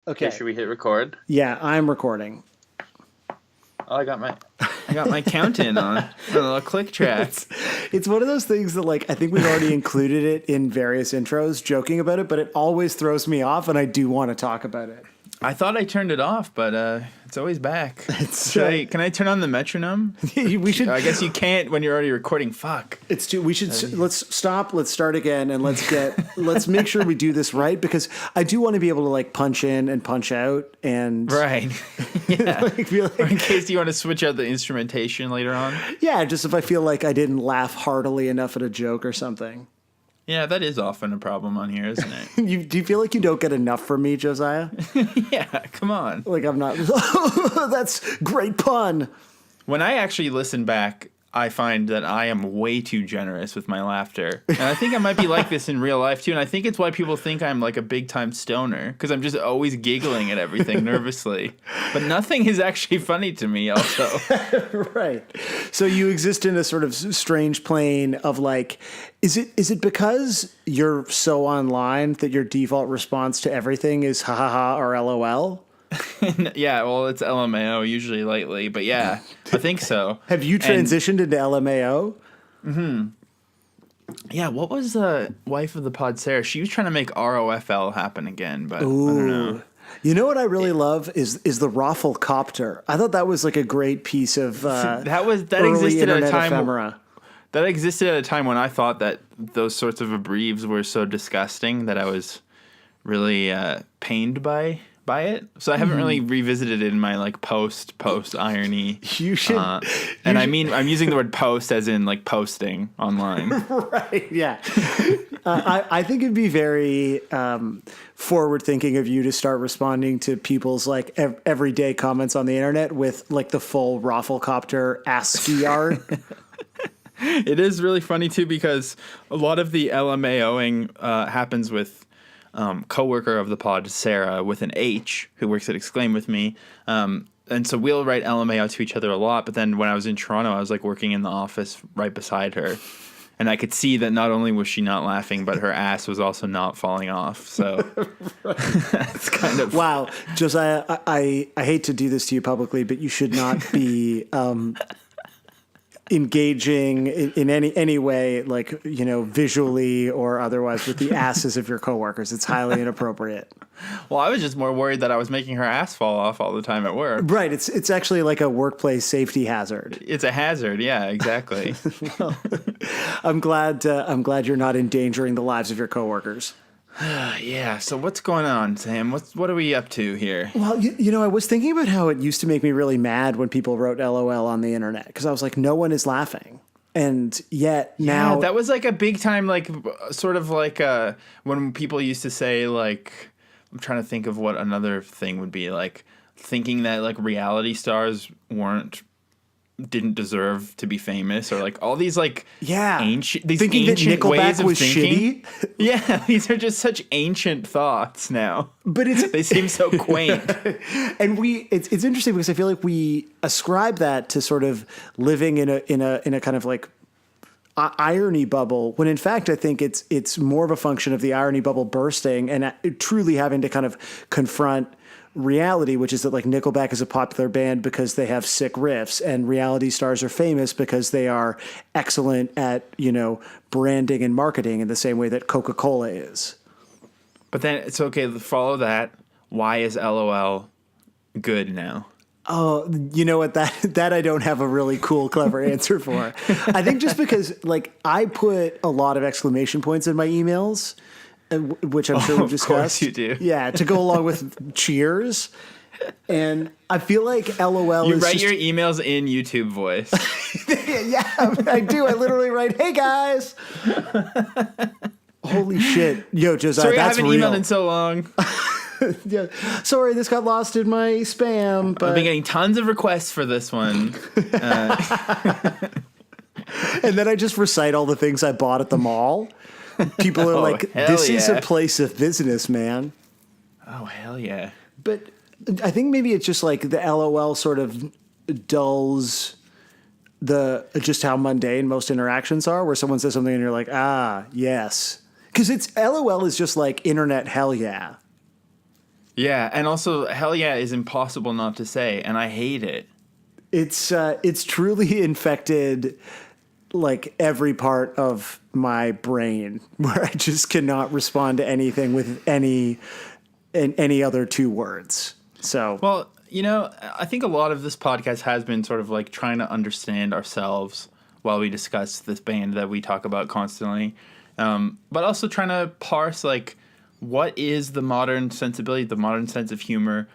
Okay, Okay. should we hit record? Yeah, I'm recording. Oh, I got my count in on a little click track. It's one of those things that, like, I think we've already included it in various intros, joking about it, but it always throws me off, and I do want to talk about it. I thought I turned it off, but it's always back. It's, Can I turn on the metronome? we should. I guess you can't when you're already recording. Fuck. It's too. We should. Let's stop. Let's start again, and let's make sure we do this right, because I do want to be able to, like, punch in and punch out, and Right. Yeah. feel Or in like, case you want to switch out the instrumentation later on. yeah, just if I feel like I didn't laugh heartily enough at a joke or something. Yeah, that is often a problem on here, isn't it? Do you feel like you don't get enough from me, Josiah? Yeah, come on. Like, I'm not. That's great pun. When I actually listen back, I find that I am way too generous with my laughter. And I think I might be like this in real life, too. And I think it's why people think I'm like a big-time stoner, because I'm just always giggling at everything nervously. But nothing is actually funny to me, also. Right. So you exist in a sort of strange plane of, like, is it because you're so online that your default response to everything is ha ha ha or LOL? Yeah, well, it's LMAO usually lately. But yeah, I think so. Have you transitioned into LMAO? Yeah, what was the wife of the pod, Sarah? She was trying to make ROFL happen again, but I don't know. You know what I really love is the Rafflecopter. I thought that was, like, a great piece of That early existed at a internet time. ephemera. That existed at a time when I thought that those sorts of abbreves were so disgusting that I was really pained by it. So I haven't really revisited it in my, like, post irony. You should. And I mean, I'm using the word post as in, like, posting online. Right, yeah. I think it'd be very forward thinking of you to start responding to people's, like, everyday comments on the internet with, like, the full Rafflecopter ASCII art. It is really funny, too, because a lot of the LMAOing happens with coworker of the pod, Sarah, with an H, who works at Exclaim with me. And so we'll write LMAO to each other a lot. But then when I was in Toronto, I was, like, working in the office right beside her. And I could see that not only was she not laughing, but her ass was also not falling off. So it's kind of... Wow. Josiah, I hate to do this to you publicly, but you should not be... engaging in any way, like, you know, visually or otherwise, with the asses of your coworkers. It's highly inappropriate. Well, I was just more worried that I was making her ass fall off all the time at work. Right. It's actually like a workplace safety hazard. It's a hazard. Yeah, exactly. Well, I'm glad you're not endangering the lives of your coworkers. Yeah. So what's going on, Sam? What are we up to here? Well, you know, I was thinking about how it used to make me really mad when people wrote LOL on the internet, because I was like, no one is laughing. And yet now... Yeah, that was like a big time, like, sort of like when people used to say, like, I'm trying to think of what another thing would be, like, thinking that, like, reality stars didn't deserve to be famous, or, like, all these, like, ancient thinking ancient that Nickelback ways of was thinking. shitty. Yeah, these are just such ancient thoughts now. But they seem so quaint. And it's interesting because I feel like we ascribe that to sort of living in a kind of, like, irony bubble, when in fact I think it's more of a function of the irony bubble bursting and truly having to kind of confront reality, which is that, like, Nickelback is a popular band because they have sick riffs, and reality stars are famous because they are excellent at, you know, branding and marketing in the same way that Coca-Cola is. But then it's okay to follow that. Why is LOL good now? Oh, you know what? That I don't have a really cool, clever answer for. I think just because, like, I put a lot of exclamation points in my emails, which I'm sure we've discussed. Of course you do. Yeah, to go along with cheers. And I feel like LOL You is write just... your emails in YouTube voice. Yeah, I do. I literally write, "Hey, guys." Holy shit. Yo, Josiah, Sorry, that's I haven't real. emailed in so long. Yeah. Sorry, this got lost in my spam. But... I've been getting tons of requests for this one. And then I just recite all the things I bought at the mall. People are like, this is a place of business, man. Oh, hell yeah. But I think maybe it's just like the LOL sort of dulls just how mundane most interactions are, where someone says something and you're like, ah, yes. Because LOL is just like internet hell yeah. Yeah, and also hell yeah is impossible not to say, and I hate it. It's truly infected like every part of my brain, where I just cannot respond to anything with any other two words. So, well, I think a lot of this podcast has been sort of like trying to understand ourselves while we discuss this band that we talk about constantly, but also trying to parse like what is the modern sensibility, the modern sense of humor.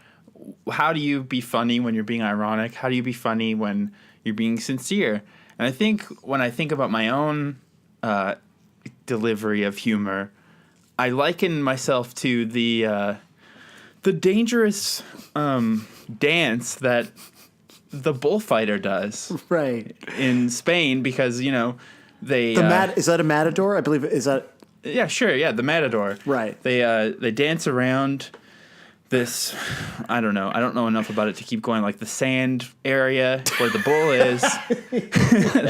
How do you be funny when you're being ironic? How do you be funny when you're being sincere? And I think when I think about my own delivery of humor, I liken myself to the dangerous dance that the bullfighter does, right, in Spain, because they is that a matador? I believe is that. Yeah, sure. Yeah, the matador. Right. They dance around this. I don't know enough about it to keep going. Like the sand area where the bull is.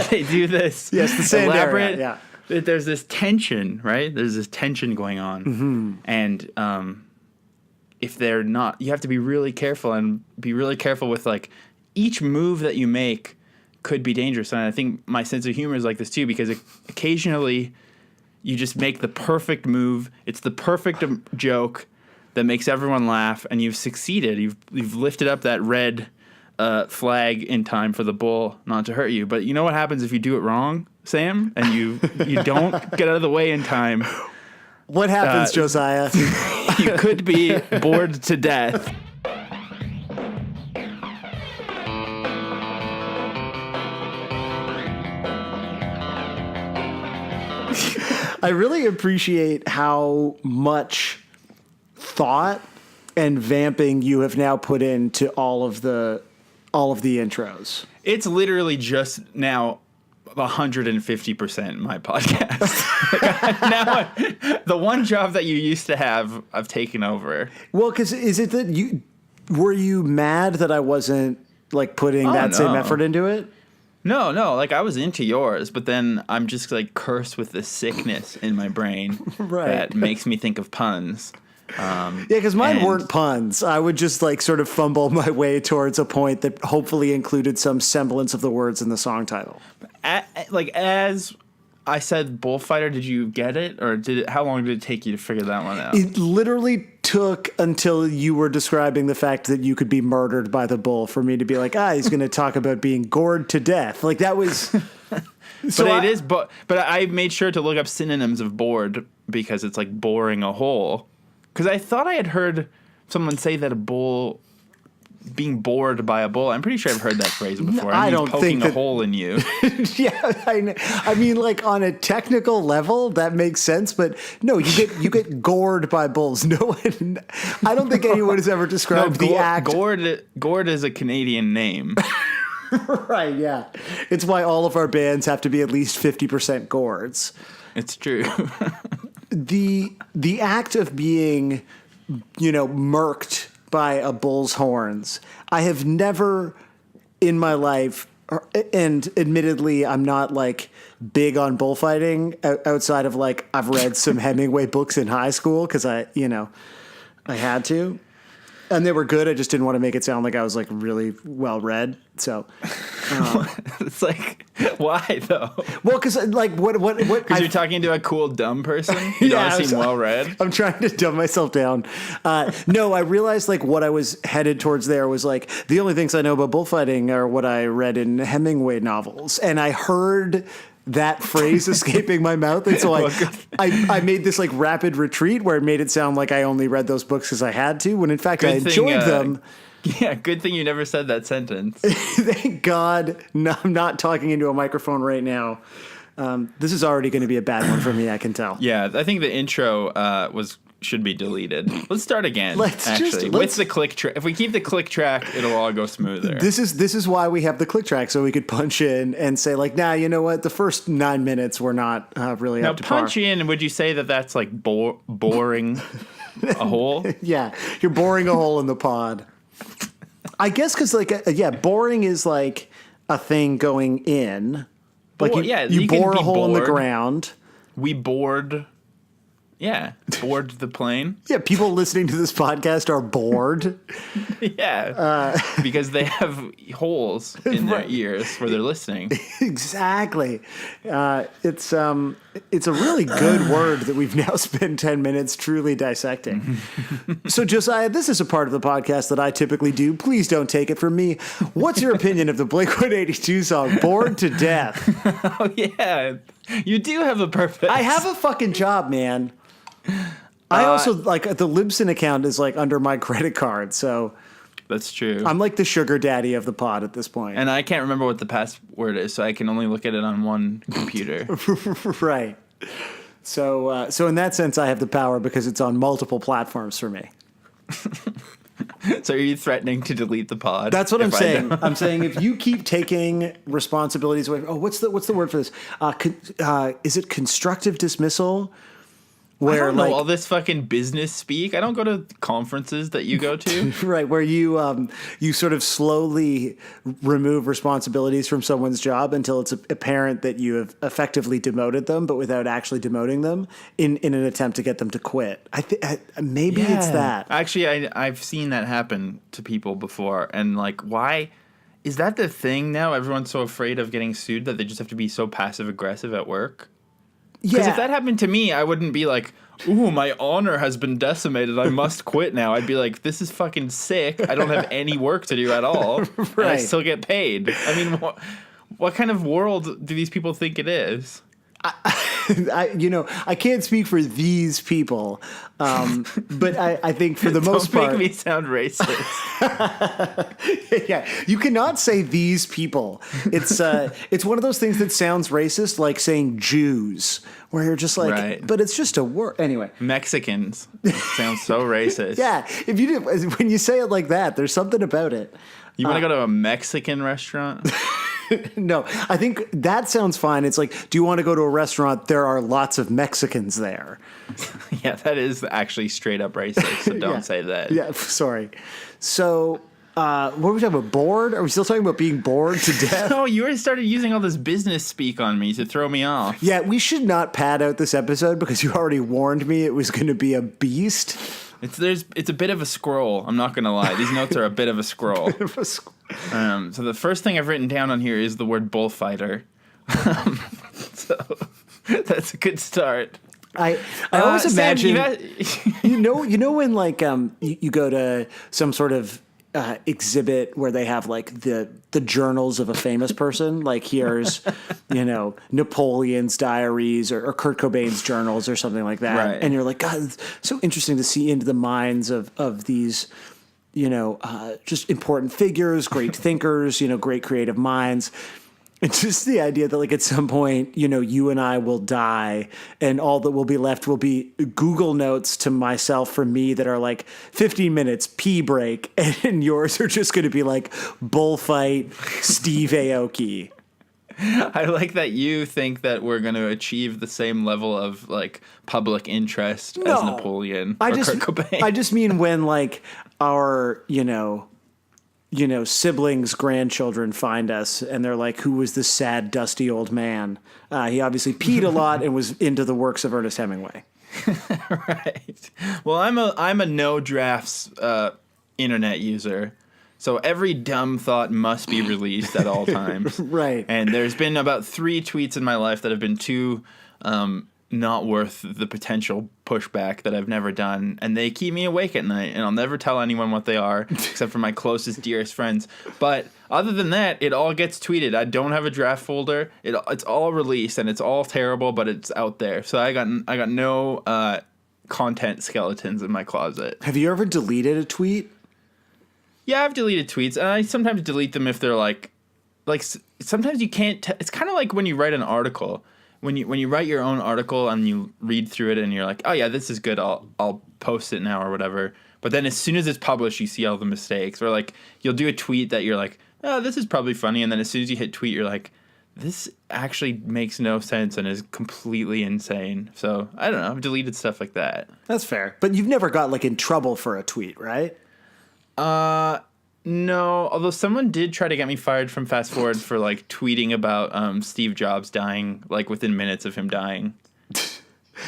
They do this. Yes, the sand elaborate, area. Yeah. There's this tension, right? There's this tension going on, and if they're not, you have to be really careful with like each move that you make could be dangerous. And I think my sense of humor is like this too, because occasionally you just make the perfect move. It's the perfect joke that makes everyone laugh, and you've succeeded. You've lifted up that red flag in time for the bull not to hurt you. But you know what happens if you do it wrong, Sam, and you don't get out of the way in time? What happens, Josiah? You could be bored to death. I really appreciate how much thought and vamping you have now put into all of the intros. It's literally just now 150% my podcast. Now, the one job that you used to have, I've taken over. Well, because is it that were you mad that I wasn't like putting that same effort into it? No, like I was into yours, but then I'm just like cursed with this sickness in my brain that makes me think of puns. Yeah, because mine weren't puns. I would just like sort of fumble my way towards a point that hopefully included some semblance of the words in the song title. As I said, bullfighter, did you get it, or how long did it take you to figure that one out? It literally took until you were describing the fact that you could be murdered by the bull for me to be like, he's going to talk about being gored to death. Like that was. But I made sure to look up synonyms of bored because it's like boring a hole. Because I thought I had heard someone say that a bull, being bored by a bull. I'm pretty sure I've heard that phrase before. I don't poking think that, a hole in you. Yeah, I mean, like on a technical level, that makes sense. But no, you get gored by bulls. No one. I don't think anyone has ever described the act. Gored is a Canadian name. Right. Yeah, it's why all of our bands have to be at least 50% gourds. It's true. The act of being, murked by a bull's horns, I have never in my life, and admittedly, I'm not like big on bullfighting outside of like I've read some Hemingway books in high school because I had to. And they were good. I just didn't want to make it sound like I was like really well read. So it's like, why though? Well, because like what? Because you're talking to a cool dumb person. You don't seem well read. I'm trying to dumb myself down. No, I realized like what I was headed towards there was like the only things I know about bullfighting are what I read in Hemingway novels, and I heard that phrase escaping my mouth, and so I made this like rapid retreat where it made it sound like I only read those books because I had to, when in fact I enjoyed them. Yeah, good thing you never said that sentence. Thank God. No, I'm not talking into a microphone right now. This is already going to be a bad one for me, I can tell. Yeah, I think the intro should be deleted. Let's start again. With the click track. If we keep the click track, it'll all go smoother. This is why we have the click track, so we could punch in and say like, nah, you know what? The first 9 minutes were not really up to par. Now punch in. Would you say that that's like boring a hole? Yeah, you're boring a hole in the pod. I guess because like boring is like a thing going in. Like you bore a hole in the ground. We bored Yeah, board the plane. Yeah, people listening to this podcast are bored. Yeah, because they have holes in their ears where they're listening. Exactly. It's a really good word that we've now spent 10 minutes truly dissecting. So, Josiah, this is a part of the podcast that I typically do. Please don't take it from me. What's your opinion of the Blink-182 song, Bored to Death? Oh, yeah. You do have a purpose. I have a fucking job, man. I also, like, the Libsyn account is, like, under my credit card, so... That's true. I'm like the sugar daddy of the pod at this point. And I can't remember what the password is, so I can only look at it on one computer. Right. So in that sense, I have the power because it's on multiple platforms for me. So are you threatening to delete the pod? That's what I'm saying. I'm saying if you keep taking responsibilities away. Oh, what's the word for this? Is it constructive dismissal? I don't know all this fucking business speak. I don't go to conferences that you go to. Right, where you sort of slowly remove responsibilities from someone's job until it's apparent that you have effectively demoted them, but without actually demoting them in an attempt to get them to quit. Maybe it's that. Actually, I've seen that happen to people before. And, like, why? Is that the thing now? Everyone's so afraid of getting sued that they just have to be so passive-aggressive at work? Because if that happened to me, I wouldn't be like, ooh, my honor has been decimated. I must quit now. I'd be like, this is fucking sick. I don't have any work to do at all. Right. And I still get paid. I mean, what kind of world do these people think it is? I can't speak for these people, but I think for the most part... Don't make me sound racist. Yeah, you cannot say these people. It's one of those things that sounds racist, like saying Jews, where you're just like, right. But it's just a word. Anyway. Mexicans. It sounds so racist. Yeah, when you say it like that, there's something about it. You want to go to a Mexican restaurant? No, I think that sounds fine. It's like, do you want to go to a restaurant? There are lots of Mexicans there. Yeah, that is actually straight up racist, so don't say that. Yeah, sorry. So, what were we talking about? Bored? Are we still talking about being bored to death? No, you already started using all this business speak on me to throw me off. Yeah, we should not pad out this episode because you already warned me it was going to be a beast. It's a bit of a scroll. I'm not gonna lie. These notes are a bit of a scroll. So the first thing I've written down on here is the word bullfighter. So that's a good start. I always imagine you know when like you go to some sort of exhibit where they have like the journals of a famous person, like here's Napoleon's diaries or Kurt Cobain's journals or something like that, right. And you're like, God, it's so interesting to see into the minds of these just important figures, great thinkers, great creative minds. It's just the idea that, like, at some point, you and I will die, and all that will be left will be Google Notes to myself from me that are like 15 minutes, pee break, and yours are just going to be like bullfight, Steve Aoki. I like that you think that we're going to achieve the same level of like public interest as Napoleon or Kurt Cobain. I just mean when like our, siblings, grandchildren find us and they're like, who was this sad, dusty old man? He obviously peed a lot and was into the works of Ernest Hemingway. Right. Well, I'm a no drafts internet user. So every dumb thought must be released at all times. Right. And there's been about 3 tweets in my life that have been too not worth the potential pushback that I've never done. And they keep me awake at night. And I'll never tell anyone what they are, except for my closest, dearest friends. But other than that, it all gets tweeted. I don't have a draft folder. It's all released, and it's all terrible, but it's out there. So I got no content skeletons in my closet. Have you ever deleted a tweet? Yeah, I've deleted tweets, and I sometimes delete them if they're like sometimes you can't. It's kind of like when you write an article. When you write your own article and you read through it and you're like, oh yeah, this is good. I'll post it now or whatever. But then as soon as it's published, you see all the mistakes. Or like you'll do a tweet that you're like, oh, this is probably funny, and then as soon as you hit tweet, you're like, this actually makes no sense and is completely insane. So I don't know. I've deleted stuff like that. That's fair. But you've never got like in trouble for a tweet, right? No, although someone did try to get me fired from Fast Forward for like tweeting about Steve Jobs dying like within minutes of him dying.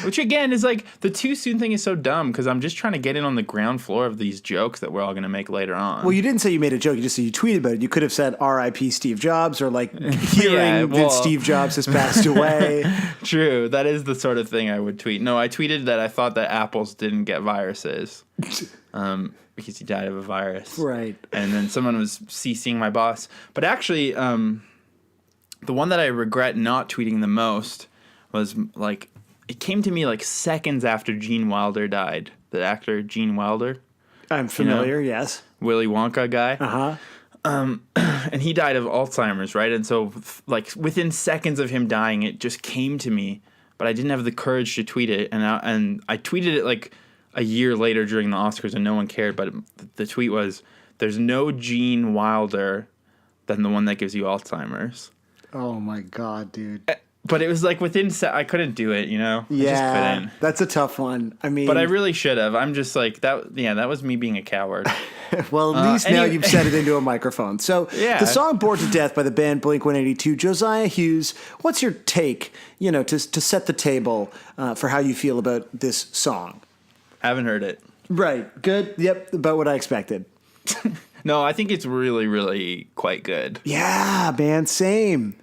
Which again is like the too soon thing is so dumb because I'm just trying to get in on the ground floor of these jokes that we're all going to make later on. Well, you didn't say you made a joke. You just said you tweeted about it. You could have said R.I.P. Steve Jobs or like hearing that Steve Jobs has passed away. True. That is the sort of thing I would tweet. No, I tweeted that I thought that apples didn't get viruses because he died of a virus. Right. And then someone was CCing my boss. But actually, the one that I regret not tweeting the most was like, it came to me like seconds after Gene Wilder died. The actor Gene Wilder. I'm familiar, yes. Willy Wonka guy. Uh-huh. And he died of Alzheimer's, right? And so like within seconds of him dying, it just came to me, but I didn't have the courage to tweet it. And I tweeted it like a year later during the Oscars and no one cared. But the tweet was, there's no Gene Wilder than the one that gives you Alzheimer's. Oh my God, dude. But it was like I couldn't do it, you know? Yeah, I just couldn't. That's a tough one. I mean, but I really should have. I'm just like, that was me being a coward. Well, at least now you've said it into a microphone. So yeah. The song Bored to Death by the band Blink-182, Josiah Hughes, what's your take, to set the table for how you feel about this song? Haven't heard it. Right. Good. Yep. About what I expected. No, I think it's really, really quite good. Yeah, man. Same.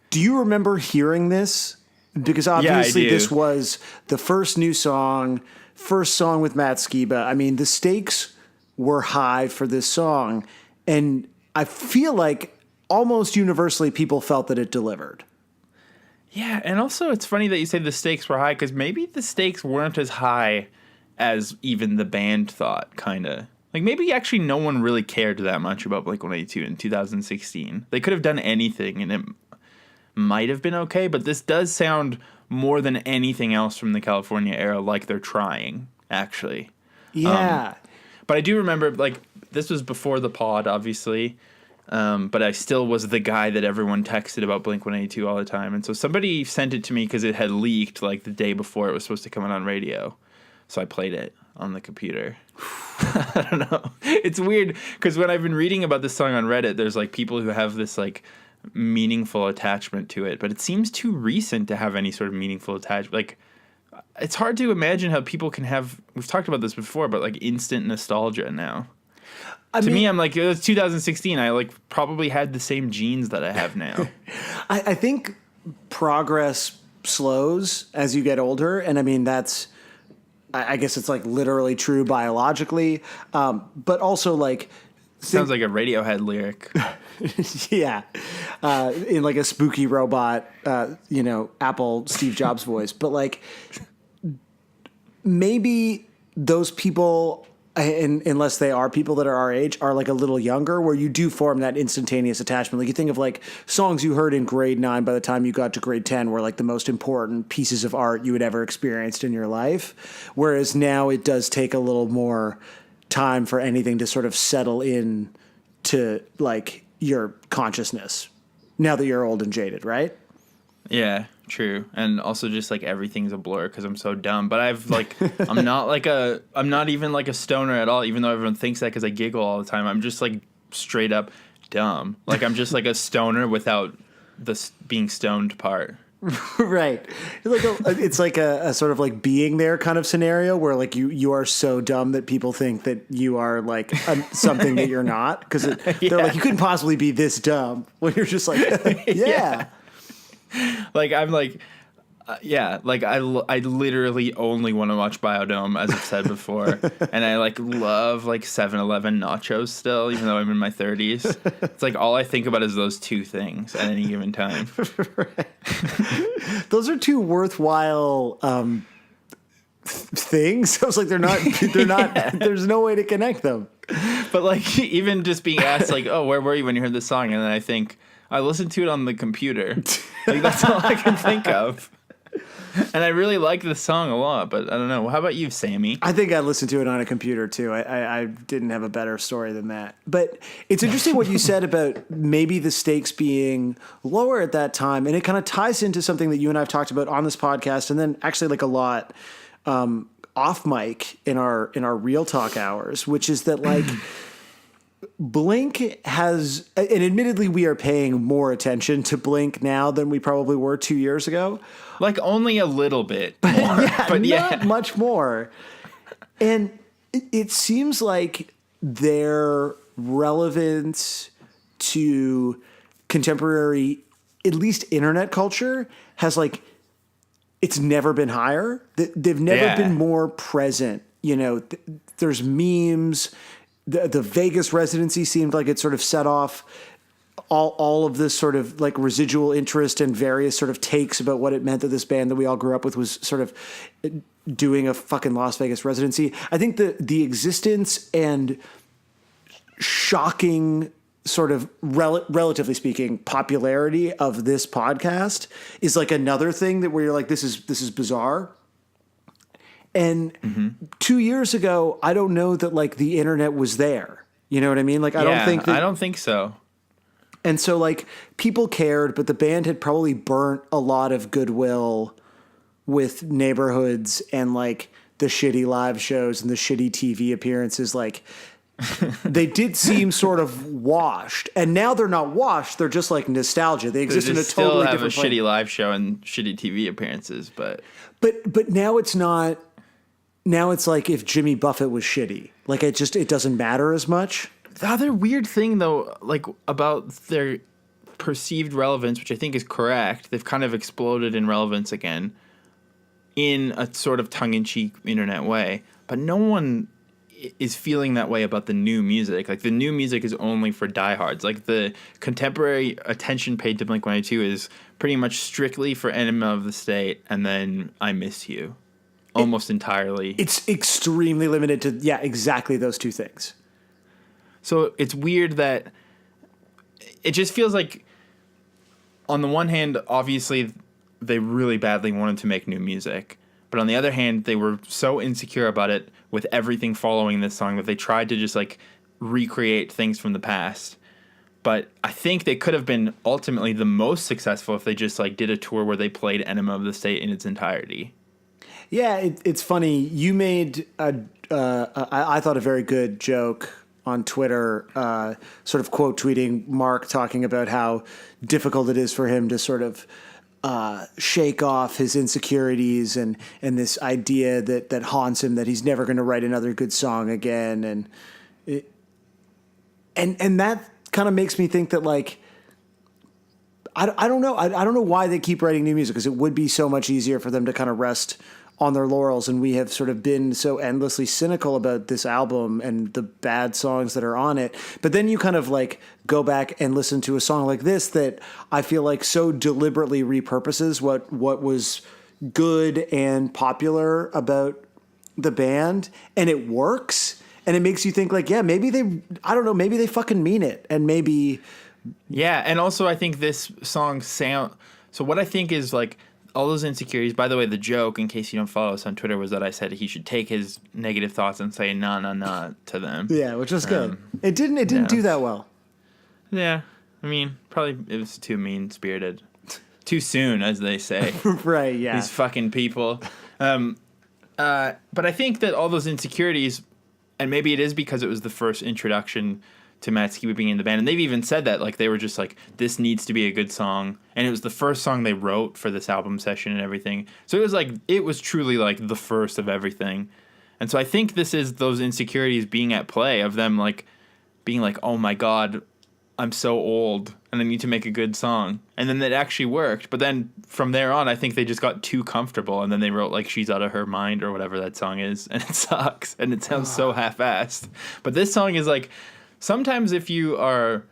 Do you remember hearing this? Because obviously this was the first new song, first song with Matt Skiba. I mean, the stakes were high for this song. And I feel like almost universally people felt that it delivered. Yeah, and also it's funny that you say the stakes were high because maybe the stakes weren't as high as even the band thought, kind of. Like, maybe actually no one really cared that much about Blink-182 in 2016. They could have done anything, and it might have been okay, but this does sound more than anything else from the California era like they're trying, actually. Yeah. But I do remember, like, this was before the pod, obviously, but I still was the guy that everyone texted about Blink-182 all the time. And so somebody sent it to me because it had leaked, like, the day before it was supposed to come out on radio. So I played it on the computer. I don't know. It's weird because when I've been reading about this song on Reddit, there's, like, people who have this, like, meaningful attachment to it, but it seems too recent to have any sort of meaningful attachment. Like, it's hard to imagine how people can have, we've talked about this before, but like instant nostalgia now. To me, I'm like, it was 2016. I like probably had the same genes that I have now. I think progress slows as you get older. And I mean, I guess it's like literally true biologically. But also like, sounds like a Radiohead lyric. Yeah. In like a spooky robot, Apple Steve Jobs voice. But like, maybe those people, unless they are people that are our age, are like a little younger, where you do form that instantaneous attachment. Like you think of like songs you heard in grade 9 by the time you got to grade 10 were like the most important pieces of art you had ever experienced in your life. Whereas now it does take a little more time for anything to sort of settle in to like your consciousness now that you're old and jaded, right? Yeah, true. And also just like everything's a blur because I'm so dumb. But I've like, I'm not even like a stoner at all, even though everyone thinks that because I giggle all the time. I'm just like straight up dumb. Like I'm just like a stoner without the being stoned part. Right. It's like a sort of like being there kind of scenario where like you are so dumb that people think that you are like something that you're not, because they're like, you couldn't possibly be this dumb, when you're just like, yeah. Like I'm like, like I literally only want to watch Biodome, as I've said before, and I like love like 7-Eleven nachos still, even though I'm in my 30s. It's like all I think about is those two things at any given time. Right. Those are two worthwhile things. I was like, they're not. Yeah. There's no way to connect them. But like even just being asked like, oh, where were you when you heard this song? And then I think I listened to it on the computer. Like that's all I can think of. And I really like the song a lot, but I don't know. How about you, Sammy? I think I listened to it on a computer, too. I didn't have a better story than that. But it's interesting what you said about maybe the stakes being lower at that time. And it kind of ties into something that you and I have talked about on this podcast, and then actually like a lot off mic in our Real Talk hours, which is that like Blink has, and admittedly, we are paying more attention to Blink now than we probably were 2 years ago. Like only a little bit more, but Not much more. And it seems like their relevance to contemporary, at least internet culture, has like, it's never been higher. They've never been more present. You know, there's memes. The Vegas residency seemed like it sort of set off all of this sort of like residual interest and various sort of takes about what it meant that this band that we all grew up with was sort of doing a fucking Las Vegas residency. I think the existence and shocking sort of relatively speaking popularity of this podcast is like another thing that where you're like, this is bizarre. And 2 years ago, I don't know that like the internet was there. You know what I mean? Like, I don't think so. And so like people cared, but the band had probably burnt a lot of goodwill with neighborhoods and like the shitty live shows and the shitty TV appearances. Like they did seem sort of washed, and now they're not washed. They're just like nostalgia. They exist in a totally different still have a shitty live show and shitty TV appearances, but now it's not. Now it's like if Jimmy Buffett was shitty. Like it doesn't matter as much. The other weird thing though, like about their perceived relevance, which I think is correct, they've kind of exploded in relevance again in a sort of tongue-in-cheek internet way, but no one is feeling that way about the new music. Like the new music is only for diehards. Like the contemporary attention paid to Blink-182 is pretty much strictly for Enema of the State and then I Miss You. Almost entirely. It's extremely limited to, exactly those two things. So it's weird that it just feels like, on the one hand, obviously they really badly wanted to make new music. But on the other hand, they were so insecure about it with everything following this song that they tried to just like recreate things from the past. But I think they could have been ultimately the most successful if they just like did a tour where they played Enema of the State in its entirety. Yeah, it's funny. You made I thought a very good joke on Twitter, sort of quote tweeting Mark talking about how difficult it is for him to sort of shake off his insecurities and this idea that haunts him that he's never going to write another good song again, and that kind of makes me think that like. I don't know. I don't know why they keep writing new music, because it would be so much easier for them to kind of rest on their laurels, and we have sort of been so endlessly cynical about this album and the bad songs that are on it. But then you kind of like go back and listen to a song like this that I feel like so deliberately repurposes what was good and popular about the band, and it works, and it makes you think like, yeah, maybe maybe they fucking mean it, and maybe. Yeah, and also I think this song so what I think is like all those insecurities, by the way, the joke, in case you don't follow us on Twitter, was that I said he should take his negative thoughts and say nah to them. Yeah, which was good. It didn't do that well. Yeah. I mean, probably it was too mean-spirited. Too soon, as they say. Right, yeah. These fucking people. But I think that all those insecurities, and maybe it is because it was the first introduction to Matt Skiba being in the band, and they've even said that, like, they were just like, this needs to be a good song, and it was the first song they wrote for this album session and everything, so it was truly like the first of everything. And so I think this is those insecurities being at play, of them like being like, oh my god, I'm so old and I need to make a good song, and then it actually worked. But then from there on, I think they just got too comfortable, and then they wrote like She's Out of Her Mind or whatever that song is, and it sucks and it sounds so half-assed. But this song is like, sometimes if you are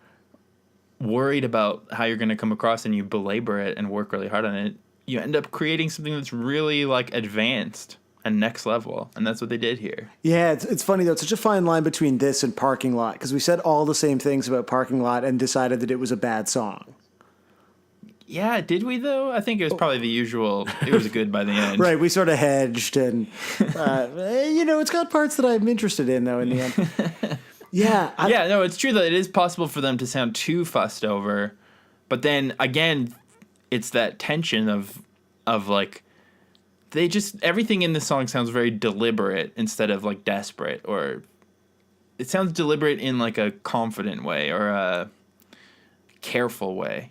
worried about how you're going to come across and you belabor it and work really hard on it, you end up creating something that's really like advanced and next level. And that's what they did here. Yeah, it's funny though. It's such a fine line between this and Parking Lot, because we said all the same things about Parking Lot and decided that it was a bad song. Yeah, did we though? I think it was probably the usual. It was good by the end. Right, we sort of hedged, and it's got parts that I'm interested in though in the end. Yeah. No, it's true that it is possible for them to sound too fussed over, but then again, it's that tension of like, everything in this song sounds very deliberate instead of like desperate or it sounds deliberate in like a confident way or a careful way.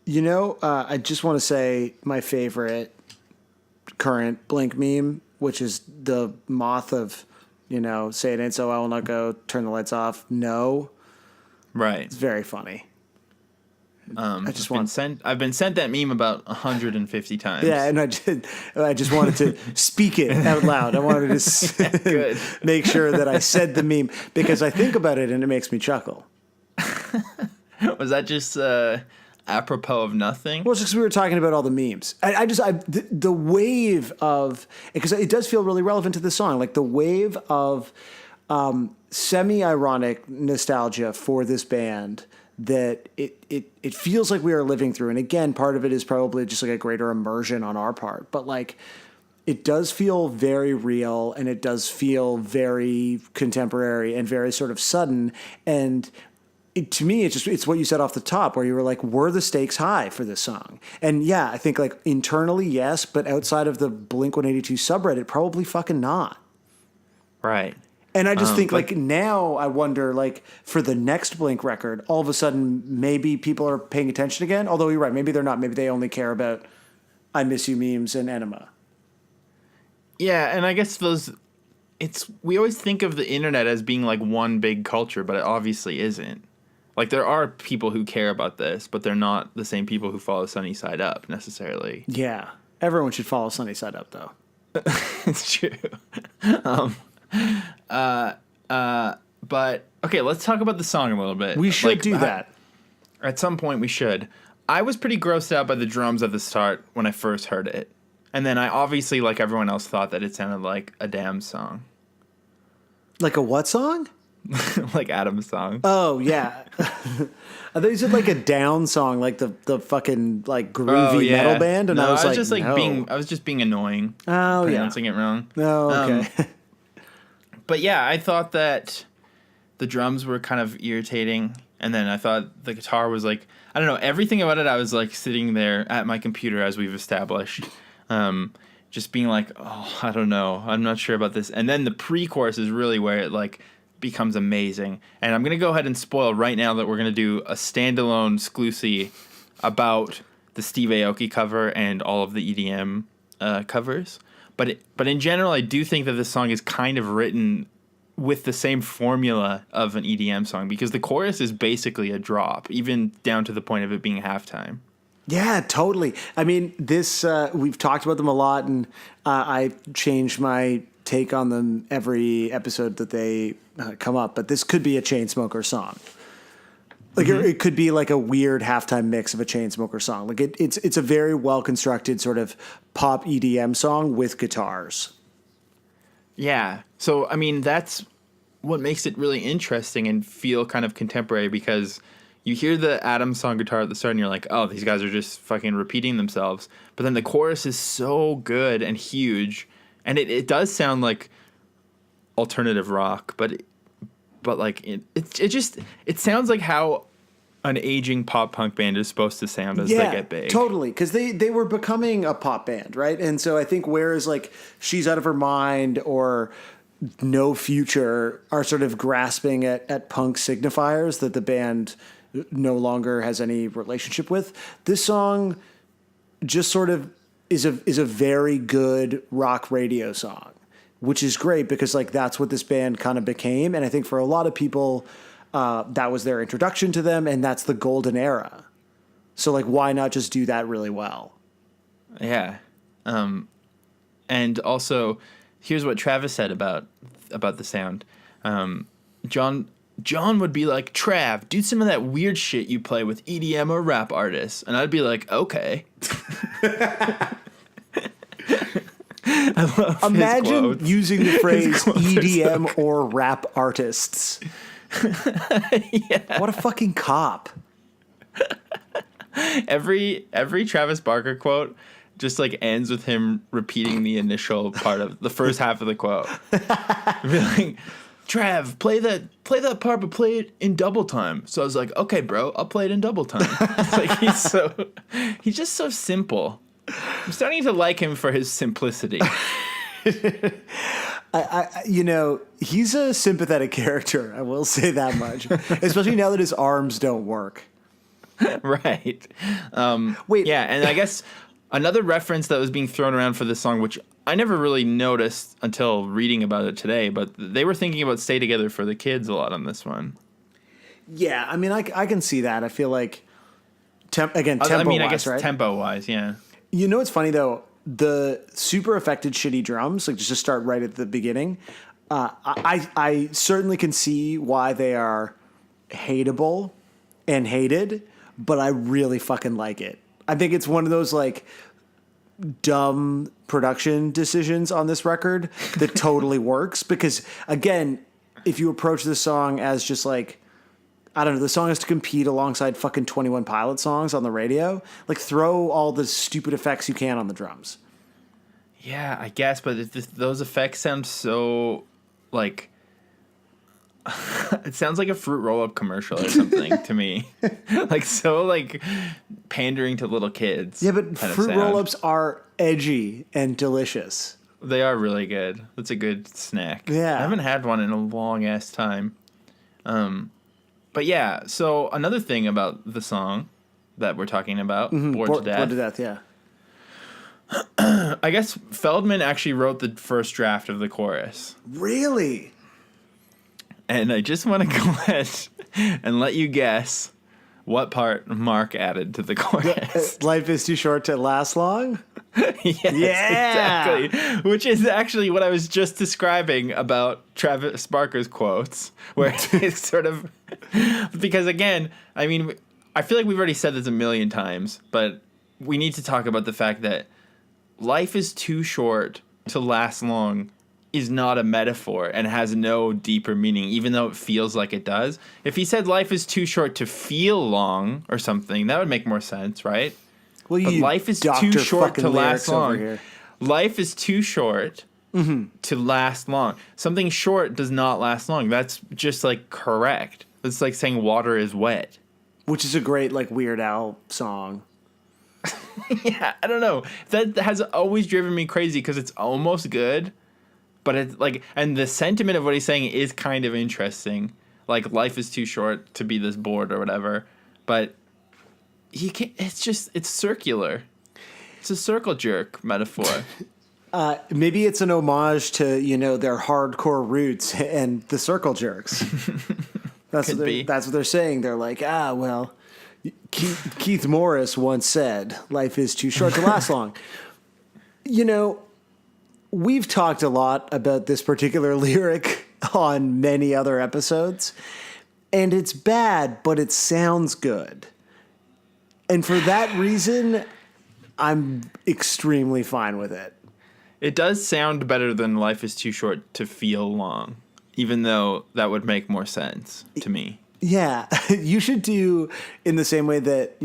I just want to say my favorite current Blink meme, which is the moth of, say it ain't so, I will not go, turn the lights off. No. Right. It's very funny. I've been sent that meme about 150 times. Yeah, and I just wanted to speak it out loud. I wanted to make sure that I said the meme because I think about it and it makes me chuckle. Was that just apropos of nothing? Well, it's just we were talking about all the memes. The wave of, because it does feel really relevant to the song, like the wave of semi-ironic nostalgia for this band that it feels like we are living through. And again, part of it is probably just like a greater immersion on our part. But like, it does feel very real and it does feel very contemporary and very sort of sudden. And to me, it's what you said off the top where you were like, were the stakes high for this song? And yeah, I think like internally, yes, but outside of the Blink-182 subreddit, probably fucking not. Right. And I just think like now I wonder like for the next Blink record, all of a sudden maybe people are paying attention again. Although you're right, maybe they're not. Maybe they only care about I Miss You memes and Enema. Yeah, and I guess we always think of the internet as being like one big culture, but it obviously isn't. Like there are people who care about this, but they're not the same people who follow Sunny Side Up necessarily. Yeah, everyone should follow Sunny Side Up though. It's true. But okay, let's talk about the song a little bit. We should do that. At some point we should. I was pretty grossed out by the drums at the start when I first heard it. And then I obviously, like everyone else, thought that it sounded like a Damn song. Like a what song? Like Adam's song. Oh, yeah. I thought you said like a Down song, like the fucking like groovy metal band. And no, I was like, just like no. I was just being annoying. Oh, pronouncing it wrong. Oh, okay. But yeah, I thought that the drums were kind of irritating. And then I thought the guitar was like, I don't know, everything about it, I was like sitting there at my computer as we've established. Just being like, oh, I don't know. I'm not sure about this. And then the pre-chorus is really where it like becomes amazing. And I'm going to go ahead and spoil right now that we're going to do a standalone exclusive about the Steve Aoki cover and all of the EDM covers. But in general, I do think that this song is kind of written with the same formula of an EDM song because the chorus is basically a drop, even down to the point of it being halftime. Yeah, totally. I mean, this we've talked about them a lot, and I change my take on them every episode that they come up. But this could be a Chainsmokers song. Like it could be like a weird halftime mix of a Chainsmokers song. Like it's a very well constructed sort of pop EDM song with guitars. Yeah. So I mean, that's what makes it really interesting and feel kind of contemporary because you hear the Adam song guitar at the start and you're like, oh, these guys are just fucking repeating themselves. But then the chorus is so good and huge. And it does sound like alternative rock, but like it sounds like how an aging pop punk band is supposed to sound as they get big. Totally. Because they were becoming a pop band, right? And so I think whereas like She's Out of Her Mind or No Future are sort of grasping at punk signifiers that the band no longer has any relationship with. This song just sort of is a very good rock radio song, which is great because like that's what this band kind of became. And I think for a lot of people, that was their introduction to them and that's the golden era. So like, why not just do that really well? Yeah. And also here's what Travis said about the sound. John would be like, Trav, do some of that weird shit you play with EDM or rap artists. And I'd be like, okay. Imagine using the phrase EDM or rap artists. Yeah. What a fucking cop. Every Travis Barker quote just like ends with him repeating the initial part of the first half of the quote. Be like, Trav, play that part, but play it in double time. So I was like, okay, bro, I'll play it in double time. It's like he's just so simple. I'm starting to like him for his simplicity. He's a sympathetic character. I will say that much, especially now that his arms don't work. Right. Wait. Yeah, and I guess another reference that was being thrown around for this song, which I never really noticed until reading about it today, but they were thinking about Stay Together for the Kids a lot on this one. Yeah, I mean, I can see that. I feel like, tempo-wise, I guess right? tempo-wise, yeah. You know what's funny, though? The super affected shitty drums, like just to start right at the beginning, I certainly can see why they are hateable and hated, but I really fucking like it. I think it's one of those, like, dumb production decisions on this record that totally works because, again, if you approach this song as just like, I don't know, the song has to compete alongside fucking 21 Pilot songs on the radio, like throw all the stupid effects you can on the drums. Yeah, I guess, but those effects sound so, like, it sounds like a Fruit Roll-Up commercial or something to me. Like, so, like, pandering to little kids. Yeah, but Fruit Roll-Ups are edgy and delicious. They are really good. That's a good snack. Yeah. I haven't had one in a long-ass time. But yeah, so another thing about the song that we're talking about, Bored to Death. Bored to Death, yeah. I guess Feldman actually wrote the first draft of the chorus. Really? And I just want to go ahead and let you guess what part Mark added to the chorus. Life is too short to last long? Yes, exactly. Which is actually what I was just describing about Travis Barker's quotes, where it's sort of... Because, again, I mean, I feel like we've already said this a million times, but we need to talk about the fact that life is too short to last long is not a metaphor and has no deeper meaning, even though it feels like it does. If he said life is too short to feel long or something, that would make more sense, right? Well, but life is too short to last long. Life is too short to last long. Something short does not last long. That's just, like, correct. It's like saying water is wet. Which is a great, like, Weird Al song. Yeah, I don't know. That has always driven me crazy because it's almost good, but it's like, and the sentiment of what he's saying is kind of interesting. Like, life is too short to be this bored or whatever, but he can't, it's circular. It's a circle jerk metaphor. Maybe it's an homage to, their hardcore roots and the circle jerks. That's what they're saying. They're like, well, Keith Morris once said, life is too short to last long. We've talked a lot about this particular lyric on many other episodes, and it's bad, but it sounds good. And for that reason, I'm extremely fine with it. It does sound better than life is too short to feel long, even though that would make more sense to me. Yeah, you should do in the same way that,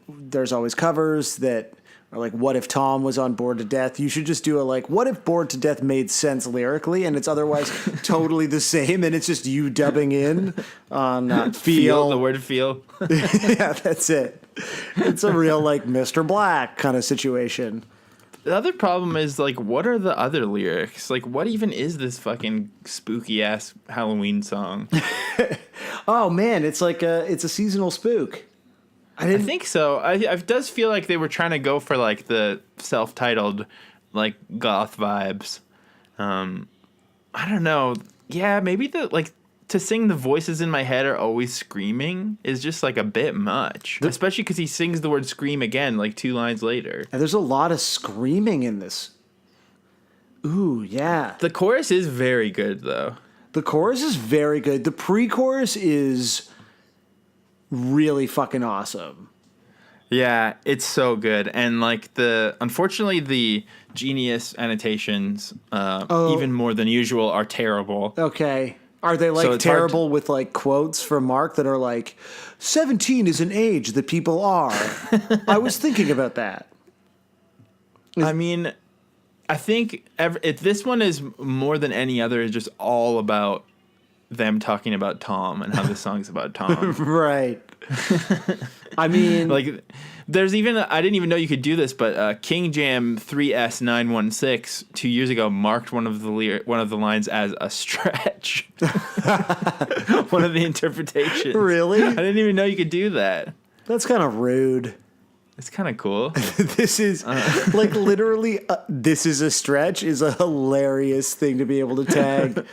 there's always covers that are like, what if Tom was on Bored to Death? You should just do what if Bored to Death made sense lyrically and it's otherwise totally the same and it's just you dubbing in on feel. The word feel. Yeah, that's it. It's a real, Mr. Black kind of situation. The other problem is, what are the other lyrics? What even is this fucking spooky-ass Halloween song? Oh, man, it's it's a seasonal spook. I think so. It does feel like they were trying to go for, the self-titled, goth vibes. I don't know. Yeah, maybe to sing the voices in my head are always screaming is just, a bit much. Especially because he sings the word scream again, 2 lines later. And there's a lot of screaming in this. Ooh, yeah. The chorus is very good, though. The chorus is very good. The pre-chorus is really fucking awesome. Yeah, it's so good. And, unfortunately, the Genius annotations, even more than usual, are terrible. Okay. Are they terrible with quotes from Mark that are 17 is an age that people are? I was thinking about that. I mean, I think this one is more than any other is just all about them talking about Tom and how this song's about Tom. Right. I mean, Like, there's even I didn't even know you could do this, but King Jam 3S916 2 years ago marked one of the lines as a stretch. One of the interpretations. Really? I didn't even know you could do that. that's kind of rude. It's kind of cool. This is like literally, this is a stretch is a hilarious thing to be able to tag,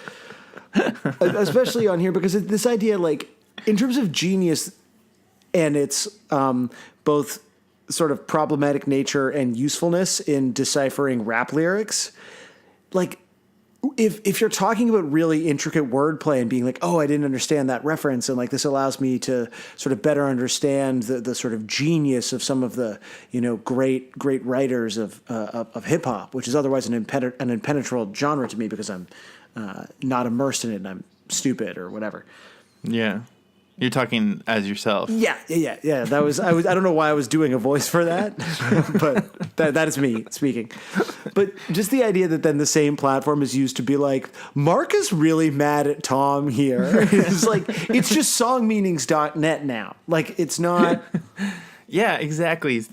especially on here, because this idea, like, in terms of genius and its both sort of problematic nature and usefulness in deciphering rap lyrics, like, if you're talking about really intricate wordplay and being like, oh, I didn't understand that reference, and like this allows me to sort of better understand the sort of genius of some of the, you know, great writers of hip hop, which is otherwise an impenetrable genre to me because I'm not immersed in it and I'm stupid or whatever. Yeah. You're talking as yourself. Yeah. That was I don't know why I was doing a voice for that, but that is me speaking. But just the idea that then the same platform is used to be like, Mark is really mad at Tom here. It's like, it's just songmeanings.net now. Like, it's not. Yeah, exactly.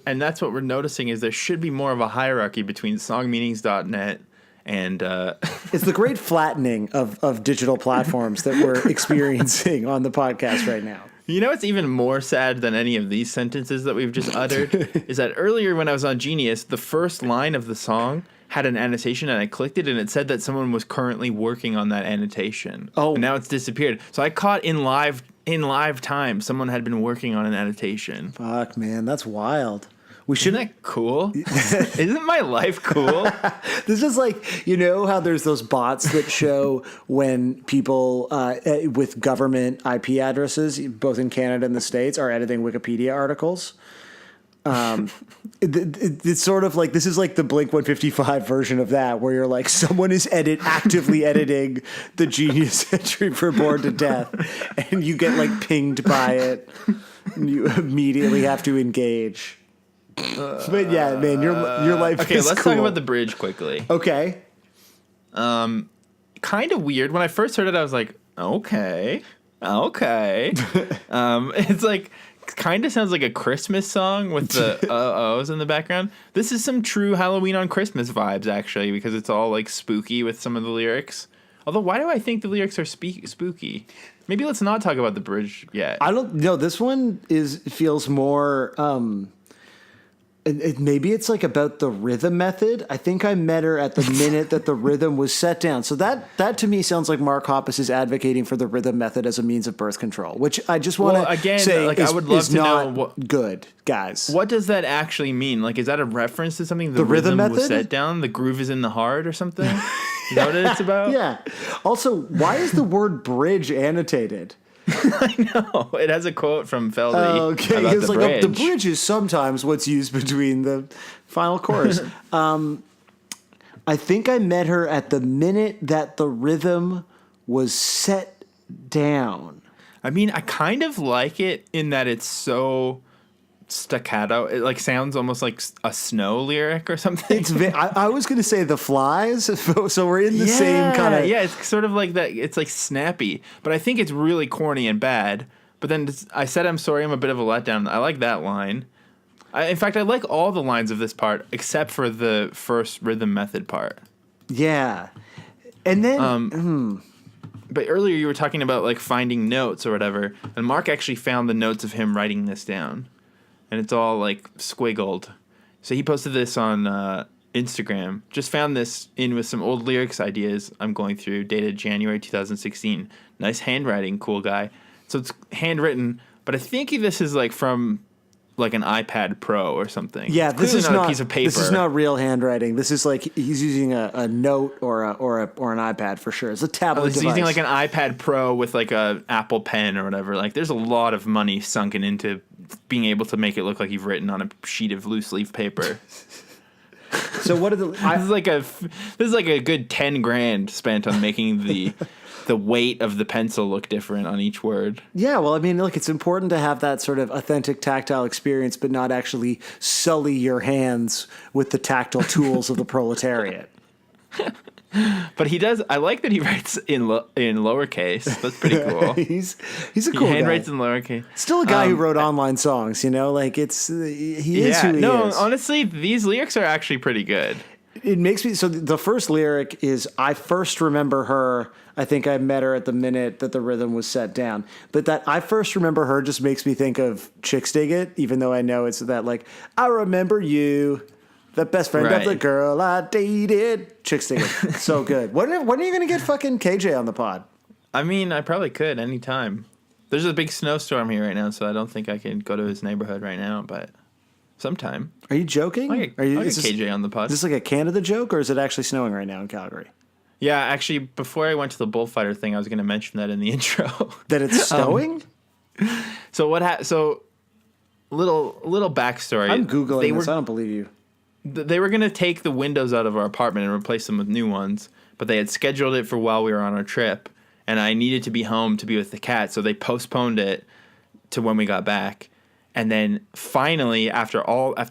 And that's what we're noticing is there should be more of a hierarchy between songmeanings.net and it's the great flattening of digital platforms that we're experiencing on the podcast right now. You know what's even more sad than any of these sentences that we've just uttered is that earlier when I was on Genius, the first line of the song had an annotation and I clicked it and it said that someone was currently working on that annotation. Oh. And now it's disappeared. So I caught in live time someone had been working on an annotation. Fuck, man, that's wild. We Isn't that cool? Isn't my life cool? This is like, you know how there's those bots that show when people with government IP addresses, both in Canada and the States, are editing Wikipedia articles? It's sort of like, this is like the Blink-155 version of that, where you're like, someone is actively editing the Genius entry for Bored to Death, and you get like pinged by it, and you immediately have to engage. But yeah, man, your life okay, is let's cool. talk about the bridge quickly. Okay. Kind of weird. When I first heard it, I was like, okay. It's like, kind of sounds like a Christmas song with the uh-ohs in the background. This is some true Halloween on Christmas vibes, actually, because it's all like spooky with some of the lyrics. Although, why do I think the lyrics are spooky? Maybe let's not talk about the bridge yet. I don't know. This one feels more... maybe it's like about the rhythm method. I think I met her at the minute that the rhythm was set down. So that to me sounds like Mark Hoppus is advocating for the rhythm method as a means of birth control, which I just want to say like, is, I would love is to not know good, guys. What does that actually mean? Like, is that a reference to something? The rhythm method was set down. The groove is in the heart, or something. Is that what it's about? Yeah. Also, why is the word bridge annotated? I know. It has a quote from Feldy. Okay, about it's the like bridge. the bridge is sometimes what's used between the final chorus. I think I met her at the minute that the rhythm was set down. I mean, I kind of like it in that it's so staccato. It like sounds almost like a Snow lyric or something. I was going to say The Flies, so we're in the same kind of... Yeah, it's sort of like that. It's like snappy, but I think it's really corny and bad. But then I said, I'm sorry, I'm a bit of a letdown. I like that line. In fact, I like all the lines of this part except for the first rhythm method part. Yeah. And then... But earlier you were talking about like finding notes or whatever, and Mark actually found the notes of him writing this down. And it's all like squiggled. So he posted this on Instagram. Just found this in with some old lyrics ideas I'm going through, dated January 2016. Nice handwriting, cool guy. So it's handwritten, but I think this is like from like an iPad Pro or something. Yeah, this is not a piece of paper. This is not real handwriting. This is like he's using a note or an iPad for sure. It's a tablet he's device. using like an iPad Pro with like a Apple Pen or whatever. Like there's a lot of money sunken into being able to make it look like you've written on a sheet of loose leaf paper. So what are the? This is like a good $10,000 spent on making the weight of the pencil look different on each word. Yeah, well, I mean, look, it's important to have that sort of authentic tactile experience, but not actually sully your hands with the tactile tools of the proletariat. But he does. I like that he writes in lowercase. That's pretty cool. he's a He cool guy. handwrites in lowercase. Still a guy who wrote online songs, like he is who he is. Honestly, these lyrics are actually pretty good. It makes me, so the first lyric is, I first remember her, I think I met her at the minute that the rhythm was set down. But that I first remember her just makes me think of Chicks Dig It, even though I know it's that like, I remember you, the best friend of the girl I dated. Chicks Dig It. So good. When are you going to get fucking KJ on the pod? I mean, I probably could anytime. There's a big snowstorm here right now, so I don't think I can go to his neighborhood right now, but sometime. Are you joking? I'll get KJ on the pod. Is this like a Canada joke, or is it actually snowing right now in Calgary? Yeah, actually, before I went to the bullfighter thing, I was going to mention that in the intro. That it's snowing? So So, little backstory. I'm Googling this. I don't believe you. They were going to take the windows out of our apartment and replace them with new ones, but they had scheduled it for while we were on our trip, and I needed to be home to be with the cat, so they postponed it to when we got back. And then finally, after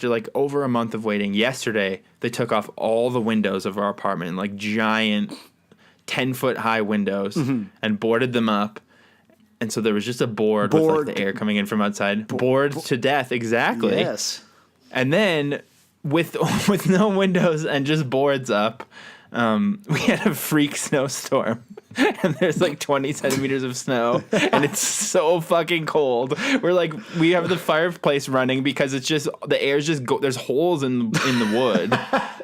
like over a month of waiting, yesterday they took off all the windows of our apartment, like giant 10-foot high windows, and boarded them up. And so there was just a board with like the air coming in from outside, bored to death, exactly. Yes. And then with no windows and just boards up, we had a freak snowstorm. And there's like 20 centimeters of snow, and it's so fucking cold. We have the fireplace running because it's just the air's just there's holes in the wood.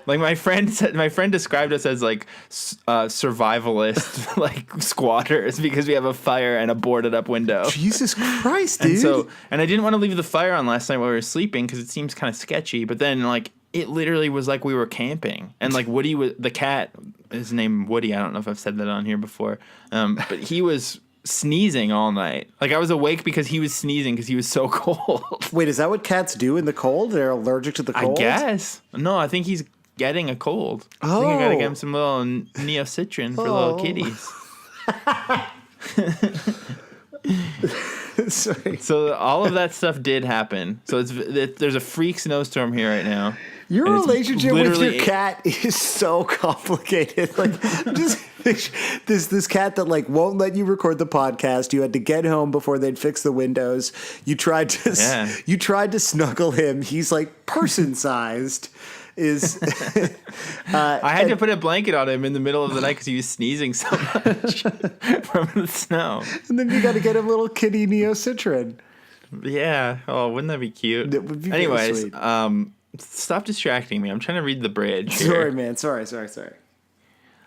Like my friend described us as like survivalist like squatters because we have a fire and a boarded up window. Jesus Christ, dude! And I didn't want to leave the fire on last night while we were sleeping because it seems kind of sketchy. But then like it literally was like we were camping, and like Woody was the cat. His name Woody. I don't know if I've said that on here before, but he was sneezing all night. Like I was awake because he was sneezing because he was so cold. Wait, is that what cats do in the cold? They're allergic to the cold? I guess. No, I think he's getting a cold. Oh. I think I gotta get him some little neocitrin for little kitties. Sorry. So all of that stuff did happen. So there's a freak snowstorm here right now. Your relationship with your cat is so complicated. Like, just this cat that like won't let you record the podcast. You had to get home before they'd fix the windows. You tried to snuggle him. He's like person sized. I had to put a blanket on him in the middle of the night because he was sneezing so much from the snow. And then you got to get him little kitty neocitrin. Yeah. Oh, wouldn't that be cute? That would be Anyways, very sweet. Stop distracting me. I'm trying to read the bridge. Sorry, man. Sorry.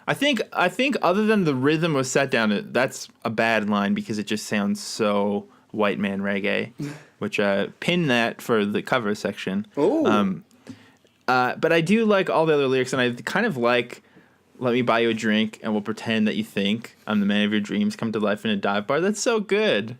I think other than the rhythm was set down, that's a bad line because it just sounds so white man reggae, which pin that for the cover section. Oh. But I do like all the other lyrics, and I kind of like "Let me buy you a drink, and we'll pretend that you think I'm the man of your dreams. Come to life in a dive bar." That's so good.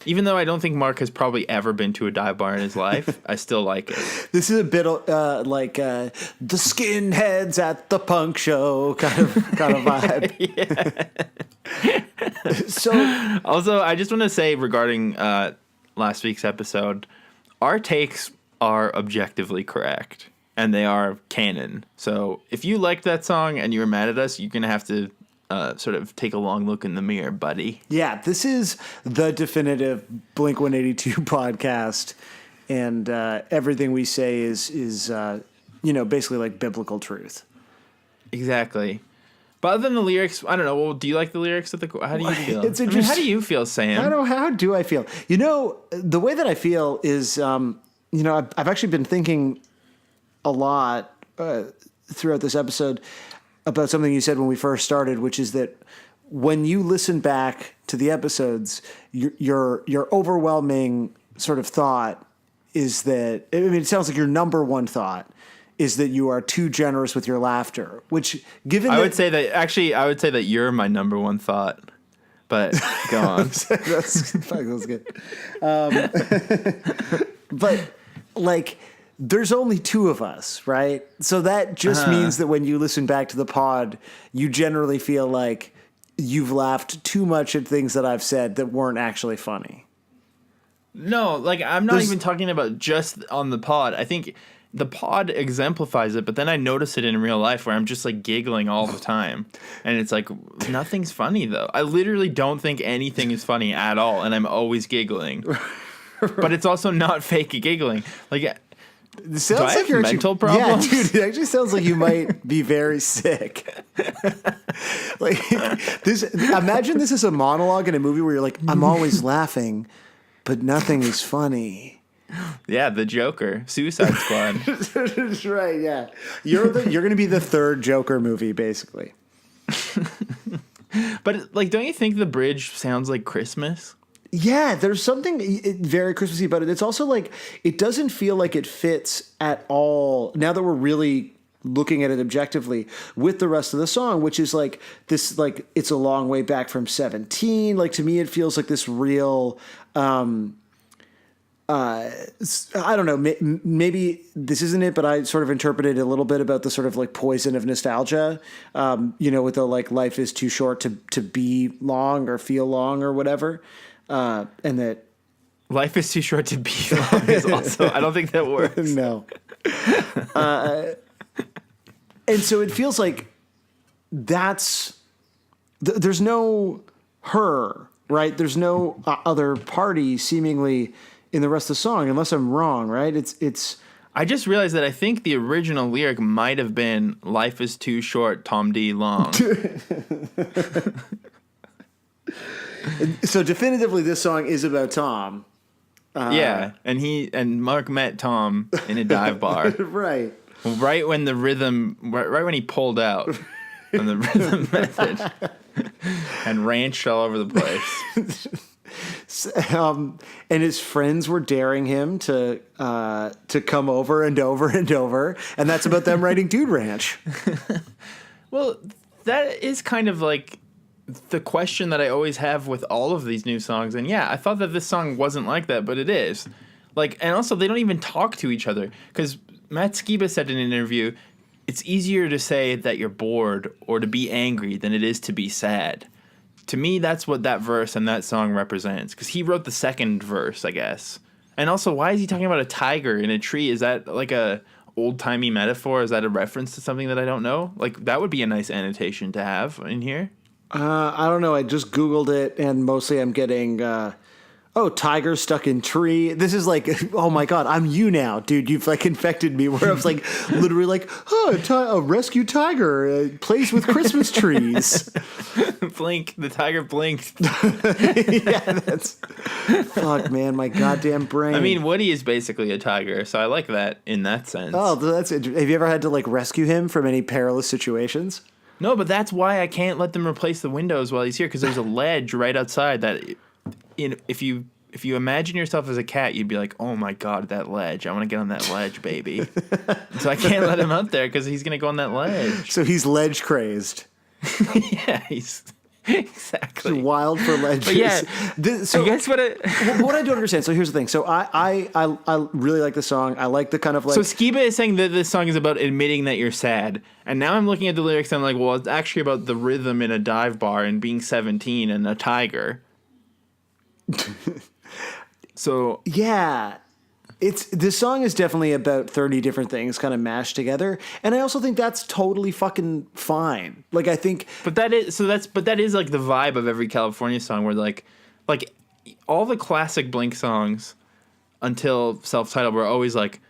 Even though I don't think Mark has probably ever been to a dive bar in his life, I still like it. This is a bit like the skinheads at the punk show kind of vibe. So, also, I just want to say regarding last week's episode, our takes are objectively correct, and they are canon. So if you liked that song and you were mad at us, you're gonna have to sort of take a long look in the mirror, buddy. Yeah, this is the definitive Blink-182 podcast, and everything we say is basically like biblical truth. Exactly. But other than the lyrics, I don't know. Well, do you like the lyrics? How do you feel? It's interesting. How do you feel, Sam? How do I feel? The way that I feel is, I've actually been thinking a lot throughout this episode about something you said when we first started, which is that when you listen back to the episodes, your overwhelming sort of thought is that, I mean, it sounds like your number one thought is that you are too generous with your laughter, which I would say that you're my number one thought, but go on. That's good. But like, there's only two of us, right? So that just means that when you listen back to the pod, you generally feel like you've laughed too much at things that I've said that weren't actually funny. No, like I'm not even talking about just on the pod. I think the pod exemplifies it, but then I notice it in real life where I'm just like giggling all the time. And it's like, nothing's funny though. I literally don't think anything is funny at all. And I'm always giggling. But it's also not fake giggling. Like, It sounds do I like have you're mental actually, problems? Yeah, dude, it actually sounds like you might be very sick. Like this. Imagine this is a monologue in a movie where you're like, I'm always laughing, but nothing is funny. yeah, the Joker, Suicide Squad. That's right. Yeah, you're going to be the third Joker movie, basically. But like, don't you think the bridge sounds like Christmas? Yeah, there's something very Christmassy about it. It's also like, it doesn't feel like it fits at all, now that we're really looking at it objectively, with the rest of the song, which is like this, like, it's a long way back from 17. Like, to me, it feels like this real, I don't know, maybe this isn't it, but I sort of interpreted a little bit about the sort of like poison of nostalgia, with the like, life is too short to be long or feel long or whatever. And that Life is too short to be long is also, I don't think that works. no. And so it feels like there's no her, right? There's no other party seemingly in the rest of the song, unless I'm wrong, right? It's. I just realized that I think the original lyric might have been "Life is too short, Tom D. Long." So definitively, this song is about Tom. Yeah, and Mark met Tom in a dive bar, Right. right when the rhythm, right when he pulled out on the rhythm method, and ranched all over the place. And his friends were daring him to come over and over and over, and that's about them writing Dude Ranch. Well, that is kind of like the question that I always have with all of these new songs. And yeah, I thought that this song wasn't like that, but it is. Like, and also they don't even talk to each other, because Matt Skiba said in an interview, it's easier to say that you're bored or to be angry than it is to be sad. To me, that's what that verse and that song represents, because he wrote the second verse, I guess. And also, why is he talking about a tiger in a tree? Is that like a old-timey metaphor? Is that a reference to something that I don't know? Like, that would be a nice annotation to have in here. I don't know. I just Googled it, and mostly I'm getting, tiger stuck in tree. This is like, oh my God, I'm you now, dude. You've like infected me, where I was like, literally like, a rescue tiger plays with Christmas trees. Blink. The tiger blinked. Yeah, that's, fuck, man, my goddamn brain. I mean, Woody is basically a tiger, so I like that in that sense. Oh, that's interesting. Have you ever had to like rescue him from any perilous situations? No, but that's why I can't let them replace the windows while he's here, because there's a ledge right outside that, if you imagine yourself as a cat, you'd be like, oh my God, that ledge. I want to get on that ledge, baby. So I can't let him out there because he's going to go on that ledge. So he's ledge craised. Yeah, he's exactly He's wild for ledges. But yeah, so I guess what I don't understand. So here's the thing. So I really like the song. I like the kind of like. So Skiba is saying that this song is about admitting that you're sad, and now I'm looking at the lyrics and I'm like, well, it's actually about the rhythm in a dive bar and being 17 and a tiger. So yeah, this song is definitely about 30 different things kind of mashed together, and I also think that's totally fucking fine. Like, I think, that is like the vibe of every California song, where like all the classic Blink songs until Self-Titled were always like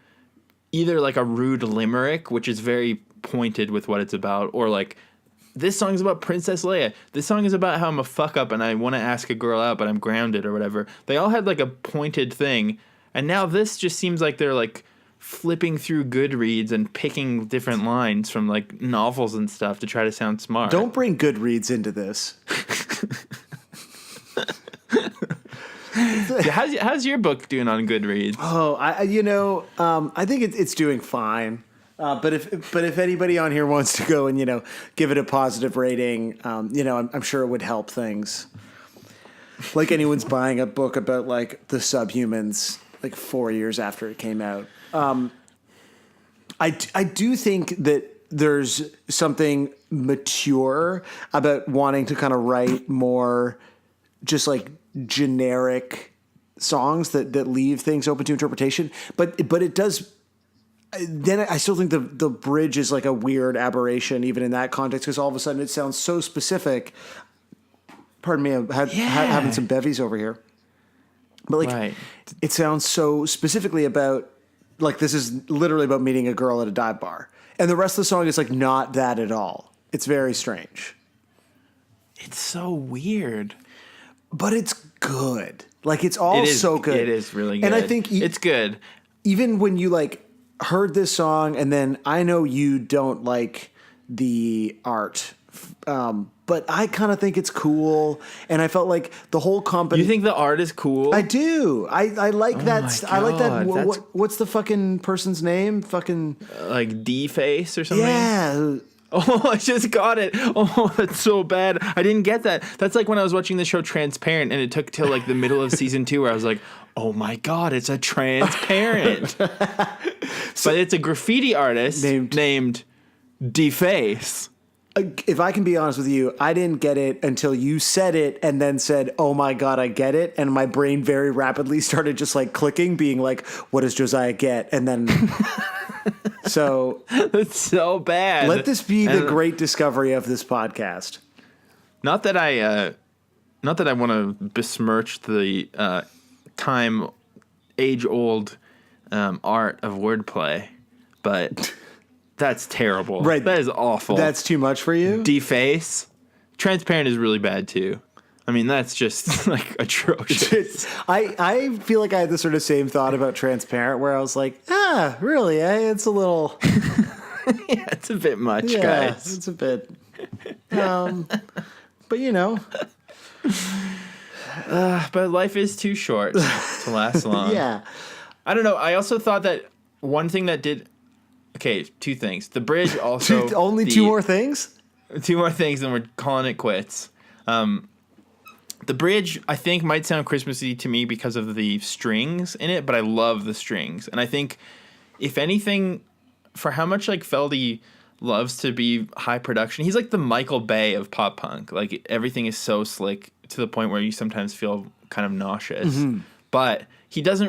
either like a rude limerick, which is very pointed with what it's about, or like, this song is about Princess Leia. This song is about how I'm a fuck up and I want to ask a girl out, but I'm grounded or whatever. They all had like a pointed thing. And now this just seems like they're like flipping through Goodreads and picking different lines from like novels and stuff to try to sound smart. Don't bring Goodreads into this. How's your book doing on Goodreads? Oh, I think it's doing fine. But if anybody on here wants to go and give it a positive rating, I'm sure it would help things. Like anyone's buying a book about like the subhumans like 4 years after it came out. I do think that there's something mature about wanting to kind of write more just like generic songs that leave things open to interpretation. But it does. then I still think the bridge is like a weird aberration even in that context, because all of a sudden it sounds so specific. Pardon me, I'm having some bevies over here. But like, it sounds so specifically about, like, this is literally about meeting a girl at a dive bar. And the rest of the song is like not that at all. It's very strange. It's so weird. But it's good. Like, it's all so good. It is really good. And I think it's good. Even when you like heard this song, and then I know you don't like the art, but I kind of think it's cool, and I felt like the whole company. You think the art is cool? I do. I like that. I like that. God, What's the fucking person's name? Fucking like D-Face or something? Yeah. Oh, I just got it. Oh, that's so bad. I didn't get that. That's like when I was watching the show Transparent, and it took till like the middle of season 2 where I was like, oh my God, it's a Transparent. But it's a graffiti artist named D-Face. If I can be honest with you, I didn't get it until you said it and then said, oh my God, I get it. And my brain very rapidly started just like clicking, being like, what does Josiah get? And then, so. That's so bad. Let this be the great discovery of this podcast. Not that I want to besmirch the age-old art of wordplay, but... That's terrible. Right. That is awful. That's too much for you? Deface. Transparent is really bad too. I mean, that's just like atrocious. I feel like I had the sort of same thought about Transparent, where I was like, really? It's a little... Yeah, it's a bit much, yeah, guys. It's a bit... but you know... But life is too short to last long. Yeah. I don't know. I also thought that one thing that did... Okay, 2 things. The bridge also... Only 2 more things? 2 more things, and we're calling it quits. The bridge, I think, might sound Christmassy to me because of the strings in it, but I love the strings. And I think, if anything, for how much like Feldy loves to be high production, he's like the Michael Bay of pop punk. Like, everything is so slick to the point where you sometimes feel kind of nauseous. Mm-hmm. But he doesn't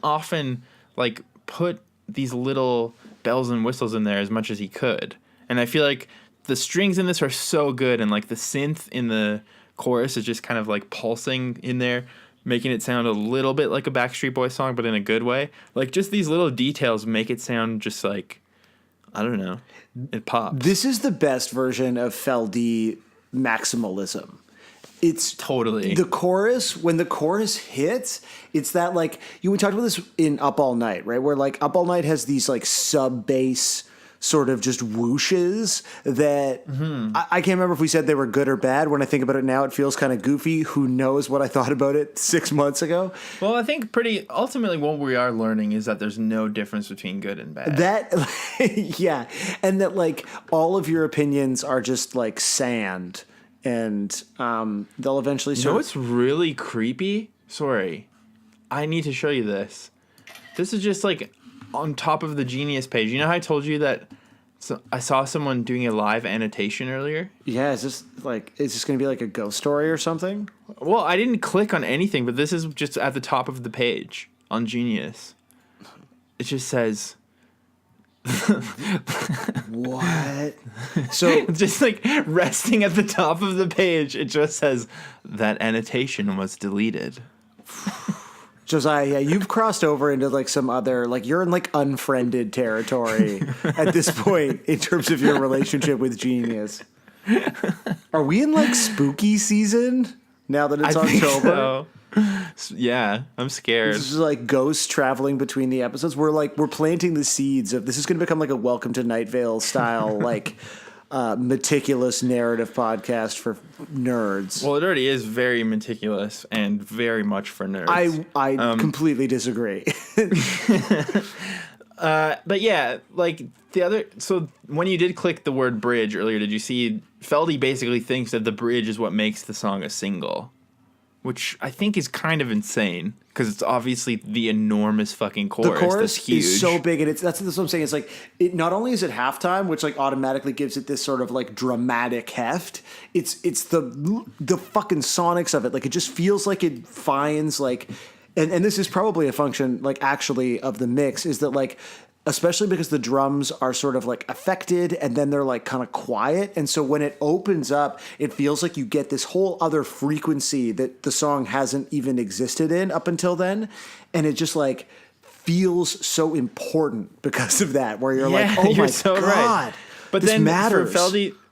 often like put these little bells and whistles in there as much as he could. And I feel like the strings in this are so good, and like the synth in the chorus is just kind of like pulsing in there, making it sound a little bit like a Backstreet Boys song, but in a good way. Like, just these little details make it sound just like, I don't know, it pops. This is the best version of Feldy maximalism. It's totally the chorus. When the chorus hits, it's that like we talked about this in Up All Night, right? Where like Up All Night has these like sub bass sort of just whooshes that I can't remember if we said they were good or bad. When I think about it now, it feels kind of goofy. Who knows what I thought about it 6 months ago? Well, I think ultimately what we are learning is that there's no difference between good and bad. Yeah, and that like all of your opinions are just like sand. And they'll eventually You know what's really creepy? Sorry. I need to show you this. This is just like on top of the Genius page. You know how I told you that I saw someone doing a live annotation earlier? Yeah, is this going to be like a ghost story or something? Well, I didn't click on anything, but this is just at the top of the page on Genius. It just says... What? So just like resting at the top of the page, it just says that annotation was deleted. Josiah, yeah, you've crossed over into like some other, like you're in like unfriended territory at this point in terms of your relationship with Genius. Are we in like spooky season now that it's October? Yeah, I'm scared. This is like ghosts traveling between the episodes. We're planting the seeds of this is going to become like a Welcome to Night Vale style like meticulous narrative podcast for nerds. Well, it already is very meticulous and very much for nerds. I completely disagree. But yeah, like so when you did click the word bridge earlier, did you see Feldy basically thinks that the bridge is what makes the song a single? Which I think is kind of insane because it's obviously the enormous fucking chorus. The chorus that's huge. is so big, and that's what I'm saying. It's like it not only is it halftime, which like automatically gives it this sort of like dramatic heft. It's the fucking sonics of it. Like it just feels like it finds like and this is probably a function like actually of the mix, is that like, especially because the drums are sort of like affected and then they're like kind of quiet. And so when it opens up, it feels like you get this whole other frequency that the song hasn't even existed in up until then. And it just like feels so important because of that, where you're like, oh my God, right. But this then matters.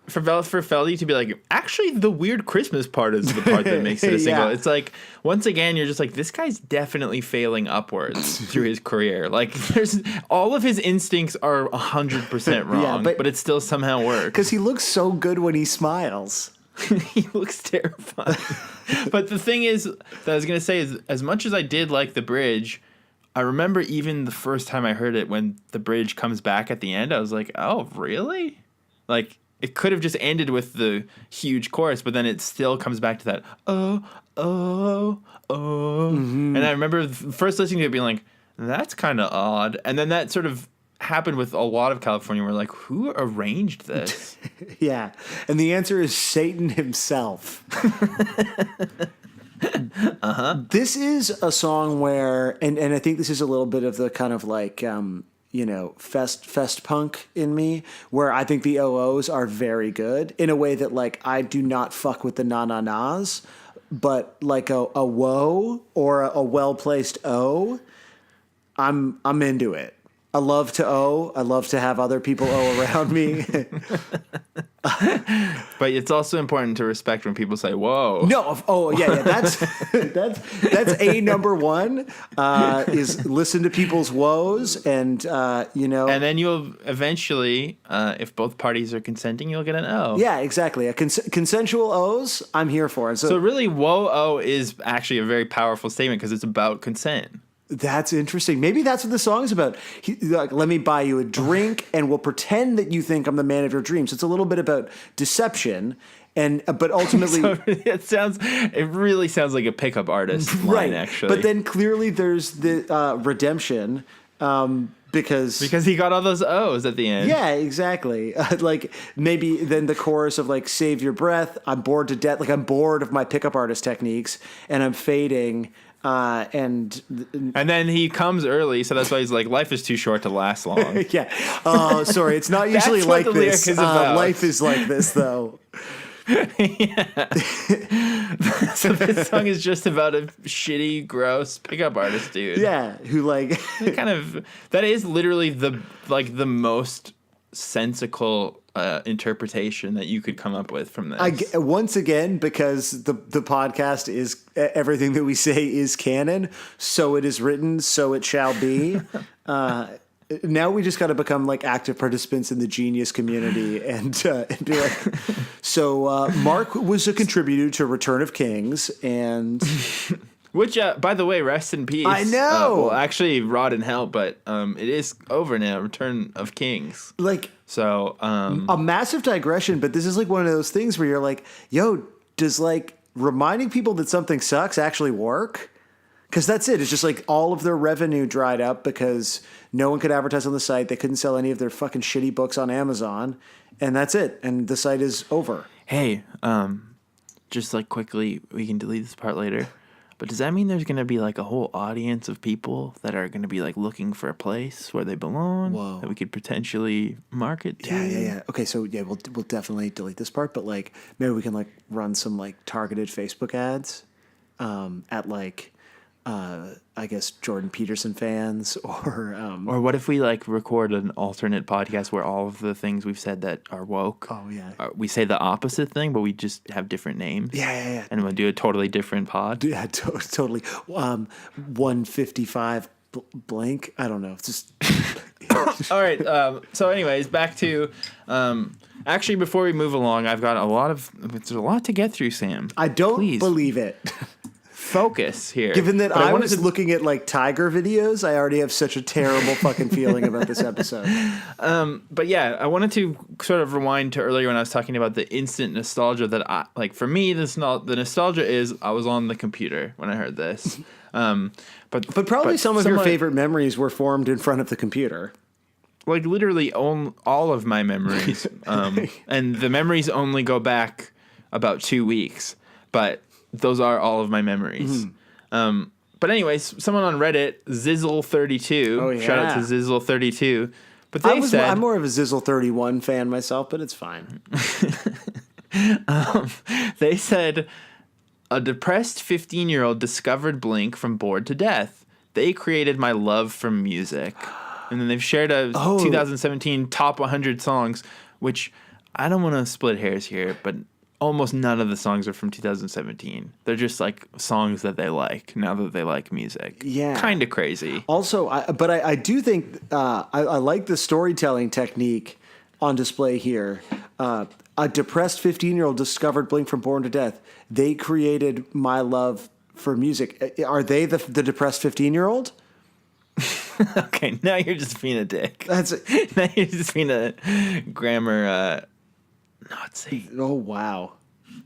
For Feldy to be like, actually, the weird Christmas part is the part that makes it a single. It's like, once again, you're just like, this guy's definitely failing upwards through his career. Like, there's all of his instincts are 100% wrong, but it still somehow works. Because he looks so good when he smiles. He looks terrifying. But the thing is, that I was going to say is, as much as I did like the bridge, I remember even the first time I heard it, when the bridge comes back at the end, I was like, oh, really? Like, it could have just ended with the huge chorus, but then it still comes back to that, oh. Mm-hmm. And I remember first listening to it being like, that's kind of odd. And then that sort of happened with a lot of California. We're like, who arranged this? Yeah. And the answer is Satan himself. This is a song where, and I think this is a little bit of the kind of like, fest punk in me, where I think the OOs are very good in a way that like I do not fuck with the na-na-nas, but like a whoa or a well-placed O, I'm into it. I love to O. I love to have other people O around me. But it's also important to respect when people say "whoa." No, yeah. That's a number one. Is listen to people's woes, and And then you'll eventually, if both parties are consenting, you'll get an O. Yeah, exactly. Consensual O's, I'm here for. And so really, "whoa O" is actually a very powerful statement because it's about consent. That's interesting. Maybe that's what the song's about. Like, let me buy you a drink, and we'll pretend that you think I'm the man of your dreams. It's a little bit about deception, but ultimately, it really sounds like a pickup artist line, right? Actually, but then clearly there's the redemption. Because he got all those O's at the end. Yeah, exactly. Like maybe then the chorus of like save your breath. I'm bored to death. Like I'm bored of my pickup artist techniques, and I'm fading. And then he comes early, so that's why he's like, life is too short to last long. Yeah. Oh, sorry. It's not usually like this. Life is like this, though. Yeah. So this song is just about a shitty, gross pickup artist dude. Yeah, who like that is literally the most sensical interpretation that you could come up with from this. Once again, because the podcast is everything that we say is canon, so it is written, so it shall be. Now we just got to become like active participants in the Genius community and be like, so Mark was a contributor to Return of Kings, and which, by the way, rest in peace. I know. Well, actually, rot in hell, but it is over now. Return of Kings. Like, so a massive digression, but this is like one of those things where you're like, yo, does like reminding people that something sucks actually work? Because that's it. It's just like all of their revenue dried up because no one could advertise on the site. They couldn't sell any of their fucking shitty books on Amazon. And that's it. And the site is over. Hey, just like quickly, we can delete this part later. But does that mean there's going to be like a whole audience of people that are going to be like looking for a place where they belong? Whoa. That we could potentially market to? Yeah. Okay, so yeah, we'll definitely delete this part. But like maybe we can like run some like targeted Facebook ads at like... I guess Jordan Peterson fans or what if we like record an alternate podcast where all of the things we've said that are woke, we say the opposite thing, but we just have different names. Yeah. And we'll do a totally different pod. Yeah, totally. 155 blank. I don't know. It's just all right. So anyways, back to actually before we move along, I've got there's a lot to get through, Sam. I don't believe it. Focus here. Given that I was looking at like tiger videos, I already have such a terrible fucking feeling about this episode. But yeah, I wanted to sort of rewind to earlier when I was talking about the instant nostalgia that I like. For me, the nostalgia is I was on the computer when I heard this. But probably some of your favorite memories were formed in front of the computer. Like literally all of my memories, and the memories only go back about 2 weeks, but those are all of my memories. But anyways, someone on Reddit, Zizzle32, Oh, yeah. shout out to Zizzle32, but they said... I'm more of a Zizzle 31 fan myself, but it's fine. They said, a depressed 15-year-old discovered Blink from Bored to Death. They created my love for music. And then they've shared a 2017 top 100 songs, which I don't want to split hairs here, but almost none of the songs are from 2017. They're just like songs that they like now that they like music. Yeah. Kind of crazy. Also, I do think I like the storytelling technique on display here. A depressed 15-year-old discovered Blink from Born to Death. They created my love for music. Are they the depressed 15-year-old? Okay, now you're just being a dick. That's Now you're just being a grammar Nazi. Oh, wow.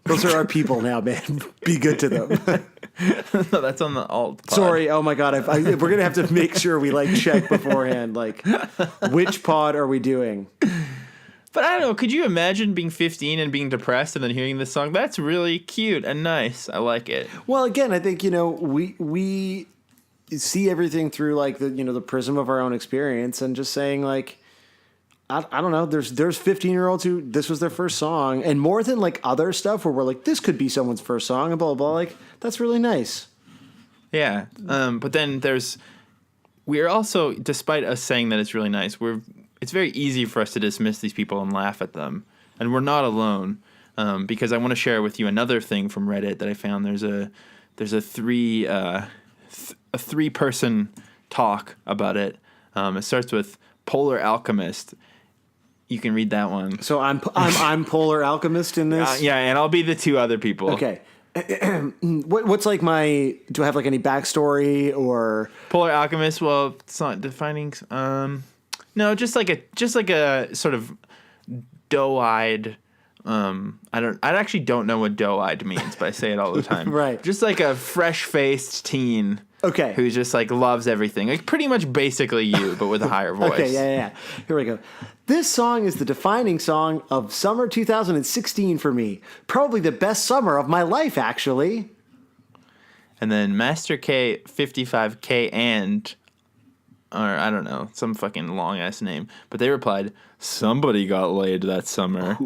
Those are our people now, man. Be good to them. No, that's on the alt pod. Sorry. Oh, my God. We're going to have to make sure we, check beforehand. Which pod are we doing? But I don't know. Could you imagine being 15 and being depressed and then hearing this song? That's really cute and nice. I like it. Well, again, I think, we see everything through, the prism of our own experience and just saying, I don't know. There's 15-year-olds who this was their first song, and more than other stuff where we're like, this could be someone's first song and blah blah blah. That's really nice. Yeah. But then we're also, despite us saying that it's really nice, it's very easy for us to dismiss these people and laugh at them, and we're not alone. Because I want to share with you another thing from Reddit that I found. There's a three-person talk about it. It starts with Polar Alchemist. You can read that one. So I'm Polar Alchemist in this. Yeah, and I'll be the two other people. Okay. What's do I have any backstory or Polar Alchemist? Well, it's not defining. No, just like a sort of doe-eyed. I actually don't know what doe-eyed means, but I say it all the time. Right. Just like a fresh-faced teen. Okay. Who just loves everything. Pretty much basically you, but with a higher voice. Okay, yeah. Here we go. This song is the defining song of summer 2016 for me. Probably the best summer of my life, actually. And then Master K 55K or I don't know, some fucking long ass name. But they replied, somebody got laid that summer.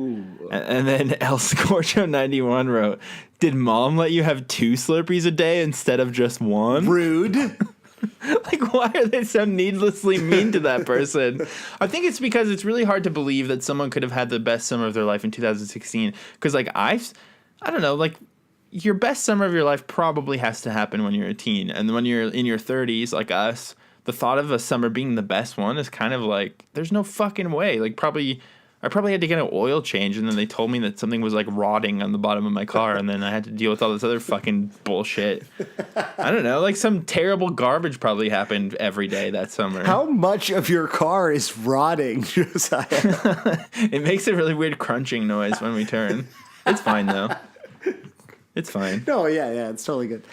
And then El Scorcho 91 wrote, did mom let you have 2 Slurpees a day instead of just 1? Rude. Why are they so needlessly mean to that person? I think it's because it's really hard to believe that someone could have had the best summer of their life in 2016. Because, I don't know, your best summer of your life probably has to happen when you're a teen. And when you're in your 30s, like us, the thought of a summer being the best one is kind of there's no fucking way. I probably had to get an oil change, and then they told me that something was rotting on the bottom of my car, and then I had to deal with all this other fucking bullshit. I don't know, some terrible garbage probably happened every day that summer. How much of your car is rotting, Josiah? It makes a really weird crunching noise when we turn. It's fine though. It's fine. No, yeah, it's totally good.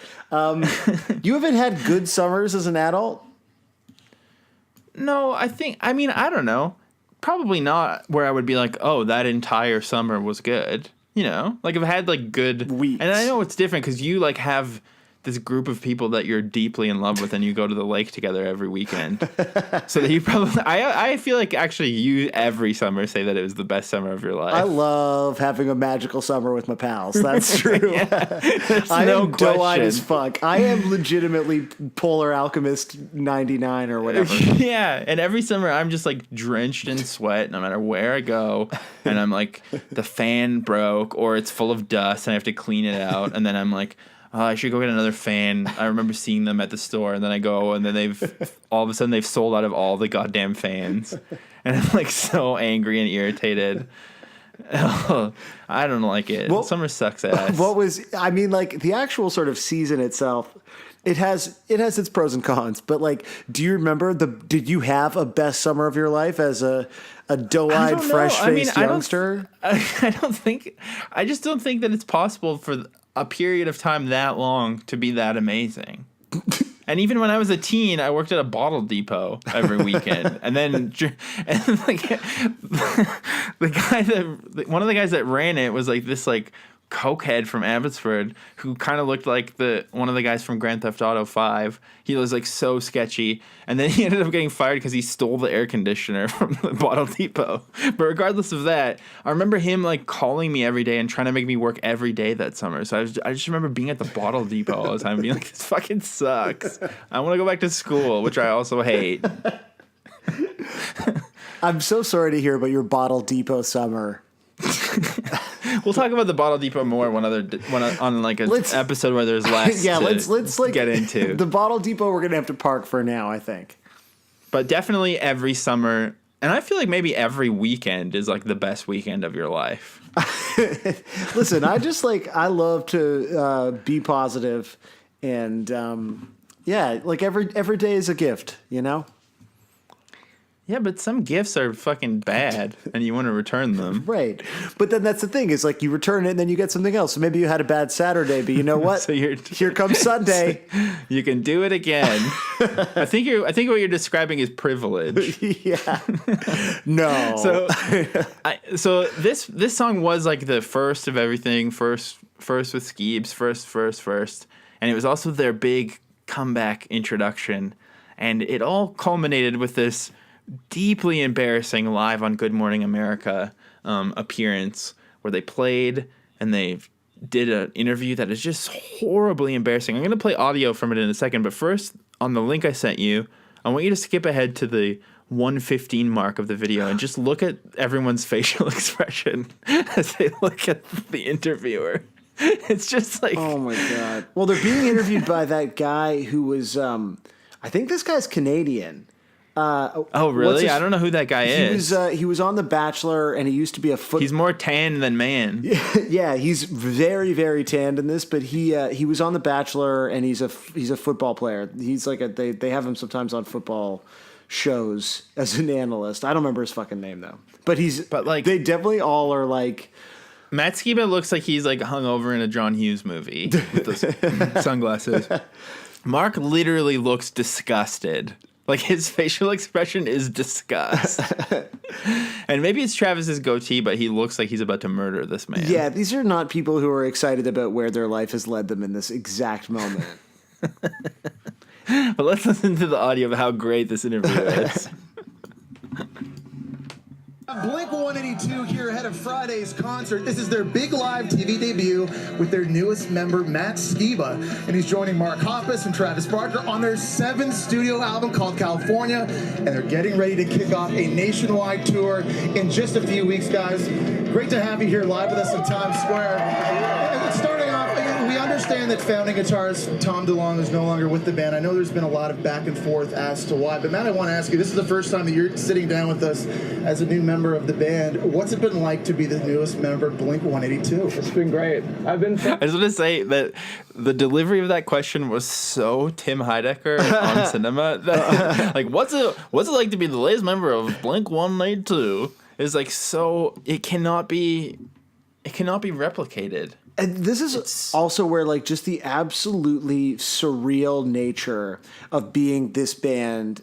You haven't had good summers as an adult? No, I don't know. Probably not where I would be oh, that entire summer was good. If I had good weeks. And I know it's different because you have this group of people that you're deeply in love with and you go to the lake together every weekend. So that you probably, I feel actually you every summer say that it was the best summer of your life. I love having a magical summer with my pals. That's true. I no am doe-eyed question. as fuck. I am legitimately Polar Alchemist 99 or whatever. Yeah, and every summer I'm just drenched in sweat no matter where I go, and I'm the fan broke or it's full of dust and I have to clean it out, and then I'm I should go get another fan. I remember seeing them at the store, and then I go, and then all of a sudden they've sold out of all the goddamn fans, and I'm so angry and irritated. I don't like it. Well, summer sucks ass. The actual sort of season itself, it has its pros and cons, but do you remember did you have a best summer of your life as a doe-eyed, fresh-faced youngster? I just don't think that it's possible for a period of time that long to be that amazing. And even when I was a teen, I worked at a bottle depot every weekend. And then one of the guys that ran it was this cokehead from Abbotsford who kind of looked like one of the guys from Grand Theft Auto 5. He was like so sketchy, and then he ended up getting fired because he stole the air conditioner from the Bottle Depot. But regardless of that, I remember him like calling me every day and trying to make me work every day that summer. So I just remember being at the Bottle Depot all the time and being like, this fucking sucks. I want to go back to school, which I also hate. I'm so sorry to hear about your Bottle Depot summer. We'll talk about the Bottle Depot more on like an episode where there's less. Yeah, let's like get into the Bottle Depot. We're gonna have to park for now, I think. But definitely every summer, and I feel like maybe every weekend is like the best weekend of your life. Listen, I love to be positive, and like every day is a gift, you know. Yeah, but some gifts are fucking bad, and you want to return them. Right. But then that's the thing, is like you return it, and then you get something else. So maybe you had a bad Saturday, but you know what? Here comes Sunday. You can do it again. I think what you're describing is privilege. Yeah. No. So this song was like the first of everything. First with Skeebs. First. And it was also their big comeback introduction. And it all culminated with this deeply embarrassing live on Good Morning America appearance where they played and they did an interview that is just horribly embarrassing. I'm going to play audio from it in a second, but first, on the link I sent you, I want you to skip ahead to the 1:15 mark of the video and just look at everyone's facial expression as they look at the interviewer. It's just like... Oh, my God. Well, they're being interviewed by that guy who was... I think this guy's Canadian. Oh, really? I don't know who that guy is. He was on The Bachelor, and he used to be a He's more tan than man. Yeah, he's very, very tanned in this, but he was on The Bachelor, and he's a football player. He's like they have him sometimes on football shows as an analyst. I don't remember his fucking name though. But they definitely all are like. Matt Skiba looks like he's like hungover in a John Hughes movie with those sunglasses. Mark literally looks disgusted. Like, his facial expression is disgust. And maybe it's Travis's goatee, but he looks like he's about to murder this man. Yeah, these are not people who are excited about where their life has led them in this exact moment. But let's listen to the audio of how great this interview is. Blink-182 here ahead of Friday's concert. This is their big live TV debut with their newest member, Matt Skiba. And he's joining Mark Hoppus and Travis Barker on their 7th studio album called California. And they're getting ready to kick off a nationwide tour in just a few weeks, guys. Great to have you here live with us in Times Square. And starting off, we understand that founding guitarist Tom DeLonge is no longer with the band. I know there's been a lot of back and forth as to why. But Matt, I want to ask you, this is the first time that you're sitting down with us as a new member of the band. What's it been like to be the newest member of Blink-182? It's been great. I just want to say that the delivery of that question was so Tim Heidecker on Cinema. That, like, what's it like to be the latest member of Blink-182? Is like so it cannot be replicated. And this is also where, like, just the absolutely surreal nature of being this band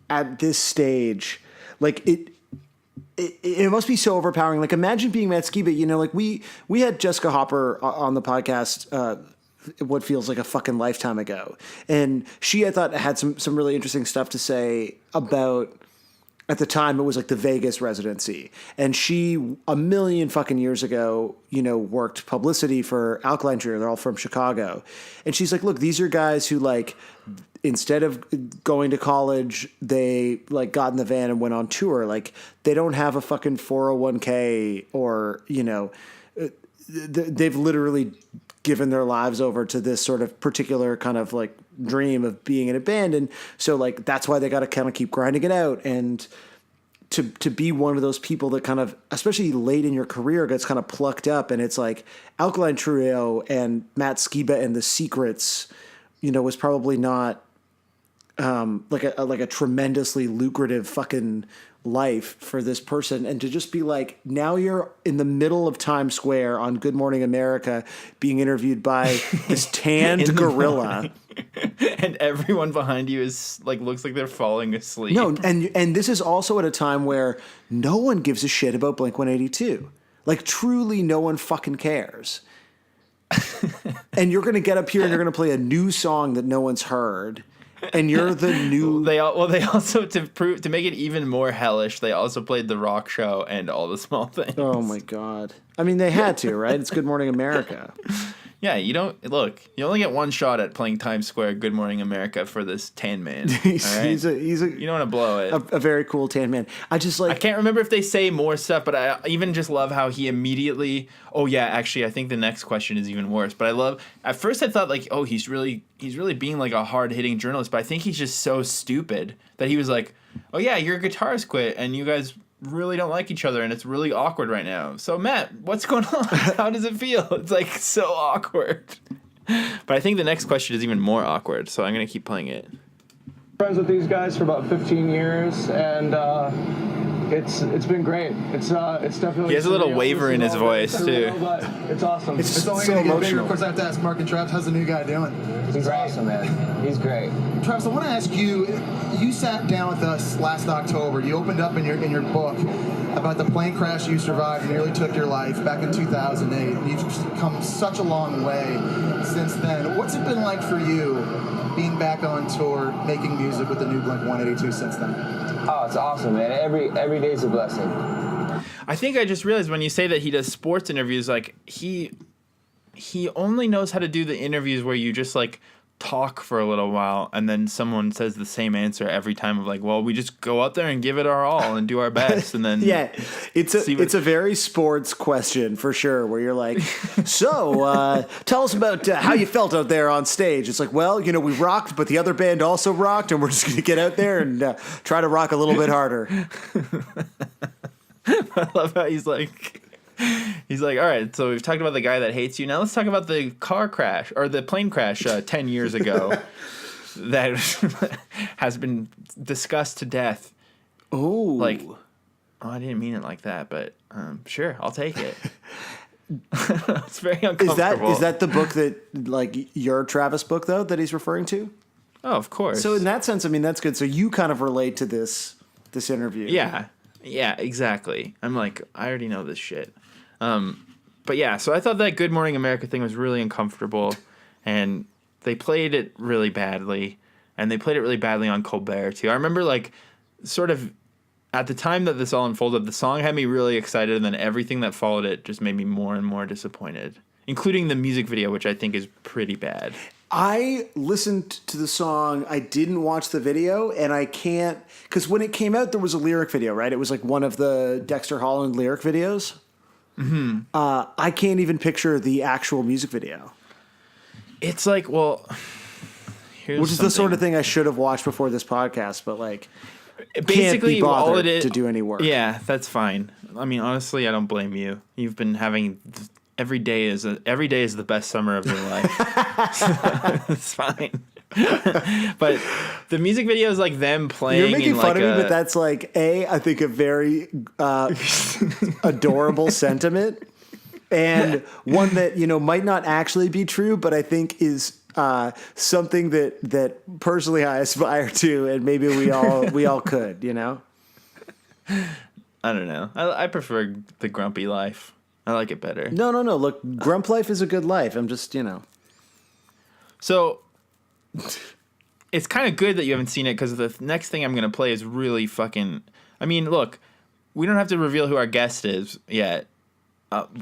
at this stage, like it must be so overpowering. Like, imagine being Matt Skiba. You know, like we had Jessica Hopper on the podcast. What feels like a fucking lifetime ago, and she, I thought, had some really interesting stuff to say about. At the time, it was like the Vegas residency. And she, a million fucking years ago, you know, worked publicity for Alkaline Trio. They're all from Chicago. And she's like, look, these are guys who, like, instead of going to college, they, like, got in the van and went on tour. Like, they don't have a fucking 401k or, you know, they've literally given their lives over to this sort of particular kind of, like, dream of being in a band. And so, like, that's why they got to kind of keep grinding it out. And to be one of those people that kind of, especially late in your career, gets kind of plucked up, and it's like Alkaline Trio and Matt Skiba and the Secrets, you know, was probably not like a tremendously lucrative fucking life for this person. And to just be like, now you're in the middle of Times Square on Good Morning America being interviewed by this tanned gorilla. And everyone behind you is like, looks like they're falling asleep. No, and this is also at a time where no one gives a shit about Blink-182. Like, truly, no one fucking cares. And you're going to get up here and you're going to play a new song that no one's heard. And you're the new. They also to make it even more hellish. They also played the rock show and All the Small Things. Oh my God! I mean, they had to, right? It's Good Morning America. Yeah, you don't look. You only get one shot at playing Times Square. Good Morning America for this tan man. All right? He's a. You don't want to blow it. A very cool tan man. I can't remember if they say more stuff, but I even just love how he immediately. Oh yeah, actually, I think the next question is even worse. But I love. At first, I thought like, oh, he's really being like a hard hitting journalist, but I think he's just so stupid that he was like, oh yeah, your guitarist quit, and you guys really don't like each other, and it's really awkward right now. So Matt, what's going on? How does it feel? It's like so awkward. But I think the next question is even more awkward, so I'm gonna keep playing it. Friends with these guys for about 15 years, and it's been great. It's definitely. He has a little waver in his voice too. But it's awesome. It's only so going to get bigger. emotional. Of course, I have to ask Mark and Travis, how's the new guy doing? He's awesome, man. He's great. Travis, I want to ask you. You sat down with us last October. You opened up in your book about the plane crash you survived and nearly took your life back in 2008. And you've come such a long way since then. What's it been like for you being back on tour, making music with the new Blink-182 since then? Oh, it's awesome, man. Every day's a blessing. I think I just realized when you say that he does sports interviews, like he only knows how to do the interviews where you just like talk for a little while and then someone says the same answer every time of like, well, we just go out there and give it our all and do our best, and then yeah, it's a very sports question for sure, where you're like, so tell us about how you felt out there on stage. It's like, well, you know, we rocked, but the other band also rocked, and we're just gonna get out there and try to rock a little bit harder. I love how he's like, all right, so we've talked about the guy that hates you. Now let's talk about the car crash or the plane crash 10 years ago that has been discussed to death. Oh, like, oh, I didn't mean it like that, but sure, I'll take it. It's very uncomfortable. Is that the book that, like, your Travis book though, that he's referring to? Oh, of course. So in that sense, I mean, that's good. So you kind of relate to this interview. Yeah, exactly. I'm like, I already know this shit. But yeah, so I thought that Good Morning America thing was really uncomfortable, and they played it really badly, and they played it really badly on Colbert too. I remember like sort of at the time that this all unfolded, the song had me really excited, and then everything that followed it just made me more and more disappointed, including the music video, which I think is pretty bad. I listened to the song. I didn't watch the video, and I can't, because when it came out, there was a lyric video, right? It was like one of the Dexter Holland lyric videos. Mm-hmm. I can't even picture the actual music video. It's like, well, which is the sort of thing I should have watched before this podcast, but like, basically can't be bothered all it is to do any work. Yeah, that's fine. I mean, honestly, I don't blame you. You've been having every day is the best summer of your life. It's fine. But the music video is like them playing. You're making fun like of me, but that's like I think a very adorable sentiment, and one that, you know, might not actually be true, but I think is something that personally I aspire to, and maybe we all could, you know. I don't know. I prefer the grumpy life. I like it better. No. Look, grump life is a good life. I'm just, you know. So it's kind of good that you haven't seen it, because the next thing I'm going to play is really fucking... I mean, look, we don't have to reveal who our guest is yet.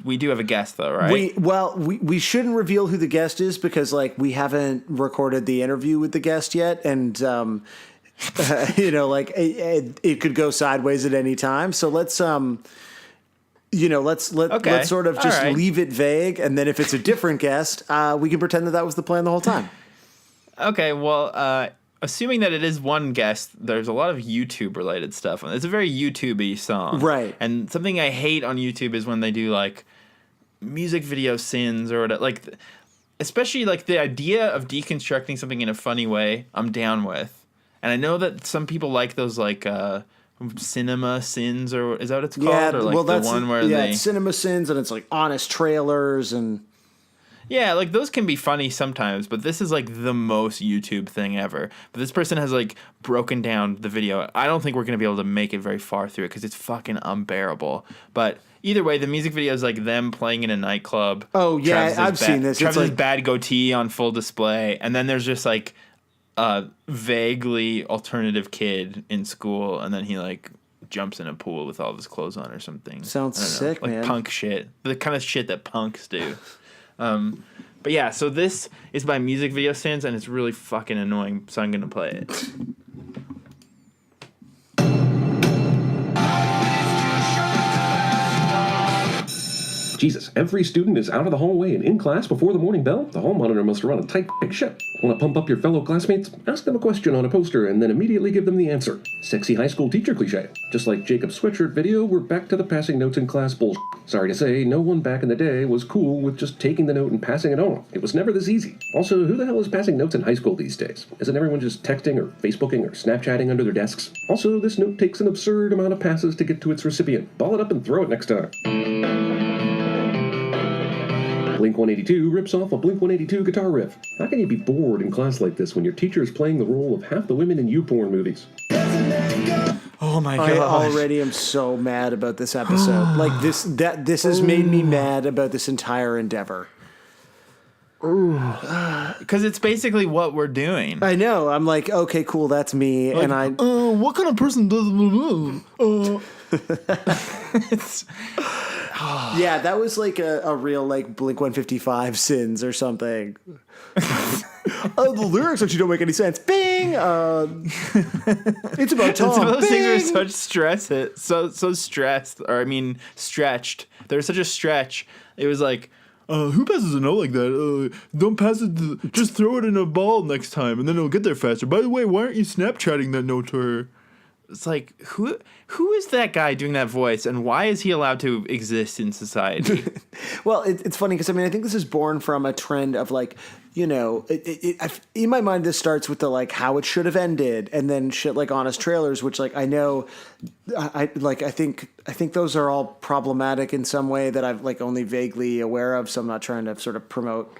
We do have a guest, though, right? We shouldn't reveal who the guest is, because, like, we haven't recorded the interview with the guest yet, and... you know, like, it could go sideways at any time. So let's... You know, let's sort of just leave it vague, and then if it's a different guest, we can pretend that was the plan the whole time. Okay, well, assuming that it is one guest, there's a lot of YouTube-related stuff. It's a very YouTube-y song. Right. And something I hate on YouTube is when they do, like, music video sins or whatever. Like, especially, like, the idea of deconstructing something in a funny way, I'm down with. And I know that some people like those, like, cinema sins, or is that what it's called? Yeah, or like well, that's the one where it's cinema sins, and it's like honest trailers, and Yeah, like those can be funny sometimes, but this is like the most YouTube thing ever. But this person has like broken down the video. I don't think we're going to be able to make it very far through it because it's fucking unbearable. But either way, the music video is like them playing in a nightclub. Oh, yeah, I've seen this. Travis's bad goatee on full display. And then there's just like a vaguely alternative kid in school. And then he like jumps in a pool with all of his clothes on or something. Sounds sick, like man. Punk shit. The kind of shit that punks do. But yeah, so this is by Music Video Sins, and it's really fucking annoying, so I'm going to play it. Jesus, every student is out of the hallway and in class before the morning bell? The hall monitor must run a tight ship. Want to pump up your fellow classmates? Ask them a question on a poster and then immediately give them the answer. Sexy high school teacher cliche. Just like Jacob's sweatshirt video, we're back to the passing notes in class bullshit. Sorry to say, no one back in the day was cool with just taking the note and passing it on. It was never this easy. Also, who the hell is passing notes in high school these days? Isn't everyone just texting or Facebooking or Snapchatting under their desks? Also, this note takes an absurd amount of passes to get to its recipient. Ball it up and throw it next time. Blink-182 rips off a Blink-182 guitar riff. How can you be bored in class like this when your teacher is playing the role of half the women in YouPorn movies? Oh my god! I already am so mad about this episode. Like this has made me mad about this entire endeavor. Because it's basically what we're doing. I know. I'm like, okay, cool, that's me, Like, and I. What kind of person does? Yeah, that was like a real like Blink-155 Sins or something. The lyrics actually don't make any sense. Bing. It's about Tom. Some of those Bing! things are such stress. So stressed, or I mean, stretched. There's such a stretch. It was like, who passes a note like that? Don't pass it. Just throw it in a ball next time, and then it'll get there faster. By the way, why aren't you Snapchatting that note to her? It's like, who is that guy doing that voice, and why is he allowed to exist in society? Well, it's funny because I mean I think this is born from a trend of like, you know, in my mind this starts with the like how it should have ended, and then shit like Honest Trailers, which like I know, I think those are all problematic in some way that I've like only vaguely aware of. So I'm not trying to sort of promote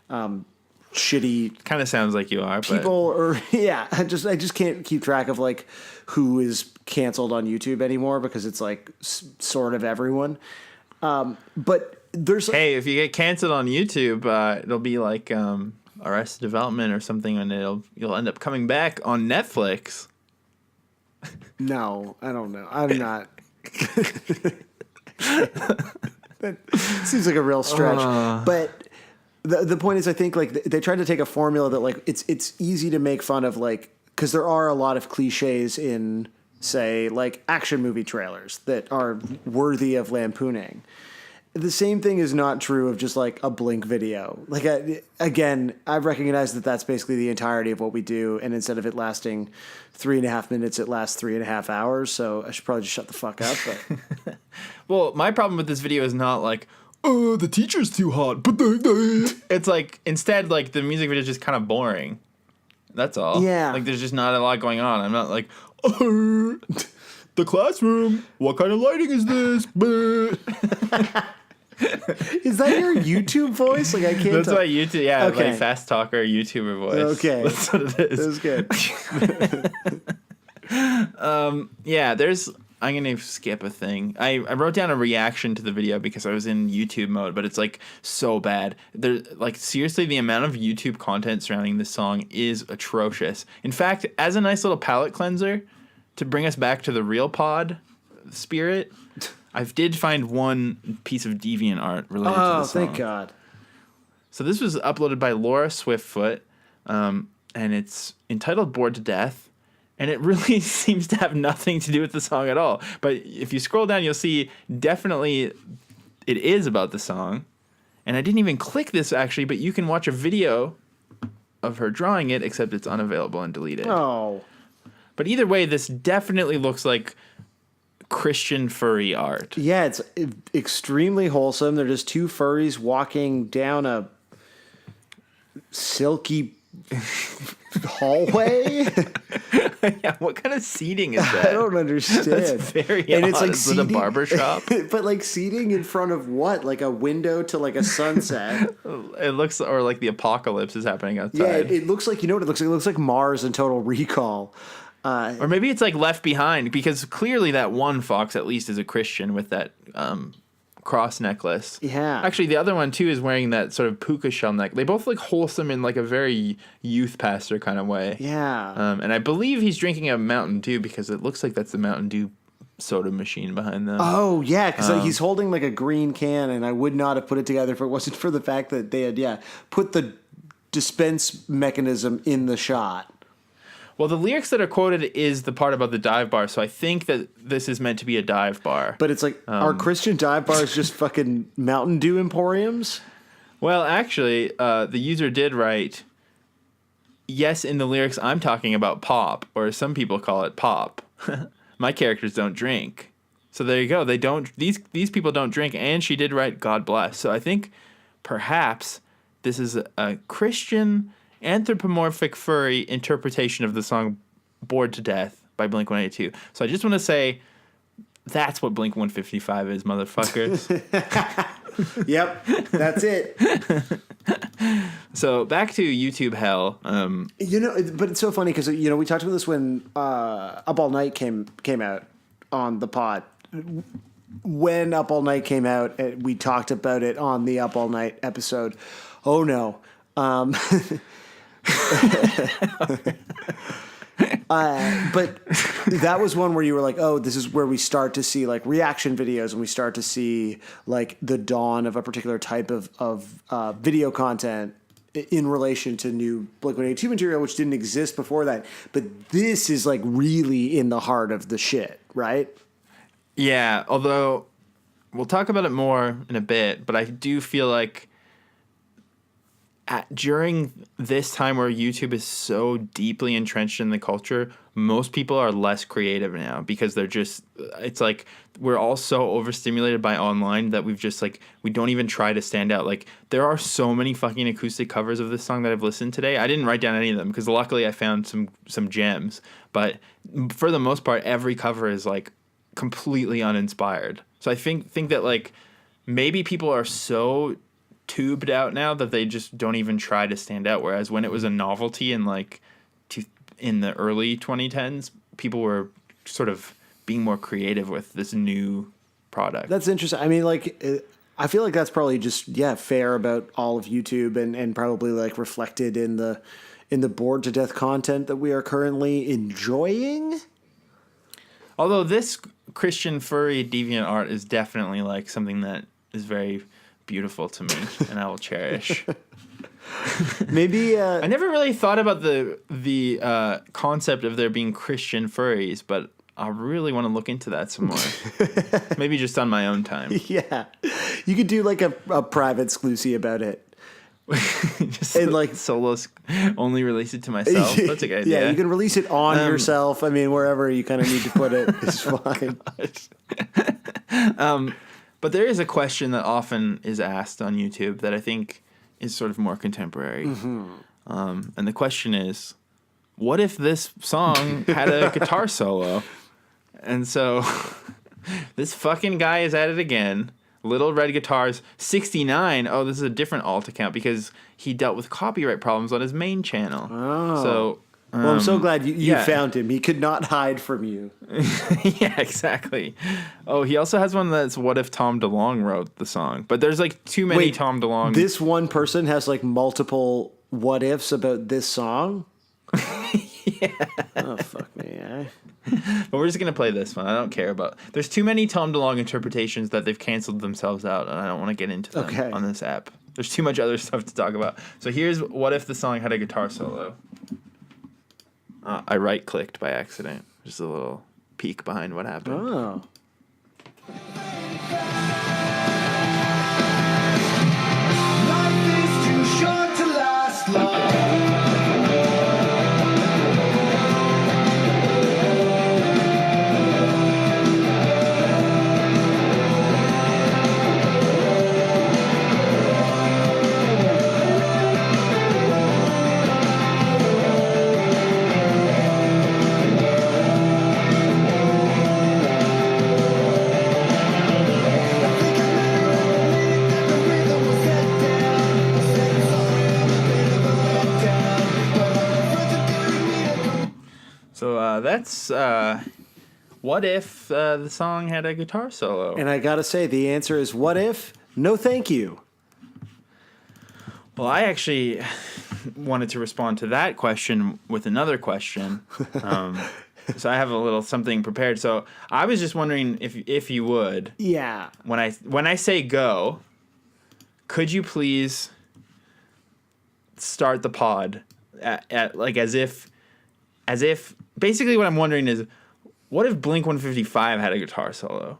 shitty Kind of sounds like you are, people, or yeah, I just can't keep track of like who is canceled on YouTube anymore because it's like sort of everyone. But there's hey, if you get canceled on YouTube, it'll be like Arrested Development or something, and you'll end up coming back on Netflix. No, I don't know. I'm not. That seems like a real stretch, but. The point is, I think like they tried to take a formula that like it's easy to make fun of, like, because there are a lot of cliches in, say, like action movie trailers that are worthy of lampooning. The same thing is not true of just like a Blink video. Like again, I recognize that that's basically the entirety of what we do, and instead of it lasting 3.5 minutes, it lasts 3.5 hours. So I should probably just shut the fuck up. But. Well, my problem with this video is not like, the teacher's too hot, but it's like instead like the music video is just kind of boring. That's all. Yeah. Like there's just not a lot going on. I'm not like, the classroom. What kind of lighting is this? Is that your YouTube voice? Like I can't. That's tell. my YouTube. Yeah, Okay. like fast talker YouTuber voice. Okay, That's what it is. That was good. Yeah, I'm going to skip a thing. I wrote down a reaction to the video because I was in YouTube mode, but it's like so bad. Like seriously, the amount of YouTube content surrounding this song is atrocious. In fact, as a nice little palate cleanser to bring us back to the real pod spirit, I did find one piece of deviant art related to the song. Oh, thank God. So this was uploaded by Laura Swiftfoot, and it's entitled Bored to Death. And it really seems to have nothing to do with the song at all. But if you scroll down, you'll see definitely it is about the song. And I didn't even click this, actually, but you can watch a video of her drawing it, except it's unavailable and deleted. Oh. But either way, this definitely looks like Christian furry art. Yeah, it's extremely wholesome. They're just two furries walking down a silky hallway. Yeah, what kind of seating is that? I don't understand. That's very and odd. it's like Is it a seating, barber shop? but like seating in front of what? Like a window to like a sunset. It looks, or like the apocalypse is happening outside. Yeah, it looks like, you know what it looks like? It looks like Mars in Total Recall. Or maybe it's like Left Behind, because clearly that one fox at least is a Christian with that cross necklace. Yeah. Actually, the other one too is wearing that sort of puka shell neck. They both look wholesome in like a very youth pastor kind of way. Yeah. And I believe he's drinking a Mountain Dew, because it looks like that's the Mountain Dew soda machine behind them. Oh, yeah, because he's holding like a green can, and I would not have put it together if it wasn't for the fact that they had, put the dispense mechanism in the shot. Well, the lyrics that are quoted is the part about the dive bar, so I think that this is meant to be a dive bar. But it's like, are Christian dive bars just fucking Mountain Dew emporiums? Well, actually, the user did write, yes, in the lyrics I'm talking about pop, or some people call it pop. My characters don't drink. So there you go. They don't. These people don't drink, and she did write God bless. So I think perhaps this is a Christian anthropomorphic furry interpretation of the song Bored to Death by Blink-182. So I just want to say that's what Blink-155 is, motherfuckers. Yep, that's it. So back to YouTube hell. You know, but it's so funny because, you know, we talked about this when Up All Night came out on the pod. When Up All Night came out, we talked about it on the Up All Night episode. Oh no. But that was one where you were like, oh, this is where we start to see like reaction videos, and we start to see like the dawn of a particular type of video content in relation to new Blink-182 material, which didn't exist before that. But this is like really in the heart of the shit, right? Yeah, although we'll talk about it more in a bit, but I do feel like during this time where YouTube is so deeply entrenched in the culture, most people are less creative now, because they're just, it's like we're all so overstimulated by online that we've just like, we don't even try to stand out. Like, there are so many fucking acoustic covers of this song that I've listened today. I didn't write down any of them because luckily I found some gems, but for the most part, every cover is like completely uninspired. So I think that like maybe people are so tubed out now that they just don't even try to stand out, whereas when it was a novelty in like in the early 2010s, people were sort of being more creative with this new product. That's interesting. I mean, like, I feel like that's probably just fair about all of YouTube, and probably like reflected in the bored to death content that we are currently enjoying. Although this Christian furry deviant art is definitely like something that is very beautiful to me, and I will cherish. Maybe I never really thought about the concept of there being Christian furries, but I really want to look into that some more. Maybe just on my own time. Yeah, you could do like a private exclusive about it. Just and like solos, only release it to myself. That's a good idea. Yeah, you can release it on yourself. I mean, wherever you kind of need to put it is fine. But there is a question that often is asked on YouTube that I think is sort of more contemporary. Mm-hmm. And the question is, what if this song had a guitar solo? And so this fucking guy is at it again. Little Red Guitars 69. Oh, this is a different alt account because he dealt with copyright problems on his main channel. Oh. So well, I'm so glad you found him. He could not hide from you. Yeah, exactly. Oh, he also has one that's What If Tom DeLonge wrote the song. But there's like too many Tom DeLonge. This one person has like multiple what ifs about this song? Yeah. Oh, fuck me, eh? But we're just going to play this one. I don't care about... There's too many Tom DeLonge interpretations that they've canceled themselves out, and I don't want to get into them on this app. There's too much other stuff to talk about. So here's What If the song had a guitar solo. I right-clicked by accident. Just a little peek behind what happened. Oh. Life is too short to last long. So that's what if the song had a guitar solo? And I gotta say, the answer is what if? No, thank you. Well, I actually wanted to respond to that question with another question. So I have a little something prepared. So I was just wondering if you would. Yeah. When I say go, could you please start the pod at like as if basically what I'm wondering is, what if Blink 155 had a guitar solo?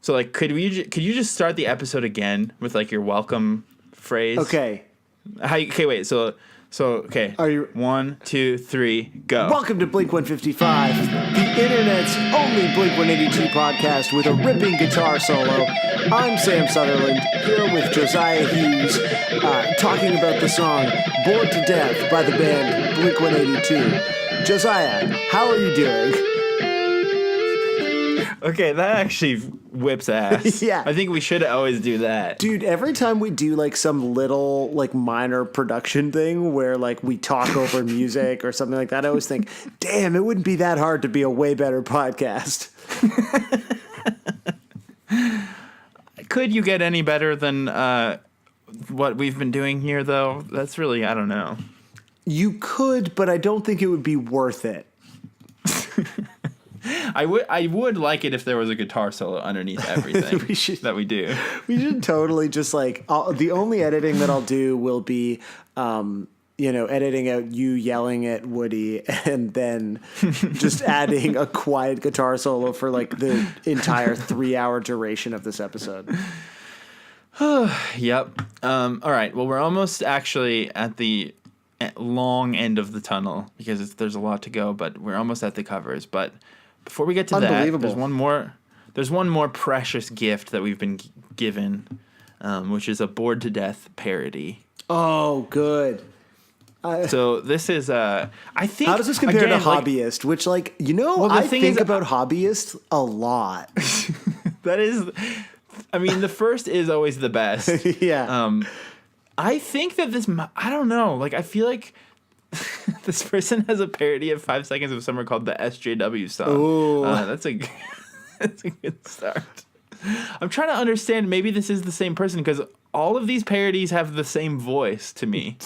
So like could you just start the episode again with like your welcome phrase? Okay. Wait. So okay. Are you 1, 2, 3, go. Welcome to Blink 155, the internet's only Blink 182 podcast with a ripping guitar solo. I'm Sam Sutherland, here with Josiah Hughes, talking about the song Bored to Death by the band Blink 182. Josiah, how are you doing? Okay, that actually whips ass. Yeah. I think we should always do that. Dude, every time we do like some little like minor production thing where like we talk over music or something like that, I always think, damn, it wouldn't be that hard to be a way better podcast. Could you get any better than what we've been doing here, though? That's really, I don't know. You could, but I don't think it would be worth it. I would like it if there was a guitar solo underneath everything that we do. We should totally just like the only editing that I'll do will be, editing out you yelling at Woody and then just adding a quiet guitar solo for like the entire 3-hour duration of this episode. Yep. All right. Well, we're almost actually at the long end of the tunnel because there's a lot to go, but we're almost at the covers. But before we get to that, there's one more precious gift that we've been given, which is a Bored to Death parody. Oh, good. So this is, I think... How does this compare to Hobbyist? Which, like, I think about Hobbyist a lot. That is... I mean, the first is always the best. Yeah. I think that this... I don't know. Like, I feel like... this person has a parody of 5 Seconds of Summer called the SJW song. Ooh. That's a good start. I'm trying to understand, maybe this is the same person, because all of these parodies have the same voice to me.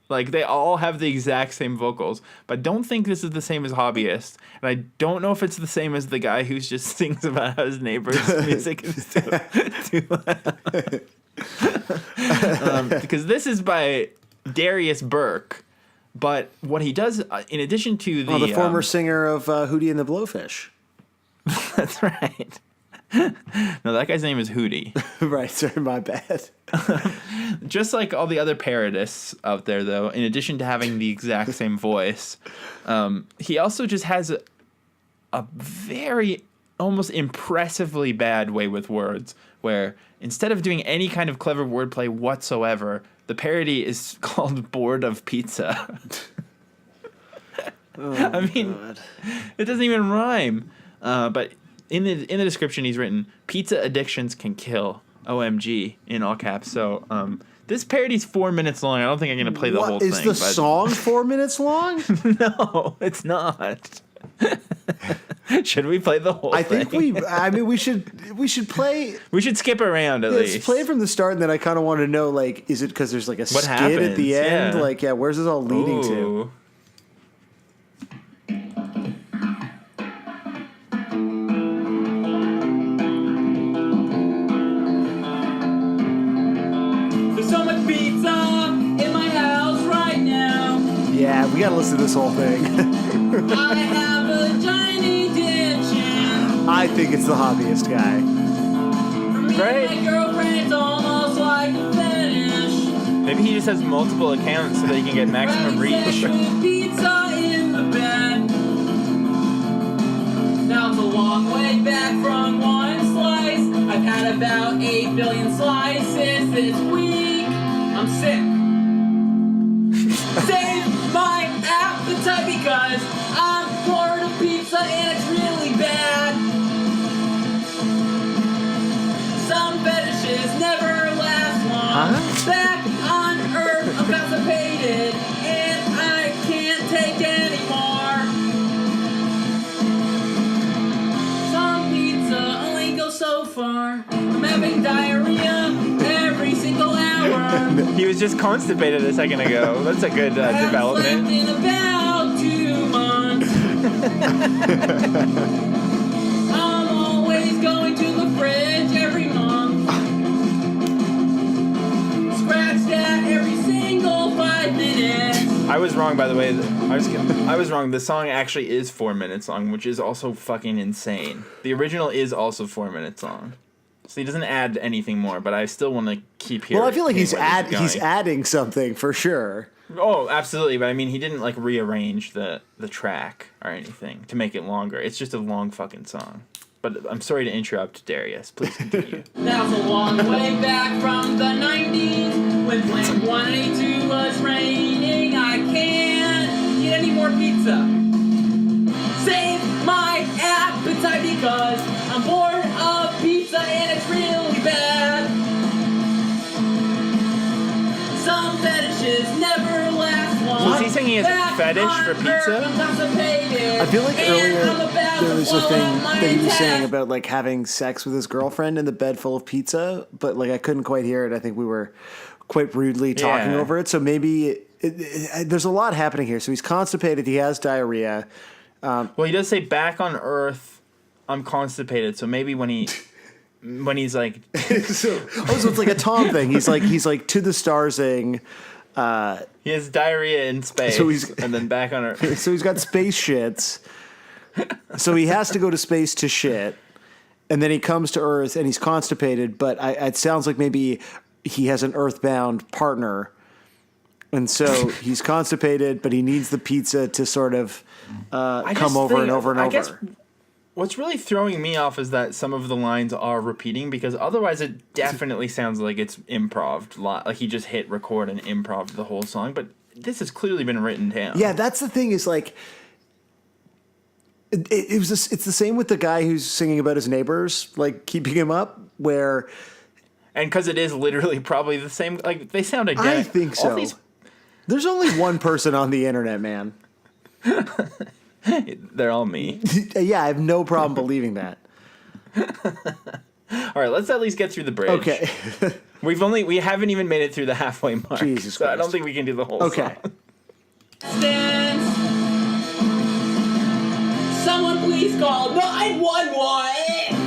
Like, they all have the exact same vocals, but I don't think this is the same as Hobbyist. And I don't know if it's the same as the guy who just sings about how his neighbor's music is too loud. Because this is by Darius Burke. But what he does, in addition to the former singer of Hootie and the Blowfish. That's right. No, that guy's name is Hootie. Right, sorry, my bad. Just like all the other parodists out there, though, in addition to having the exact same voice, he also just has a very almost impressively bad way with words, where instead of doing any kind of clever wordplay whatsoever, the parody is called Bored of Pizza. I mean, God. It doesn't even rhyme. But in the description, he's written, "Pizza addictions can kill. OMG," in all caps. So this parody's 4 minutes long. I don't think I'm going to play the whole thing. Is the song 4 minutes long? No, it's not. Should we play the whole thing? We should play. We should skip around at least. Let's play from the start, and then I kind of want to know, like, is it because there's like a skit happens? at the end? Yeah. Like, yeah, where's this all leading to? There's so much pizza in my house right now. Yeah, we gotta listen to this whole thing. I have a giant addiction. I think it's the Hobbyist guy. For me Right? and my girlfriend's almost like a fetish. Maybe he just has multiple accounts so that he can get maximum Having reach. sex with pizza in the bed. Now it's a long way back from one slice. I've had about 8 billion slices this week. I'm sick. Save my appetite because I'm bored of pizza and it's really bad. Some fetishes never last long. Huh? Back on Earth, I'm constipated and I can't take anymore. months. He was just constipated a second ago. That's a good development. In about 2 months. I'm always going to the fridge every month. Scratch that every single 5 minutes. I was wrong, by the way. I was wrong. The song actually is 4 minutes long, which is also fucking insane. The original is also 4 minutes long. So he doesn't add anything more, but I still want to keep hearing. Well, I feel like he's where this is going. adding something for sure. Oh, absolutely. But I mean, he didn't like rearrange the track or anything to make it longer. It's just a long fucking song. But I'm sorry to interrupt, Darius. Please continue. That was a long way back from the 90s when Blink 182 was raining. I can't eat any more pizza. Save my appetite because I'm bored of pizza and it's really bad. Some fetishes never last long. Was he singing his fetish for pizza? I feel like earlier there was a thing that he was saying about like having sex with his girlfriend in the bed full of pizza, but like I couldn't quite hear it. I think we were quite rudely talking over it. So maybe there's a lot happening here. So he's constipated. He has diarrhea. Well, he does say back on Earth, I'm constipated. So maybe when he's like, so it's like a Tom thing. He's like to the starsing. he has diarrhea in space, So he's- and then back on Earth. So he's got space shits. So he has to go to space to shit. And then he comes to Earth and he's constipated. But it sounds like maybe he has an earthbound partner. And so he's constipated, but he needs the pizza to sort of come over and over and over. I guess what's really throwing me off is that some of the lines are repeating, because otherwise it definitely sounds like it's improv. Like he just hit record and improv the whole song. But this has clearly been written down. Yeah, that's the thing is like, it's the same with the guy who's singing about his neighbors, like keeping him up, where... And because it is literally probably the same, like they sound identical. I think so. There's only one person on the internet, man. They're all me. Yeah, I have no problem believing that. All right, let's at least get through the bridge. Okay. We haven't even made it through the halfway mark. Jesus so I don't Christ. think we can do the whole Okay. song. Stands. Someone please call 911.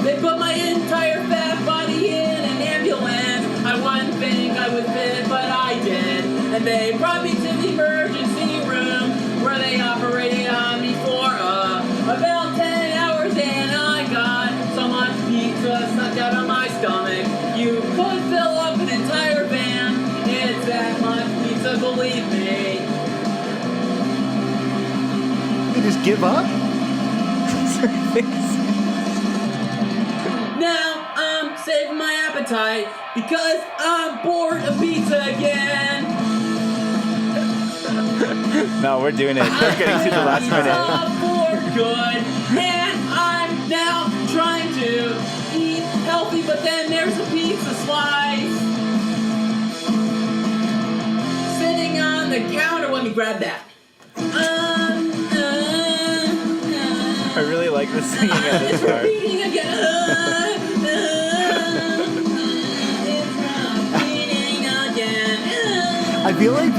They put my entire fat body in an ambulance. I wouldn't think I would fit, but I did. And they brought me to the emergency room where they operated on me for about 10 hours. And I got so much pizza sucked out of my stomach. You could fill up an entire van. It's that much pizza, believe me. You just give up? Now I'm saving my appetite because I'm bored of pizza again. No, we're doing it. We're getting to the last minute. I'm bored good, and I'm now trying to eat healthy, but then there's a pizza slice sitting on the counter. Let me grab that. I really like the singing at this It's part. repeating again. It's repeating again. I feel like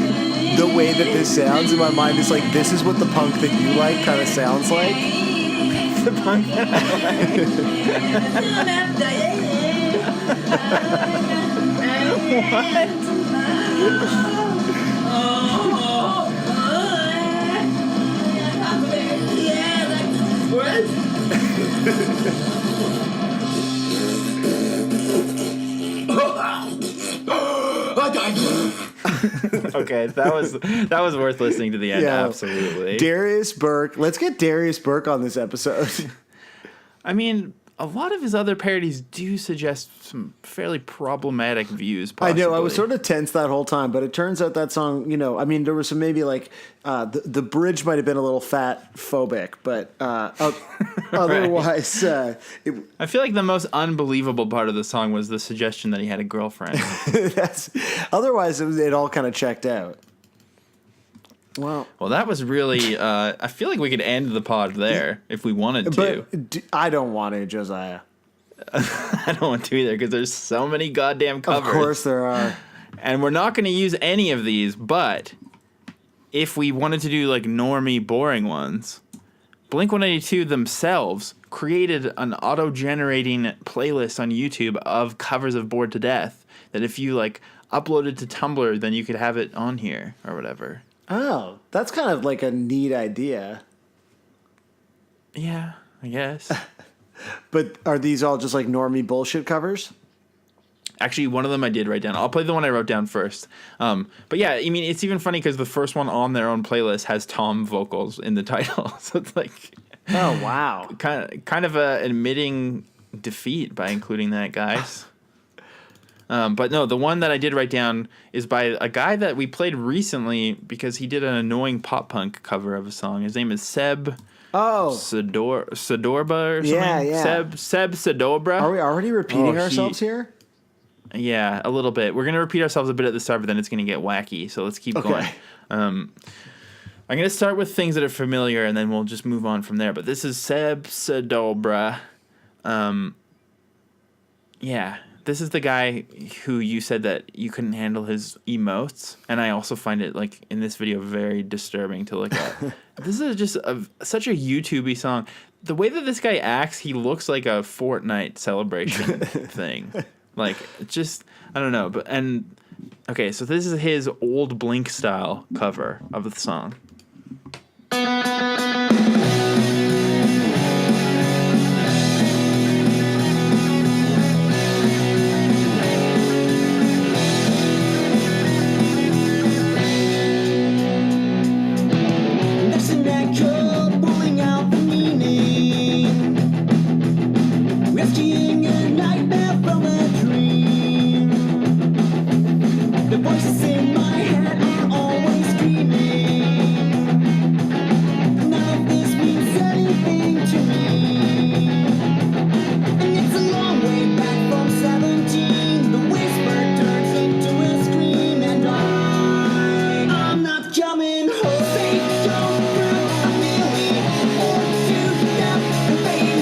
the way that this sounds in my mind is like, this is what the punk that you like kind of sounds like. The punk that I Okay, that was worth listening to the end. Yeah. Absolutely. Darius Burke. Let's get Darius Burke on this episode. I mean, a lot of his other parodies do suggest some fairly problematic views. Possibly. I know. I was sort of tense that whole time, but it turns out that song, I mean, there was some maybe like the bridge might have been a little fat phobic, but otherwise, I feel like the most unbelievable part of the song was the suggestion that he had a girlfriend. otherwise it all kind of checked out. Well, that was really. I feel like we could end the pod there if we wanted to. but I don't want to, Josiah. I don't want to either because there's so many goddamn covers. Of course there are. And we're not going to use any of these, but if we wanted to do like normie, boring ones, Blink-182 themselves created an auto-generating playlist on YouTube of covers of Bored to Death that if you like uploaded to Tumblr, then you could have it on here or whatever. Oh, that's kind of like a neat idea. Yeah, I guess. But are these all just like normie bullshit covers? Actually, one of them I did write down. I'll play the one I wrote down first. But yeah, I mean, it's even funny because the first one on their own playlist has Tom vocals in the title. So it's like, Oh, wow. kind of admitting defeat by including that, guys. But no, the one that I did write down is by a guy that we played recently because he did an annoying pop punk cover of a song. His name is Seb. Oh. Sedorba or something? Yeah. Seb Sedorba. Are we already repeating ourselves here? Yeah, a little bit. We're going to repeat ourselves a bit at the start, but then it's going to get wacky. So let's keep going. I'm going to start with things that are familiar, and then we'll just move on from there. But this is Seb Sedobra. Yeah, this is the guy who you said that you couldn't handle his emotes. And I also find it, like, in this video, very disturbing to look at. This is just such a YouTube-y song. The way that this guy acts, he looks like a Fortnite celebration thing. Like, just, I don't know. Okay, so this is his old Blink style cover of the song. There's an echo pulling out the meaning, rescuing a nightmare from a dream. The voices in my head are always screaming. None of this means anything to me. And it's a long way back from 17. The whisper turns into a scream, and I'm not coming home. Safe zone through a million or to death, baby.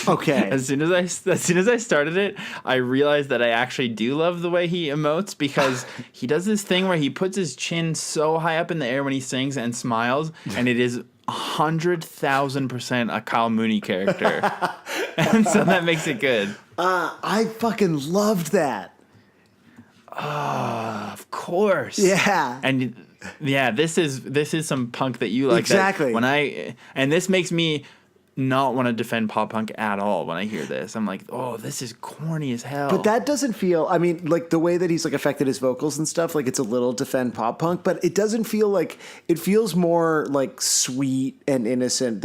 Okay. As soon as I started it, I realized that I actually do love the way he emotes because he does this thing where he puts his chin so high up in the air when he sings and smiles, and it is 100,000% a Kyle Mooney character, and so that makes it good. I fucking loved that. Of course, Yeah. and yeah, this is some punk that you like. Exactly. And this makes me not want to defend pop punk at all when I hear this. I'm like, oh, this is corny as hell. But that doesn't feel, I mean, like the way that he's like affected his vocals and stuff, like it's a little defend pop punk, but it doesn't feel like, it feels more like sweet and innocent.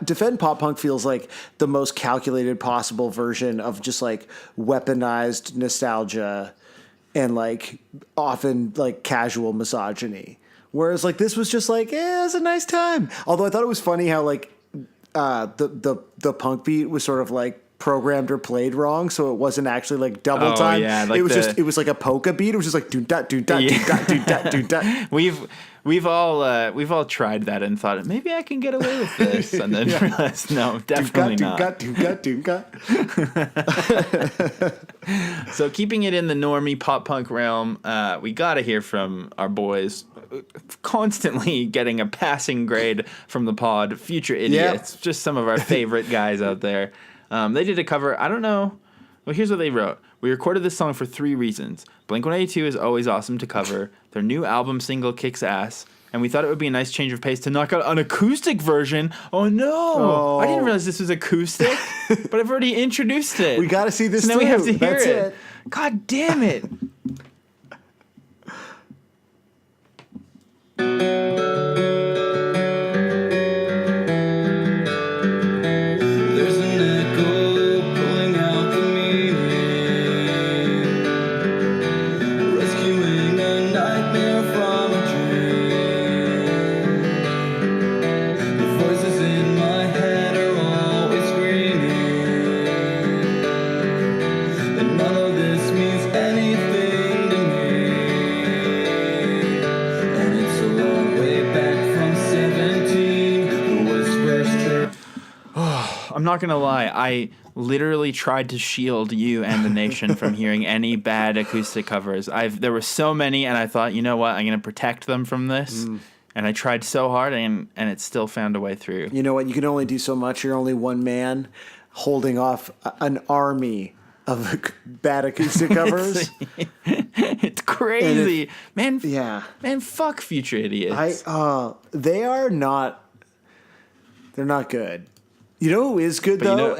Defend pop punk feels like the most calculated possible version of just like weaponized nostalgia and like often like casual misogyny. Whereas like this was just like, it was a nice time. Although I thought it was funny how like the punk beat was sort of like programmed or played wrong, so it wasn't actually like double time. Yeah, like it was like a polka beat. It was just like doon dot doon dot doon dot doon dot doon dot. We've all tried that and thought maybe I can get away with this, and then realized no, definitely not. Doon dot doon dot. So keeping it in the normie pop punk realm, we gotta hear from our boys, constantly getting a passing grade from the pod, Future Idiots, just some of our favorite guys out there. They did a cover. I don't know. Well, here's what they wrote. We recorded this song for 3 reasons. Blink-182 is always awesome to cover. Their new album single kicks ass. And we thought it would be a nice change of pace to knock out an acoustic version. Oh, no. I didn't realize this was acoustic, but I've already introduced it. We got to see this so now we have to hear That's it. God damn it. There's an echo pulling out the meaning, rescuing a nightmare from a dream. The voices in my head are always screaming, and none of this means anything I'm not gonna lie. I literally tried to shield you and the nation from hearing any bad acoustic covers. There were so many, and I thought, you know what? I'm gonna protect them from this. And I tried so hard, and it still found a way through. You know what? You can only do so much. You're only one man holding off an army of bad acoustic covers. It's crazy, man. Yeah, man. Fuck Future Idiots. they're not good. You know who is good though?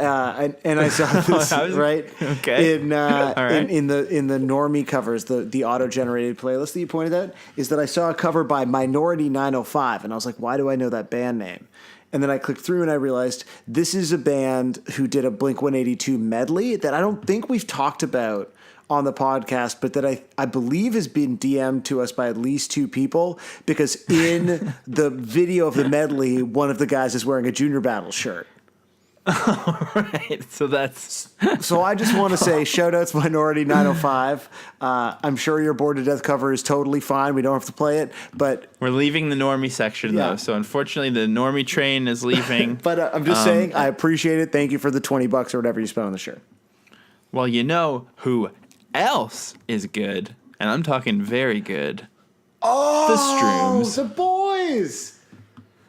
And I saw this right okay. in right. in the normie covers, the auto generated playlist that you pointed out, is that I saw a cover by Minority 905, and I was like, why do I know that band name? And then I clicked through and I realized this is a band who did a Blink-182 medley that I don't think we've talked about on the podcast, but that I believe has been DM'd to us by at least 2 people, because in the video of the medley, one of the guys is wearing a Junior Battle shirt. Right. So I just want to say shout outs Minority 905. I'm sure your Bored to Death cover is totally fine. We don't have to play it, but we're leaving the normie section though. So unfortunately the normie train is leaving. But I'm just saying I appreciate it. Thank you for the $20 or whatever you spent on the shirt. Well, you know who else is good, and I'm talking very good. Oh, the Strooms. The boys.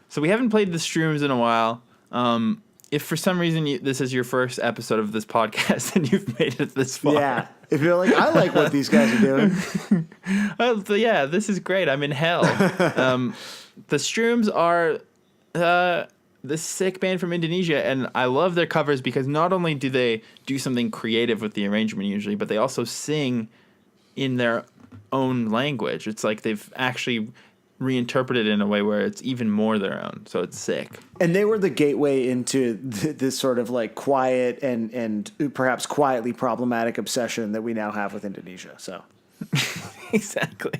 So we haven't played the Strooms in a while. If for some reason this is your first episode of this podcast and you've made it this far. Yeah. If you're like, I like what these guys are doing. Yeah, this is great. I'm in hell. The Strooms are this sick band from Indonesia, and I love their covers because not only do they do something creative with the arrangement usually, but they also sing in their own language. It's like they've actually reinterpreted in a way where it's even more their own, so it's sick. And they were the gateway into this sort of like quiet and perhaps quietly problematic obsession that we now have with Indonesia. So exactly.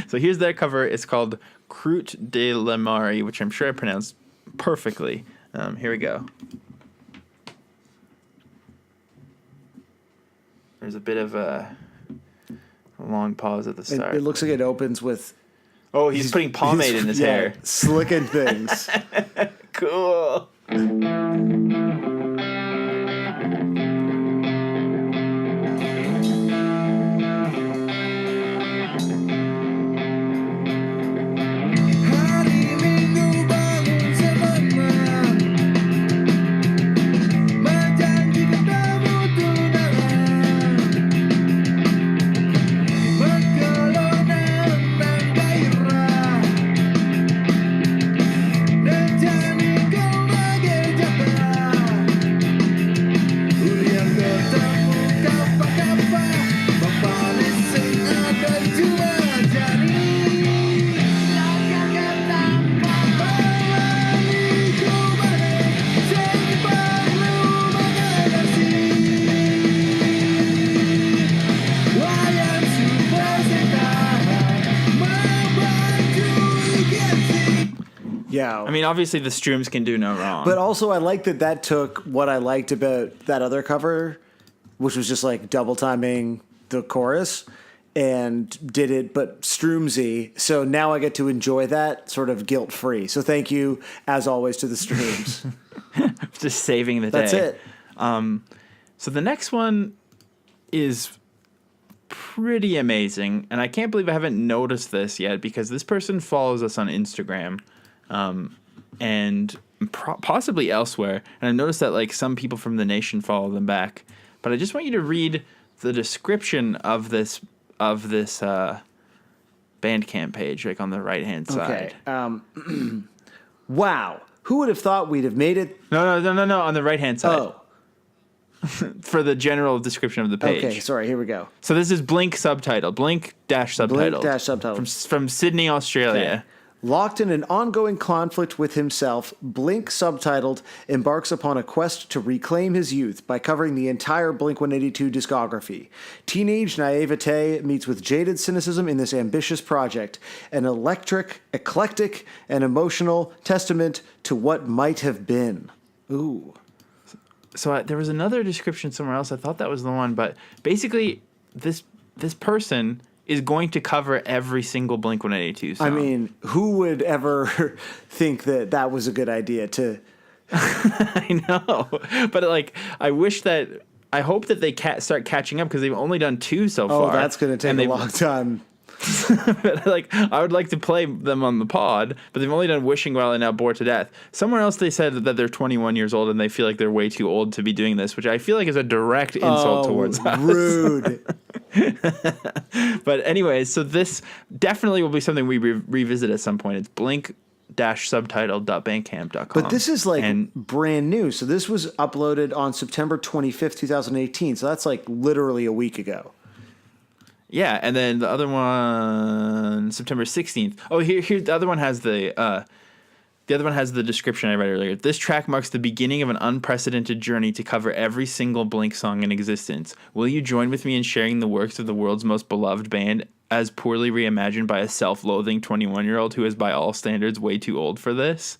So here's their cover. It's called Crute de la Mari, which I'm sure I pronounced perfectly. Here we go. There's a bit of a long pause at the start. It looks like it opens with... Oh, he's putting pomade in his hair. Slicking things. Cool. Yeah. I mean, obviously the Strooms can do no wrong. But also I like that took what I liked about that other cover, which was just like double timing the chorus, and did it but Stroomsy. So now I get to enjoy that sort of guilt free. So thank you, as always, to the Strooms. Just saving the day. That's it. So the next one is pretty amazing, and I can't believe I haven't noticed this yet because this person follows us on Instagram. And possibly elsewhere. And I noticed that like some people from the nation follow them back. But I just want you to read the description of this Bandcamp page, like on the right hand side. Okay. Wow. Who would have thought we'd have made it? No, on the right hand side. Oh. For the general description of the page. Okay, sorry, here we go. So this is Blink subtitle. Blink-subtitled. Blink-subtitled. From Sydney, Australia. Okay. Locked in an ongoing conflict with himself, Blink, subtitled, embarks upon a quest to reclaim his youth by covering the entire Blink-182 discography. Teenage naivete meets with jaded cynicism in this ambitious project, an electric, eclectic, and emotional testament to what might have been. Ooh. So there was another description somewhere else. I thought that was the one, but basically this person is going to cover every single Blink-182 song. I mean, who would ever think that was a good idea to I know, but like I hope that they start catching up because they've only done 2 so far. Oh, that's going to take a long time. Like I would like to play them on the pod, but they've only done Wishing Well and Now Bored to Death. Somewhere else they said that they're 21 years old and they feel like they're way too old to be doing this, which I feel like is a direct insult towards us. Rude. But anyways, so this definitely will be something we revisit at some point. It's blink-subtitled.bandcamp.com. But this is like brand new. So this was uploaded on September 25th, 2018. So that's like literally a week ago. Yeah, and then the other one, September 16th. Oh, here the other one has the description I read earlier. This track marks the beginning of an unprecedented journey to cover every single Blink song in existence. Will you join with me in sharing the works of the world's most beloved band as poorly reimagined by a self-loathing 21-year-old who is by all standards way too old for this?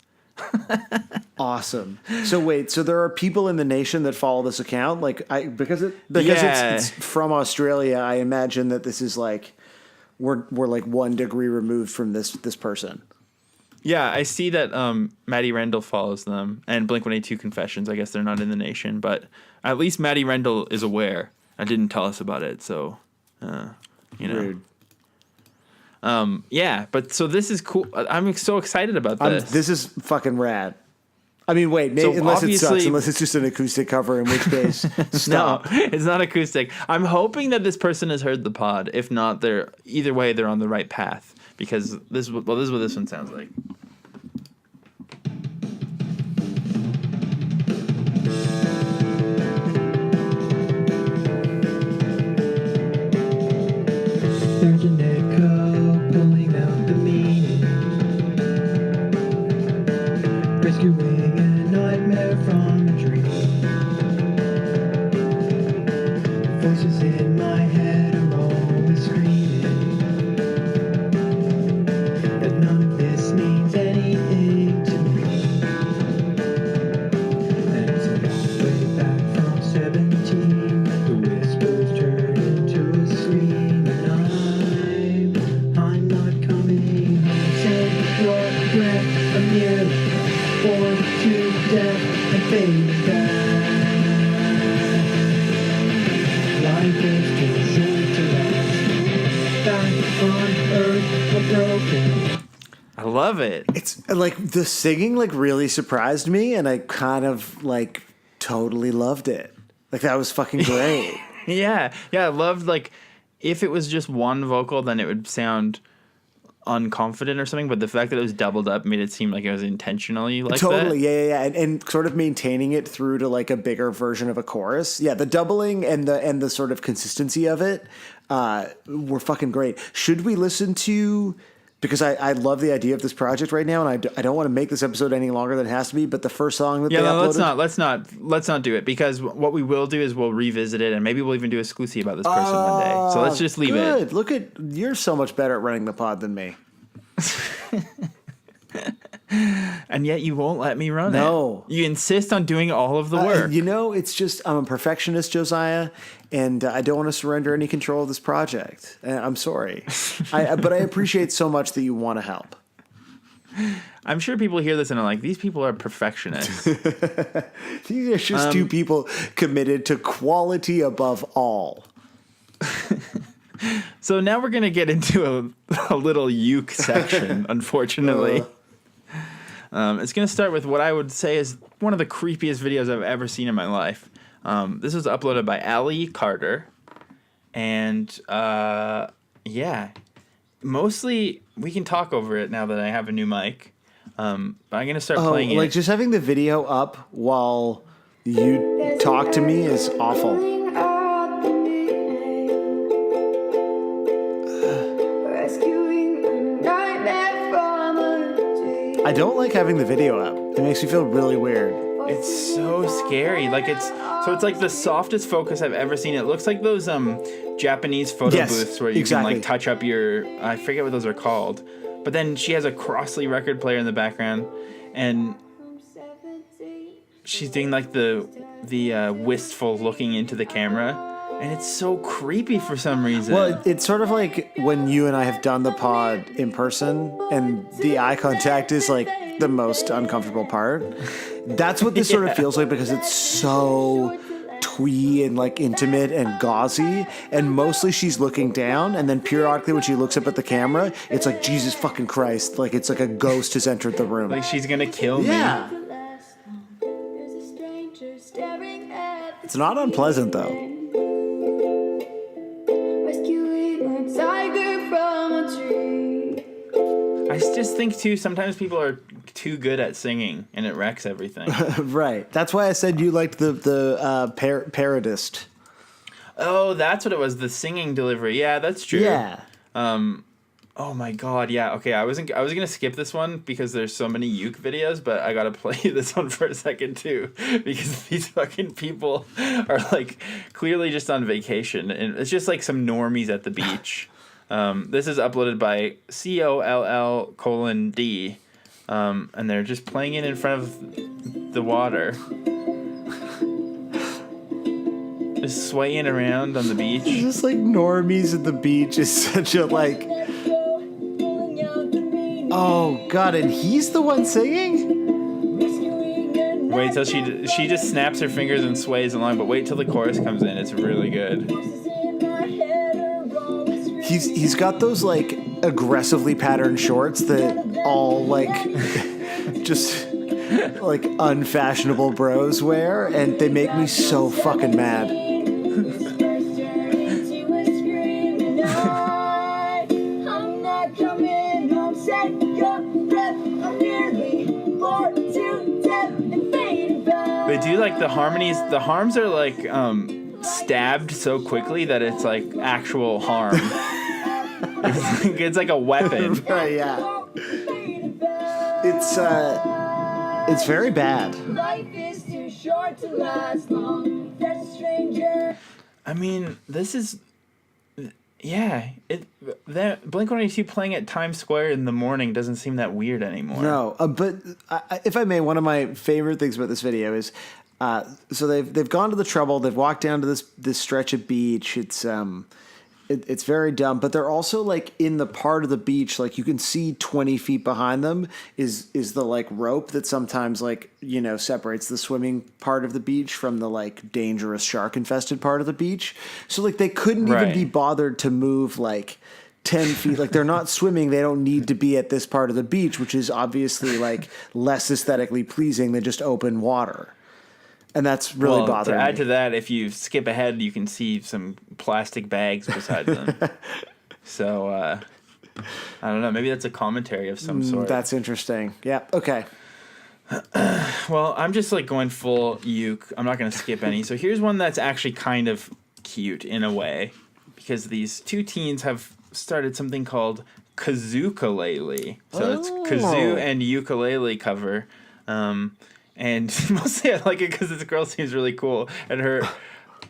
Awesome. So wait, so there are people in the nation that follow this account? Like because it's from Australia, I imagine that this is like we're like 1 degree removed from this person. Yeah, I see that Maddie Rendell follows them and Blink-182 Confessions. I guess they're not in the nation, but at least Maddie Rendell is aware and didn't tell us about it, so Rude. Yeah, but so this is cool. I'm so excited about this. This is fucking rad. I mean, wait, maybe, So unless it sucks, obviously- unless it's just an acoustic cover, in which case, stop. No, it's not acoustic. I'm hoping that this person has heard the pod. If not, either way they're on the right path because this is what this one sounds like. There's an echo pulling out the meaning, rescuing a nightmare from a dream. Voices in my head are always screaming that none of this means anything to me. And it's a long way back from 17. The whispers turn into a scream, and I'm not coming home. Save your breath, I'm nearly born to death and fading back. Life is too short to last. Back on earth, I'm broken. I love it. It's like the singing like really surprised me, and I kind of like totally loved it. Like that was fucking great. Yeah. I loved like if it was just one vocal, then it would sound unconfident or something. But the fact that it was doubled up made it seem like it was intentionally like Totally, that. yeah. And sort of maintaining it through to like a bigger version of a chorus. Yeah, the doubling and the sort of consistency of it were fucking great. Should we listen to? Because I love the idea of this project right now, and I don't want to make this episode any longer than it has to be. But the first song that they uploaded, let's not do it because what we will do is we'll revisit it and maybe we'll even do a exclusive about this person one day. So let's just leave it. Look you're so much better at running the pod than me. And yet you won't let me run it. No. You insist on doing all of the work. It's just I'm a perfectionist, Josiah, and I don't want to surrender any control of this project. I'm sorry, but I appreciate so much that you want to help. I'm sure people hear this and are like, these people are perfectionists. These are just two people committed to quality above all. So now we're going to get into a little uke section, unfortunately. It's going to start with what I would say is one of the creepiest videos I've ever seen in my life. This was uploaded by Allie Carter. And, mostly we can talk over it now that I have a new mic. But I'm going to start playing it. Just having the video up while you talk to me is awful. I don't like having the video up. It makes me feel really weird. It's so scary. Like it's like the softest focus I've ever seen. It looks like those Japanese photo booths where you can like touch up your I forget what those are called. But then she has a Crossley record player in the background and she's doing like the wistful looking into the camera. And it's so creepy for some reason. Well, it's sort of like when you and I have done the pod in person and the eye contact is like the most uncomfortable part. That's what this sort of feels like because it's so twee and like intimate and gauzy, and mostly she's looking down, and then periodically when she looks up at the camera, it's like Jesus fucking Christ, like it's like a ghost has entered the room. Like she's gonna kill me. Yeah. It's not unpleasant though. Rescuing a tiger from a tree. I just think too, sometimes people are too good at singing and it wrecks everything. Right. That's why I said you liked the parodist. Oh, that's what it was, the singing delivery. Yeah, that's true. Yeah. Oh my god, yeah. Okay, I was gonna skip this one because there's so many uke videos, but I gotta play this one for a second too because these fucking people are like clearly just on vacation, and it's just like some normies at the beach. This is uploaded by COLL:D, and they're just playing it in front of the water, just swaying around on the beach. Just like normies at the beach is such a like. Oh god, and he's the one singing? Wait till she just snaps her fingers and sways along, but wait till the chorus comes in. It's really good. He's got those like aggressively patterned shorts that all like just like unfashionable bros wear, and they make me so fucking mad. They do like the harmonies. The harms are like stabbed so quickly that it's like actual harm. It's like a weapon. Right, yeah. It's very bad. Life is too short to last long. There's a stranger. I mean, this is. Yeah, that Blink-182 playing at Times Square in the morning doesn't seem that weird anymore. No, but if I may, one of my favorite things about this video is, so they've gone to the trouble. They've walked down to this stretch of beach. It's very dumb, but they're also like in the part of the beach, like you can see 20 feet behind them is the like rope that sometimes like, you know, separates the swimming part of the beach from the like dangerous shark infested part of the beach. So like they couldn't even be bothered to move like 10 feet. Like they're not swimming. They don't need to be at this part of the beach, which is obviously like less aesthetically pleasing than just open water. And that's really bothering me. To add to that, if you skip ahead, you can see some plastic bags beside them. So, I don't know. Maybe that's a commentary of some sort. That's interesting. Yeah. Okay. Well, I'm just like going full uke. I'm not going to skip any. So here's one that's actually kind of cute in a way, because these two teens have started something called Kazoo. So it's kazoo and ukulele cover. And mostly I like it because this girl seems really cool. And her,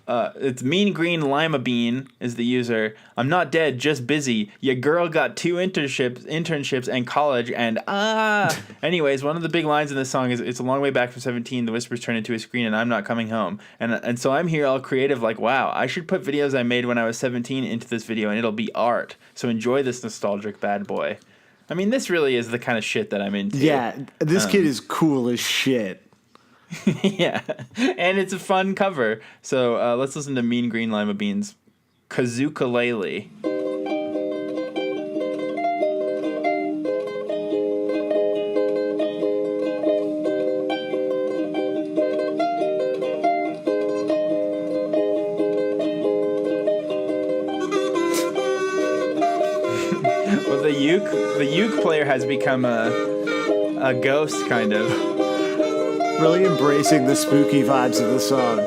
it's Mean Green Lima Bean is the user. I'm not dead, just busy. Your girl got 2 internships and college and Anyways, one of the big lines in this song is, it's a long way back from 17. The whispers turn into a screen and I'm not coming home. And so I'm here all creative like, wow, I should put videos I made when I was 17 into this video and it'll be art. So enjoy this nostalgic bad boy. I mean, this really is the kind of shit that I'm into. Yeah, this kid is cool as shit. Yeah, and it's a fun cover. So let's listen to Mean Green Lima Beans' Kazookalele. Well, the uke player has become a ghost, kind of. Really embracing the spooky vibes of the song.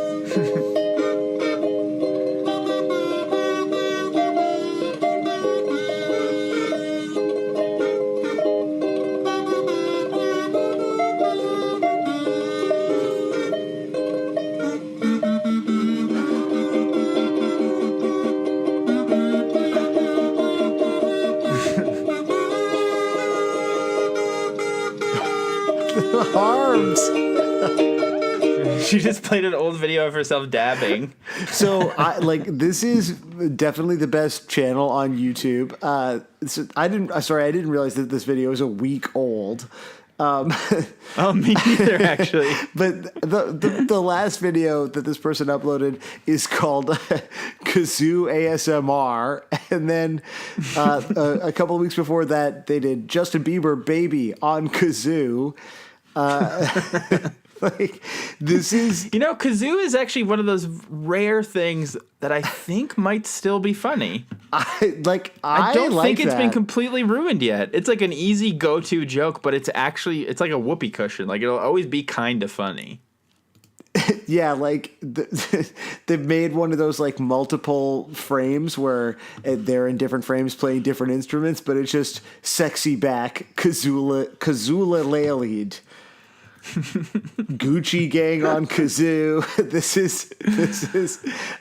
The arms. She just played an old video of herself dabbing. So this is definitely the best channel on YouTube. I didn't realize that this video is a week old. Oh, me neither, actually. But the last video that this person uploaded is called Kazoo ASMR, and then a couple of weeks before that, they did Justin Bieber Baby on Kazoo. Like, this is... You know, Kazoo is actually one of those rare things that I think might still be funny. I don't think it's been completely ruined yet. It's like an easy go-to joke, but it's like a whoopee cushion. Like, it'll always be kind of funny. Yeah, like they've made one of those like multiple frames where they're in different frames playing different instruments, but it's just sexy back Kazula Lalid. Gucci Gang on Kazoo. This is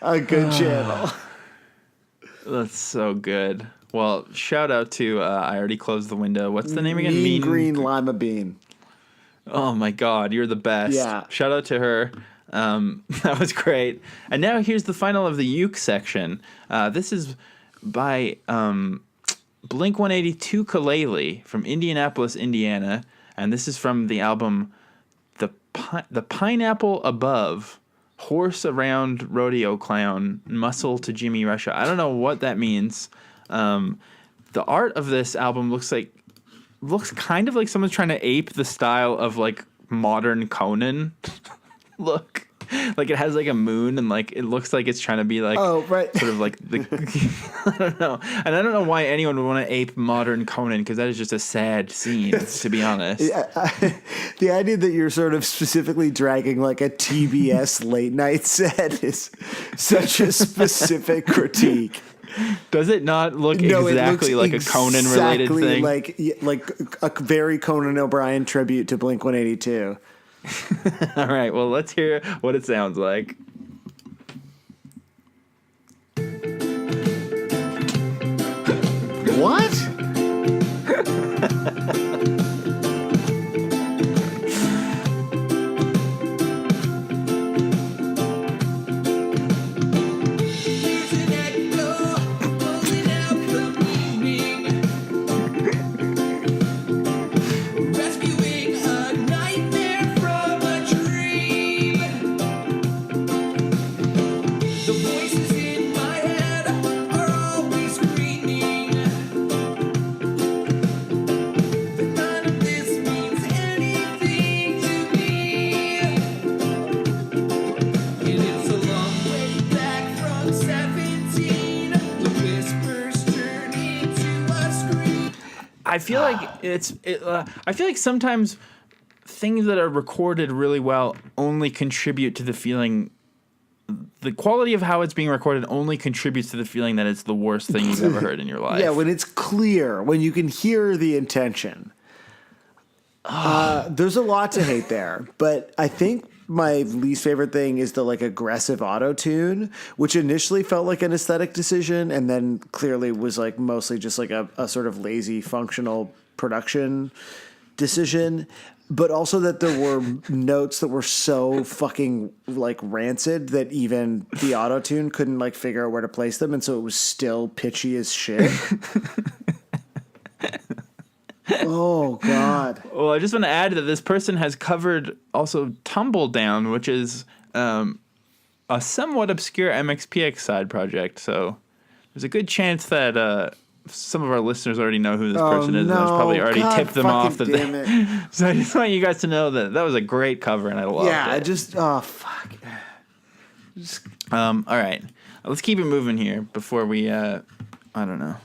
a good channel. That's so good. Well, shout out to I already closed the window. What's the name again? Mean Green Lima Bean. Oh my God, you're the best. Yeah. Shout out to her. That was great. And now here's the final of the uke section. This is by Blink 182 Kalele from Indianapolis, Indiana, and this is from the album The Pineapple Above, Horse Around Rodeo Clown, Muscle to Jimmy Russia. I don't know what that means. The art of this album looks kind of like someone's trying to ape the style of like modern Conan look. Like it has like a moon and like it looks like it's trying to be like sort of like the I don't know. And I don't know why anyone would want to ape modern Conan, because that is just a sad scene, to be honest. The idea that you're sort of specifically dragging like a TBS late night set is such a specific critique. Does it not look exactly like a Conan related thing? Like a very Conan O'Brien tribute to Blink 182. All right, well, let's hear what it sounds like. What? I feel like I feel like sometimes things that are recorded really well only contribute to the feeling. The quality of how it's being recorded only contributes to the feeling that it's the worst thing you've ever heard in your life. Yeah, when it's clear, when you can hear the intention. There's a lot to hate there, but I think my least favorite thing is the like aggressive auto-tune, which initially felt like an aesthetic decision and then clearly was like mostly just like a sort of lazy functional production decision. But also that there were notes that were so fucking like rancid that even the auto-tune couldn't like figure out where to place them, and so it was still pitchy as shit. Oh, God. Well, I just want to add that this person has covered also Tumble Down, which is a somewhat obscure MXPX side project. So there's a good chance that some of our listeners already know who this person is. And that's probably already tipped them off. So I just want you guys to know that that was a great cover and I loved it. Fuck. All right. Let's keep it moving here before we, I don't know.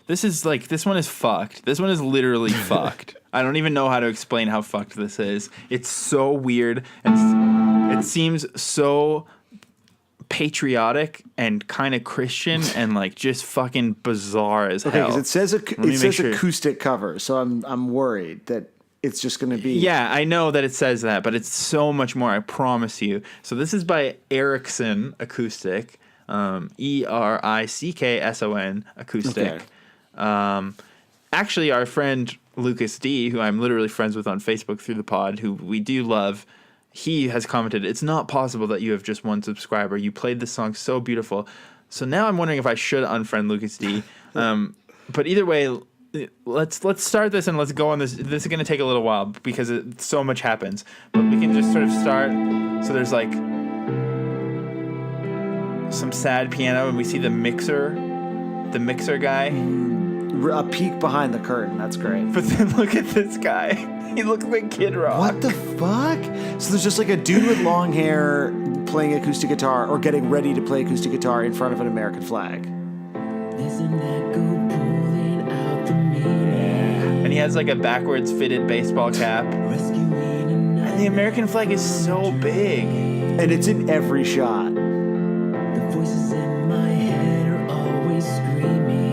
This one is fucked. This one is literally fucked. I don't even know how to explain how fucked this is. It's so weird, and it seems so patriotic and kind of Christian and like just fucking bizarre as hell. Okay, because it says acoustic cover, so I'm worried that it's just going to be. Yeah, I know that it says that, but it's so much more. I promise you. So this is by Erickson Acoustic, ERICKSON Acoustic. Okay. Actually, our friend Lucas D, who I'm literally friends with on Facebook through the pod, who we do love, he has commented, "It's not possible that you have just one subscriber. You played this song so beautiful." So now I'm wondering if I should unfriend Lucas D. But either way, let's start this and let's go on this. This is going to take a little while because so much happens. But we can just sort of start. So there's like some sad piano, and we see the mixer guy. A peek behind the curtain. That's great. But then look at this guy. He looks like Kid Rock. What the fuck? So there's just like a dude with long hair playing acoustic guitar or getting ready to play acoustic guitar in front of an American flag. And he has like a backwards fitted baseball cap. And the American flag is so big. And it's in every shot. The voices in my head are always screaming.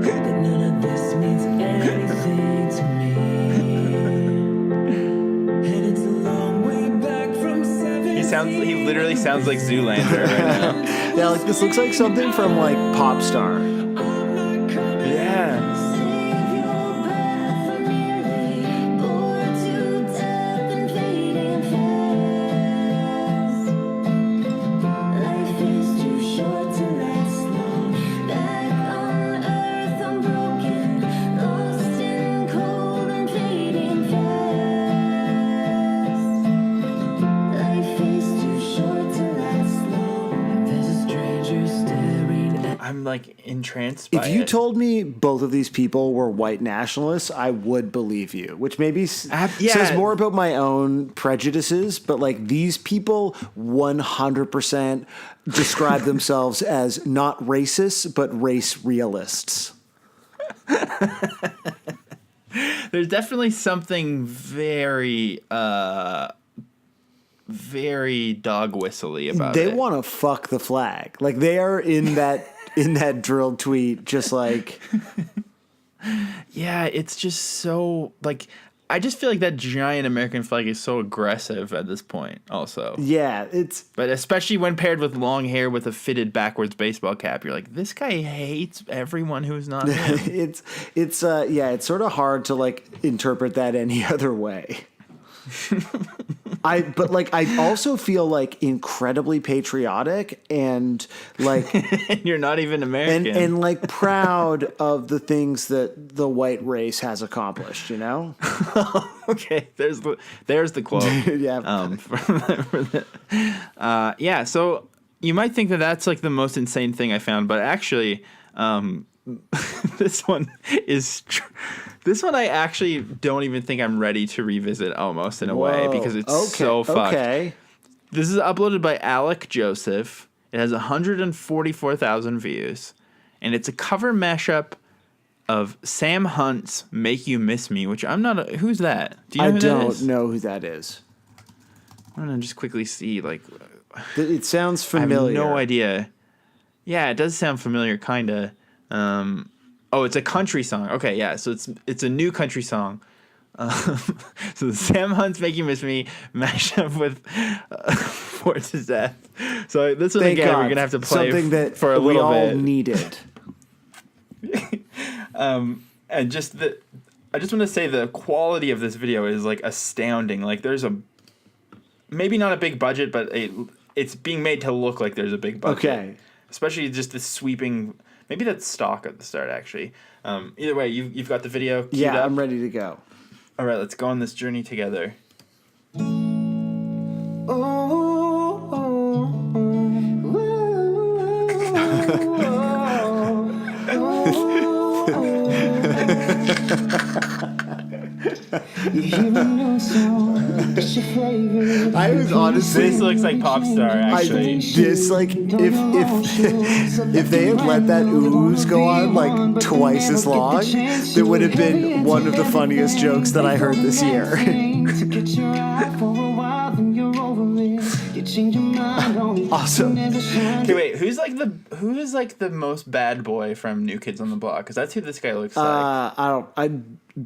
But none of this means anything to me. And it's a long way back from 7. He literally sounds like Zoolander right now. Yeah, like this looks like something from like Pop Star. Yeah. I'm like entranced by If you it. told me both of these people were white nationalists, I would believe you, which maybe says more about my own prejudices, but like these people 100% describe themselves as not racists, but race realists. There's definitely something very very dog whistly about it. They want to fuck the flag. Like they are in that drilled tweet just like Yeah, it's just so like I just feel like that giant American flag is so aggressive at this point also. yeah, But especially when paired with long hair with a fitted backwards baseball cap, you're like, this guy hates everyone who's not him. it's sort of hard to like interpret that any other way. I also feel like incredibly patriotic and like You're not even American. and like proud of the things that the white race has accomplished, you know? Okay, there's the quote. Yeah. Yeah, so you might think that that's like the most insane thing I found, but actually this one I actually don't even think I'm ready to revisit almost in a way because it's so fucked. Okay. This is uploaded by Alec Joseph. It has 144,000 views, and it's a cover mashup of Sam Hunt's "Make You Miss Me," which I'm not. Who's that? Do you know I who that don't is? know who that is. I'm gonna just quickly see. Like, It sounds I have familiar. no idea. Yeah, it does sound familiar, kinda. It's a country song. Okay, yeah, so it's a new country song. So Sam Hunt's "Make You Miss Me" mashed up with "Bored to Death." So this one Thank again, God. we're gonna have to play something that for a we little all bit. needed. And I just want to say the quality of this video is like astounding. Like there's maybe not a big budget, but it's being made to look like there's a big budget. Okay. Especially just the sweeping. Maybe that's stock at the start, actually. Either way, you've got the video queued Yeah, up. I'm ready to go. All right, let's go on this journey together. I was honestly This looks like Pop Star, actually. If they had let that ooze go on like twice as long, there would have been one of the funniest jokes that I heard this year. Awesome. Okay, wait. Who's like the most bad boy from New Kids on the Block? Because that's who this guy looks like.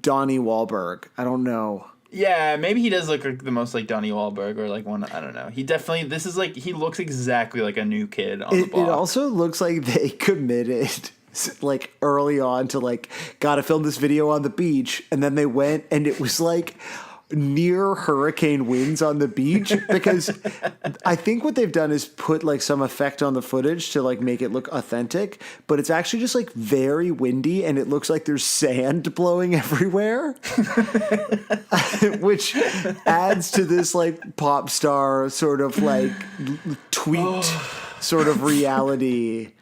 Donnie Wahlberg. I don't know. Yeah, maybe he does look like the most like Donnie Wahlberg or like one. I don't know. He definitely. This is like he looks exactly like a new kid on the block. It also looks like they committed like early on to like gotta film this video on the beach, and then they went and it was like near hurricane winds on the beach, because I think what they've done is put like some effect on the footage to like make it look authentic, but it's actually just like very windy and it looks like there's sand blowing everywhere, which adds to this like pop star sort of like tweet sort of reality.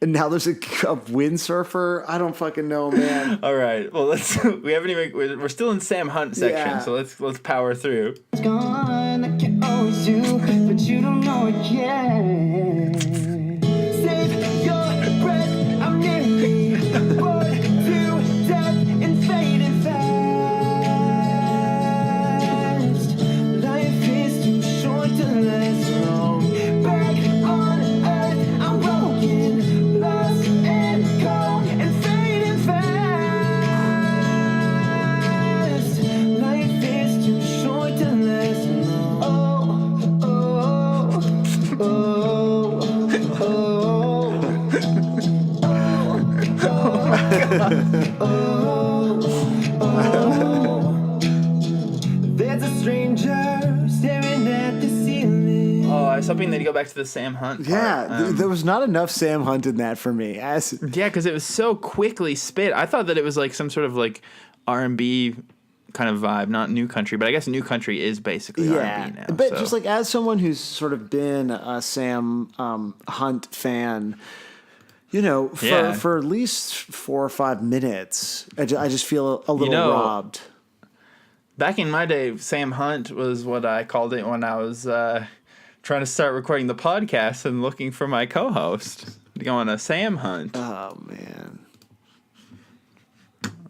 And now there's a windsurfer. I don't fucking know, man. All right. Well, we haven't even. We're still in Sam Hunt section, Yeah. so let's power through. It's gone like you always do, but you don't know it yet. Save your breath, I'm nearly bored to death and fading fast. Life is too short to last long. Back on earth, I'm broken, lost and cold and fading fast. Life is too short to last long. Oh, oh, oh, there's a stranger staring at the ceiling. Oh, I was hoping they'd go back to the Sam Hunt part. Yeah, there was not enough Sam Hunt in that for me. Yeah, because it was so quickly spit. I thought that it was like some sort of like R&B kind of vibe, not new country, but I guess new country is basically R&B now. But so. just like as someone who's sort of been a Sam Hunt fan, you know, for at least 4 or 5 minutes, I just feel a little robbed. Back in my day, Sam Hunt was what I called it when I was trying to start recording the podcast and looking for my co-host. Going a Sam Hunt. Oh man.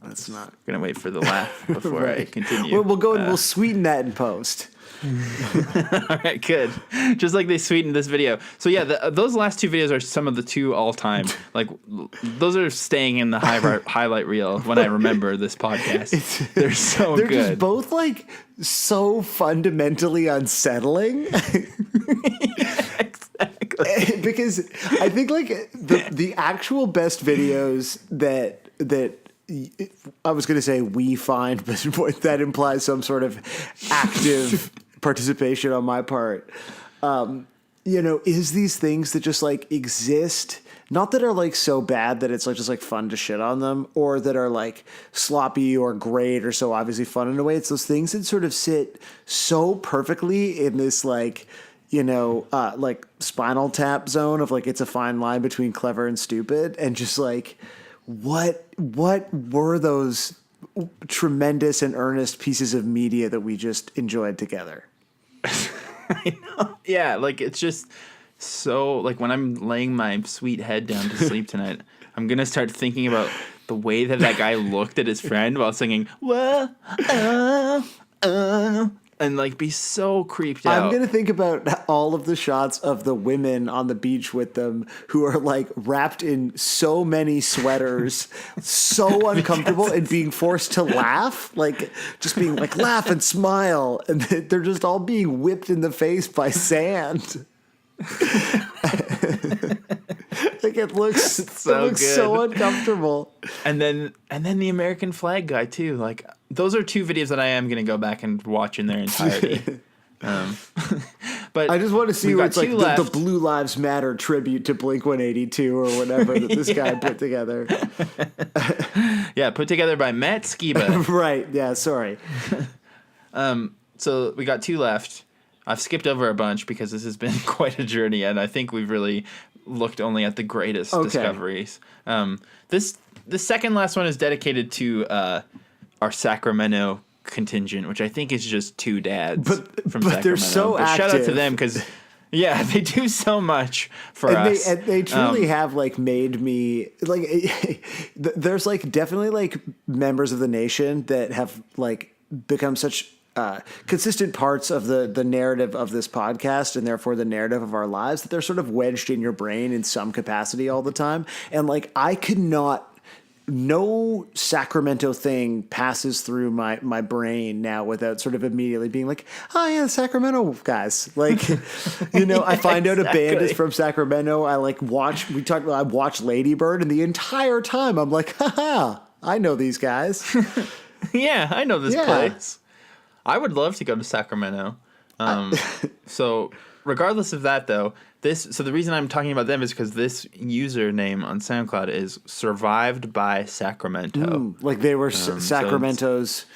That's not Gonna wait for the laugh before I continue. We'll go and we'll sweeten that in post. All right, good. Just like they sweetened this video. So yeah, those last 2 videos are some of the 2 all-time. Like those are staying in the highlight reel when I remember this podcast. They're so They're good. just both like so fundamentally unsettling. Exactly. Because I think like the actual best videos that I was going to say we find, but that implies some sort of active participation on my part. Is these things that just like exist, not that are like so bad that it's like just like fun to shit on them, or that are like sloppy or great or so obviously fun in a way. It's those things that sort of sit so perfectly in this like, like Spinal Tap zone of like, it's a fine line between clever and stupid, and just like, what were those tremendous and earnest pieces of media that we just enjoyed together? I know. Yeah, like it's just so like when I'm laying my sweet head down to sleep tonight, I'm gonna start thinking about the way that guy looked at his friend while singing "Whoa, and like be so creeped out. I'm going to think about all of the shots of the women on the beach with them who are like wrapped in so many sweaters, so uncomfortable, and being forced to laugh, like just being like laugh and smile. And they're just all being whipped in the face by sand. Like it looks so uncomfortable. And then the American flag guy too. Like those are 2 videos that I am gonna go back and watch in their entirety. But I just want to see where it's like the left. Blue Lives Matter tribute to Blink-182 or whatever that this guy put together. Yeah, put together by Matt Skiba. Right. Yeah. Sorry. So we got 2 left. I've skipped over a bunch because this has been quite a journey, and I think we've really looked only at the greatest discoveries. This second last one is dedicated to our Sacramento contingent, which I think is just 2 dads from Sacramento. They're so active. Shout out to them because yeah, they do so much for us. They truly have like made me like. There's like definitely like members of the nation that have like become such consistent parts of the narrative of this podcast, and therefore the narrative of our lives, that they're sort of wedged in your brain in some capacity all the time. And like I could not. No Sacramento thing passes through my brain now without sort of immediately being like, oh yeah, the Sacramento guys. Like, I find out a band is from Sacramento. I watch Lady Bird, and the entire time I'm like, haha, I know these guys. Yeah, I know this place. I would love to go to Sacramento. So regardless of that, though, so the reason I'm talking about them is because this username on SoundCloud is Survived by Sacramento. Like they were Sacramento's.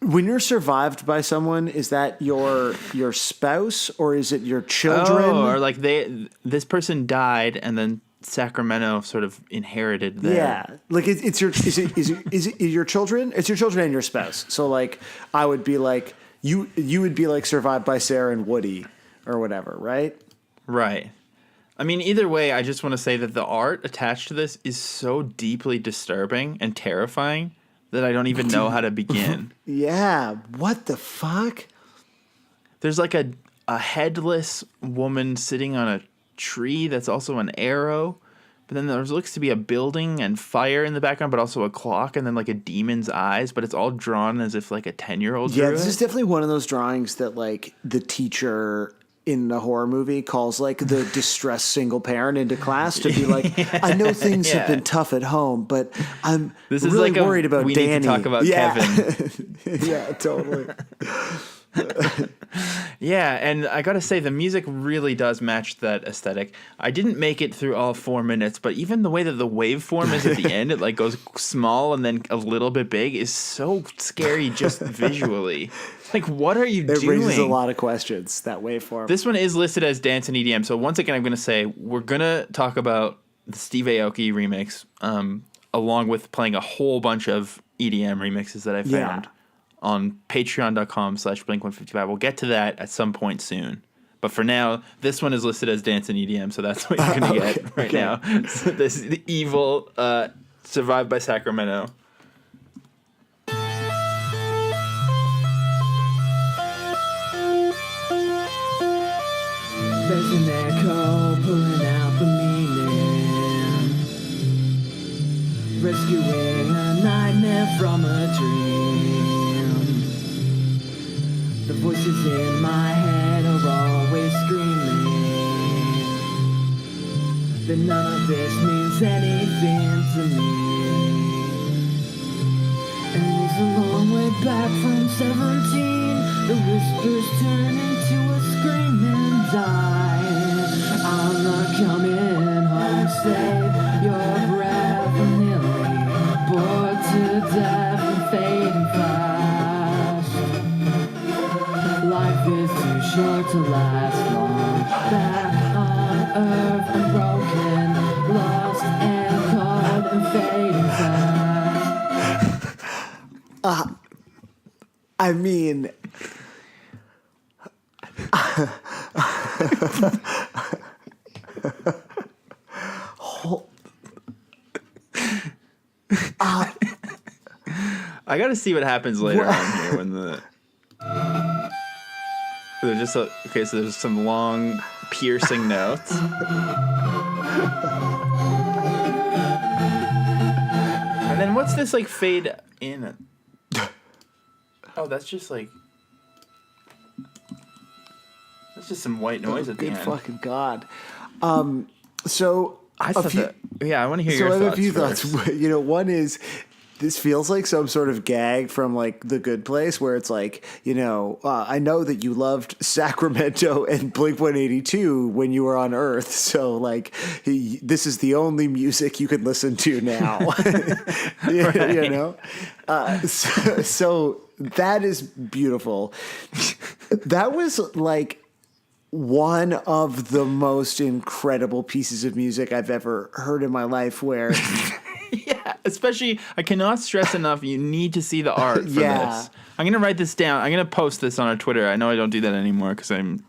When you're survived by someone, is that your spouse or is it your children? Oh, or like this person died and then Sacramento sort of inherited them. Yeah, like is it your children? It's your children and your spouse. So like I would be like you would be like survived by Sarah and Woody or whatever, right? Right. I mean, either way, I just want to say that the art attached to this is so deeply disturbing and terrifying that I don't even know how to begin. Yeah, what the fuck? There's like a headless woman sitting on a tree that's also an arrow. But then there looks to be a building and fire in the background, but also a clock and then like a demon's eyes. But it's all drawn as if like a 10-year-old drew this it. is definitely one of those drawings that like the teacher in a horror movie calls like the distressed single parent into class to be like, I know things have been tough at home, but I'm really worried about we Danny. Need to talk about Kevin. Yeah, totally. Yeah, and I gotta say, the music really does match that aesthetic. I didn't make it through all 4 minutes, but even the way that the waveform is at the end, it like goes small and then a little bit big, is so scary just visually. Like, what are you doing? It raises a lot of questions, that waveform. This one is listed as dance and EDM, so once again, I'm gonna say, we're gonna talk about the Steve Aoki remix, along with playing a whole bunch of EDM remixes that I found on patreon.com/Blink155. We'll get to that at some point soon. But for now, this one is listed as dance and EDM, so that's what you're going to get right now. So this is the evil Survived by Sacramento. There's an echo pulling out the meaning, rescuing a nightmare from a dream. The voices in my head are always screaming that none of this means anything to me. And it's a long way back from 17. The whispers turn into a scream and die. I'm not coming home, save your breath, I'm nearly bored to death and fading fast. Life is too short to last long. Back on earth, I'm broken, lost and caught and fading fast. I mean, I got to see what happens later on here when the... There's just okay, so there's some long, piercing notes. And then what's this, like, fade in? Oh, that's just, like... That's just some white noise at the good end. fucking God. So I want to hear your I thoughts. have a few first. thoughts. You know, one is this feels like some sort of gag from like The Good Place, where it's like, you know, I know that you loved Sacramento and Blink-182 when you were on Earth, so like this is the only music you can listen to now. You know, so that is beautiful. That was like one of the most incredible pieces of music I've ever heard in my life, where Yeah, especially, I cannot stress enough, you need to see the art for Yeah. this. I'm going to write this down. I'm going to post this on our Twitter. I know I don't do that anymore because I'm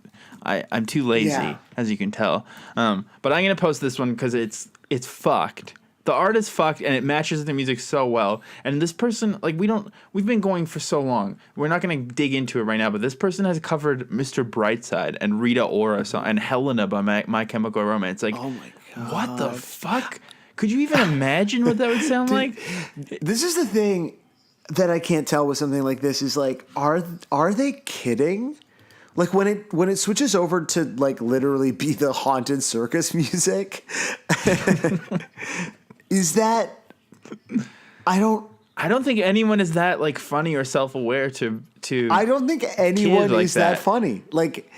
too lazy, as you can tell. But I'm going to post this one because it's fucked. The art is fucked, and it matches the music so well. And this person, like, we've been going for so long. We're not going to dig into it right now, but this person has covered Mr. Brightside and Rita Ora song and Helena by My Chemical Romance. Like, oh my God. What the fuck? Could you even imagine what that would sound like? This is the thing that I can't tell with something like this is like, are they kidding? Like when it switches over to like literally be the haunted circus music, is that I don't I don't think anyone is that like funny or self-aware to. I don't think anyone like is that that. funny. Like,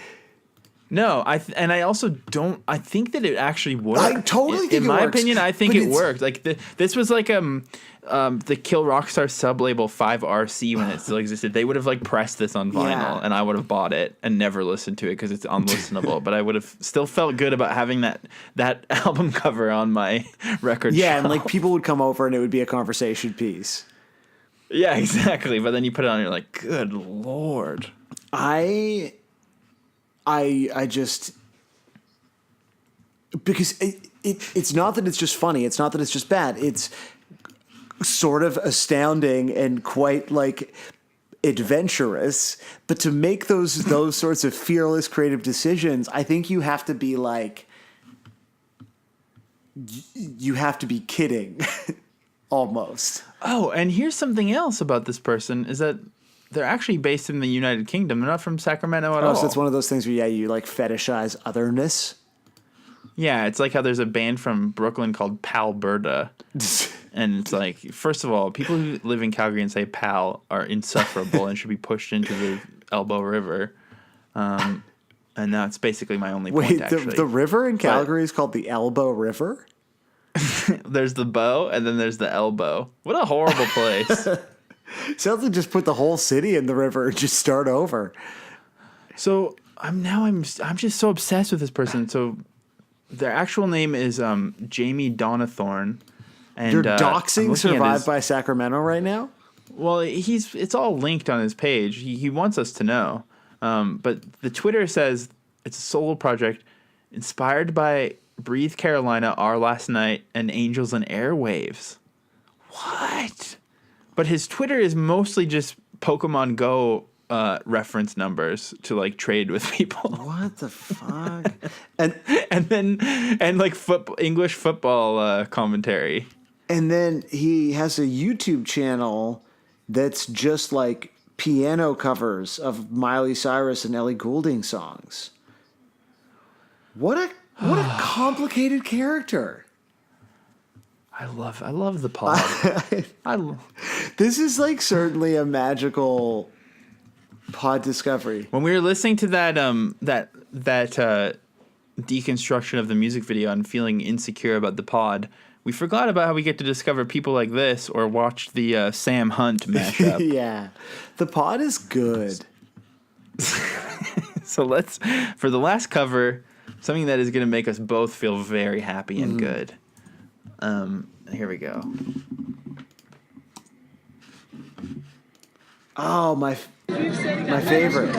No, I also don't. I think that it actually worked. I totally think in it my works, opinion, I think but it it's- worked. Like this was like the Kill Rockstar sub-label 5RC when it still existed. They would have like pressed this on vinyl, Yeah. and I would have bought it and never listened to it because it's unlistenable. But I would have still felt good about having that album cover on my record. yeah, and shelf. like people would come over and it would be a conversation piece. Yeah, exactly. But then you put it on, and you're like, good lord. I just because it's not that it's just funny. It's not that it's just bad. It's sort of astounding and quite like adventurous. But to make those sorts of fearless creative decisions, I think you have to be like you have to be kidding almost. Oh, and here's something else about this person is that they're actually based in the United Kingdom. They're not from Sacramento at all. Oh, so it's one of those things where you like fetishize otherness. Yeah, it's like how there's a band from Brooklyn called Palberta. And it's like, first of all, people who live in Calgary and say pal are insufferable and should be pushed into the Elbow River. And that's basically my only point, Wait, actually. the river in Calgary is called the Elbow River? There's the bow, and then there's the elbow. What a horrible place. Sounds like just put the whole city in the river and just start over. So I'm just so obsessed with this person. So their actual name is Jamie Donathorn. And You're I'm doxing looking at Survived his- by Sacramento right now? Well, it's all linked on his page. He wants us to know. But the Twitter says it's a solo project inspired by Breathe Carolina, Our Last Night, and Angels and Airwaves. What? But his Twitter is mostly just Pokemon Go reference numbers to like trade with people. What the fuck? and and like English football commentary. and then he has a YouTube channel that's just like piano covers of Miley Cyrus and Ellie Goulding songs. What a complicated character. I love the pod. This is like certainly a magical pod discovery. When we were listening to that deconstruction of the music video and feeling insecure about the pod, we forgot about how we get to discover people like this or watch the Sam Hunt mashup. Yeah. The pod is good. So let's, for the last cover, something that is going to make us both feel very happy and good. Here we go. Oh, my favorite.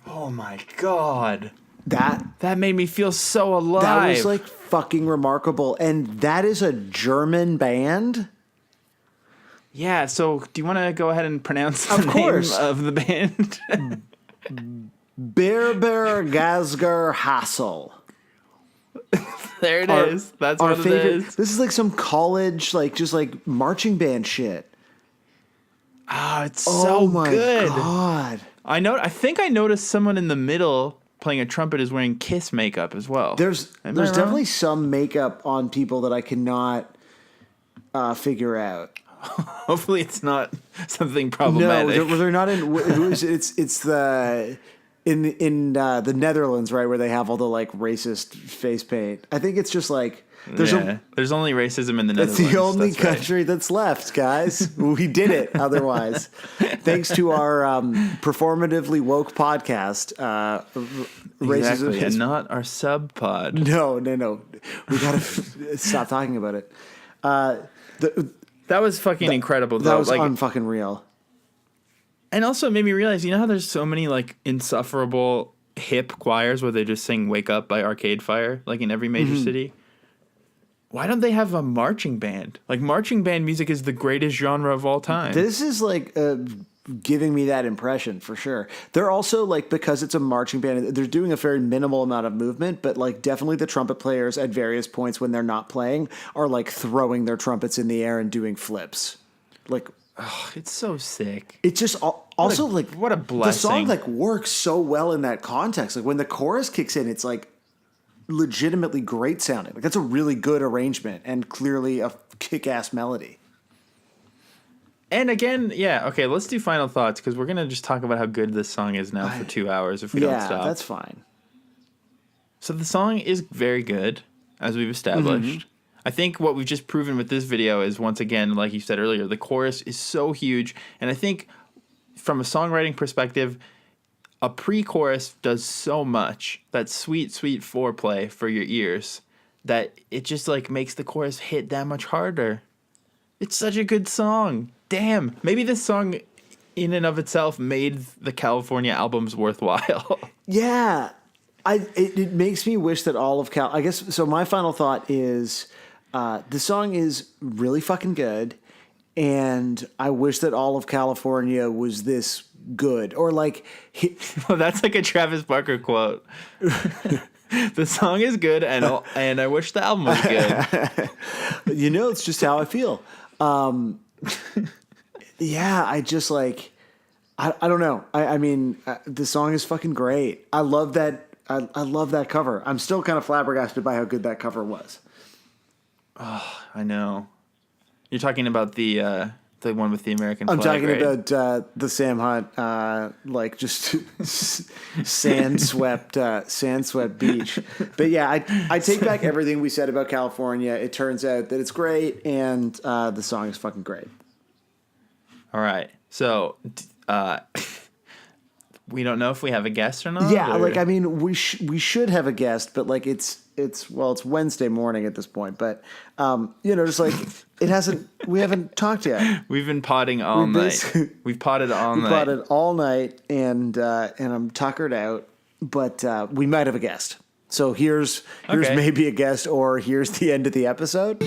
Oh my God. That That made me feel so alive. that was like fucking remarkable. And that is a German band? Yeah, so do you want to go ahead and pronounce the Of course. name of the band? Berbergasger Hassel. There it is. That's Our what it favorite. is. This is like some college, like just like marching band shit. Oh, it's Oh so my good. god. I think I noticed someone in the middle playing a trumpet is wearing Kiss makeup as well. There's Am I wrong? definitely some makeup on people that I cannot figure out. Hopefully it's not something No, problematic. they're not in. Who is it? It's in the Netherlands, right, where they have all the like racist face paint. I think it's just like there's only racism in the That's Netherlands. the only That's right. country that's left, guys. We did it otherwise. Thanks to our performatively woke podcast. Racism Exactly, is and not our sub pod. no. We got to stop talking about it. That was fucking incredible, though. That was like, unfucking real. and also it made me realize, you know how there's so many like insufferable hip choirs where they just sing "Wake Up" by Arcade Fire, like in every major city. Why don't they have a marching band? Like, marching band music is the greatest genre of all time. This is like giving me that impression for sure. They're also like, because it's a marching band, they're doing a very minimal amount of movement, but like definitely the trumpet players at various points when they're not playing are like throwing their trumpets in the air and doing flips. Like, It's so sick. it just also like what a The blessing. song like works so well in that context. Like when the chorus kicks in, it's like legitimately great sounding. Like that's a really good arrangement and clearly a kick-ass melody. And again, yeah, okay, let's do final thoughts, because we're going to just talk about how good this song is now for 2 hours if we don't stop. Yeah, that's fine. So the song is very good, as we've established. I think what we've just proven with this video is, once again, like you said earlier, the chorus is so huge. And I think from a songwriting perspective, a pre-chorus does so much, that sweet, sweet foreplay for your ears, that it just like makes the chorus hit that much harder. It's such a good song. Damn. Maybe this song in and of itself made the California albums worthwhile. Yeah. It makes me wish that all of I guess, so my final thought is the song is really fucking good, and I wish that all of California was this good. Or like... Well, that's like a Travis Barker quote. The song is good, and I wish the album was good. You know, it's just how I feel. Yeah, I just like... I don't know. I mean, the song is fucking great. I love that. I love that cover. I'm still kind of flabbergasted by how good that cover was. Oh, I know. You're talking about the one with the American flag, I'm talking right? about the Sam Hunt, like just sand swept beach. But yeah, I take back everything we said about California. It turns out that it's great, and the song is fucking great. All right. So, we don't know if we have a guest or not? Yeah, or? like I mean, we should have a guest, but like it's Wednesday morning at this point. But just like we haven't talked yet. We've been potting all night. We've potted all night. We potted all night, and I'm tuckered out. But we might have a guest. So here's Okay. maybe a guest, or here's the end of the episode.